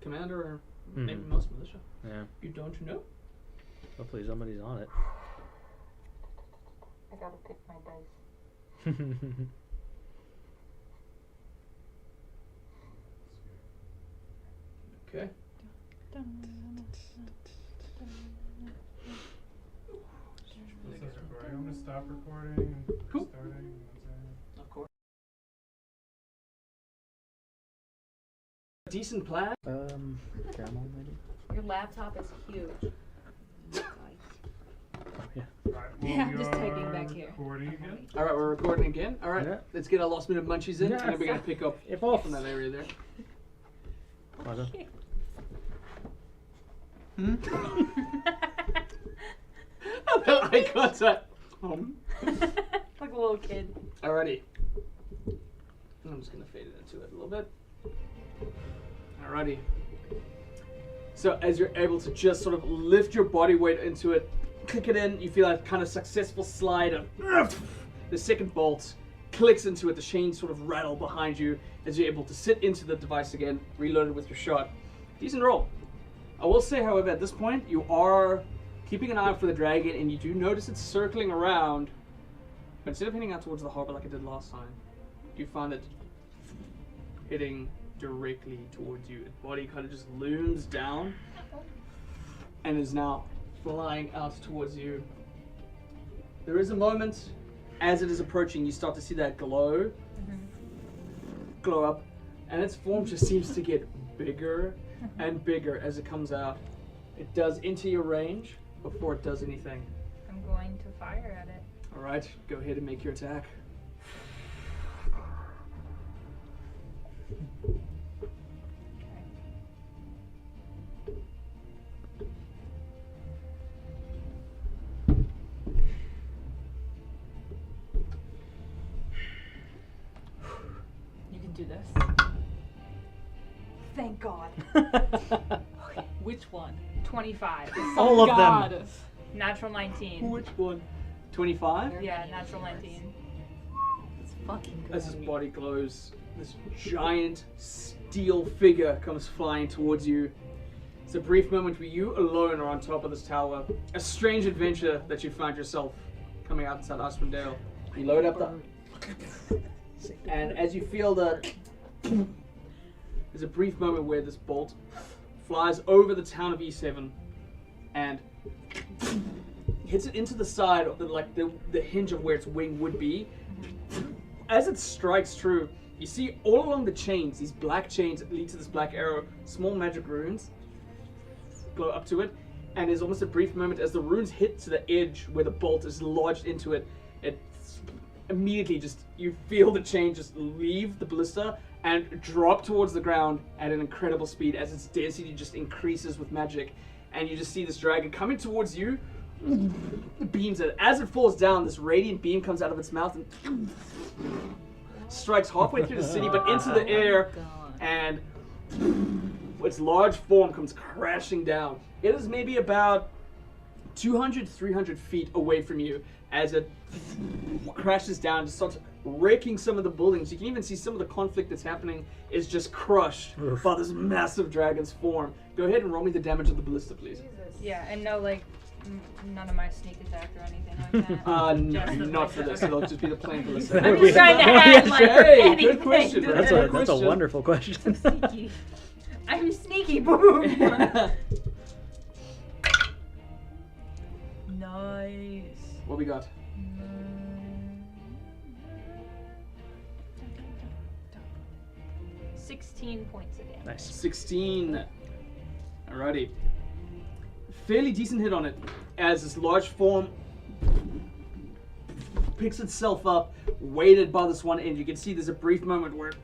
Commander, or maybe most militia. Yeah. You don't know? Hopefully somebody's on it. I gotta pick my dice. Okay. It says recording. I'm gonna stop recording and Cool. starting. Of course. Decent plan. Caramel maybe? Your laptop is huge. Alright, well, Yeah, I'm we just typing are back here. recording again. All right, we're recording again. All right, Yeah. let's get our last minute munchies in, Yeah. and then we're gonna pick up If off. from that area there. Okay. I got that. Like a little kid. Alrighty. I'm just gonna fade it into it a little bit. Alrighty. So as you're able to just sort of lift your body weight into it, click it in, you feel that kind of successful slide of the second bolt clicks into it, the chains sort of rattle behind you as you're able to sit into the device again, reloaded with your shot. Decent roll. I will say, however, at this point, you are keeping an eye out for the dragon, and you do notice it's circling around, but instead of heading out towards the harbor like it did last time, you find it heading directly towards you. Its body kind of just looms down and is now flying out towards you. There is a moment as it is approaching, you start to see that glow up, and its form just seems to get bigger and bigger as it comes out. It does enter your range before it does anything. I'm going to fire at it. Alright, go ahead and make your attack. You can do this. Thank God. Which one? 25. All of God. them. Natural 19. Which one? 25? Yeah, natural 19. It's fucking good. As his body glows, this giant steel figure comes flying towards you. It's a brief moment where you alone are on top of this tower. A strange adventure that you find yourself coming out inside Icewind Dale. You load up the... And as you feel the... There's a brief moment where this bolt flies over the town of Easthaven and hits it into the side of the hinge of where its wing would be. As it strikes true, you see all along the chains, these black chains that lead to this black arrow, small magic runes glow up to it, and there's almost a brief moment as the runes hit to the edge where the bolt is lodged into it. It immediately just, you feel the chain just leave the ballista and drop towards the ground at an incredible speed as its density just increases with magic, and you just see this dragon coming towards you, beams it. As it falls down, this radiant beam comes out of its mouth and strikes halfway through the city, but into the air, and its large form comes crashing down. It is maybe about 200, 300 feet away from you as it crashes down, just starts raking some of the buildings. You can even see some of the conflict that's happening is just crushed by this massive dragon's form. Go ahead and roll me the damage of the ballista, please. Yeah, and no, like, none of my sneak attack or anything like that. Just the Not for this. It'll just be the plain ballista. I'm just trying to add, like, Hey, anything. good question. to That's this. a that's a wonderful question. Sneaky. I'm sneaky, boom. Nice. What we got? 16 points of damage. Nice. 16. Alrighty. Fairly decent hit on it as this large form picks itself up, weighted by this one end. You can see there's a brief moment where it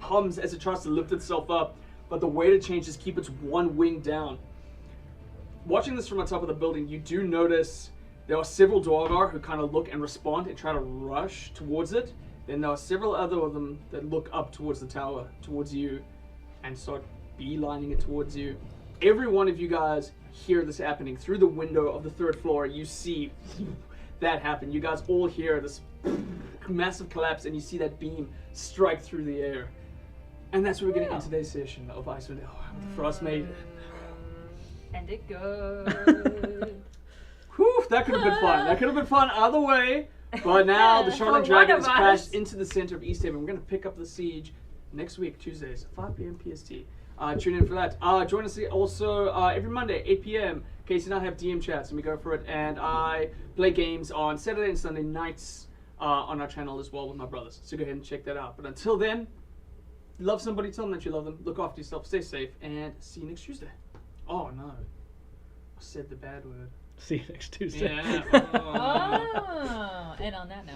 hums as it tries to lift itself up, but the weight it changes keep its one wing down. Watching this from the top of the building, you do notice there are several Duergar who kind of look and respond and try to rush towards it. Then there are several other of them that look up towards the tower, towards you, and start beelining it towards you. Every one of you guys hear this happening. Through the window of the 3rd floor, you see that happen. You guys all hear this massive collapse, and you see that beam strike through the air. And that's where we're going to end today's session of Icewind. The Frostmaid. And it goes. Whew, that could have been fun. That could have been fun either way. But now the Charlotte For Dragon one has of crashed us. into the center of Easthaven. We're going to pick up the siege next week, Tuesdays, 5 p.m. PST. Tune in for that. Join us also every Monday, 8 p.m. Casey and I have DM chats and we go for it. And I play games on Saturday and Sunday nights on our channel as well with my brothers. So go ahead and check that out. But until then, love somebody, tell them that you love them. Look after yourself, stay safe, and see you next Tuesday. Oh no, I said the bad word. See you next Tuesday. Yeah. Oh, and on that note.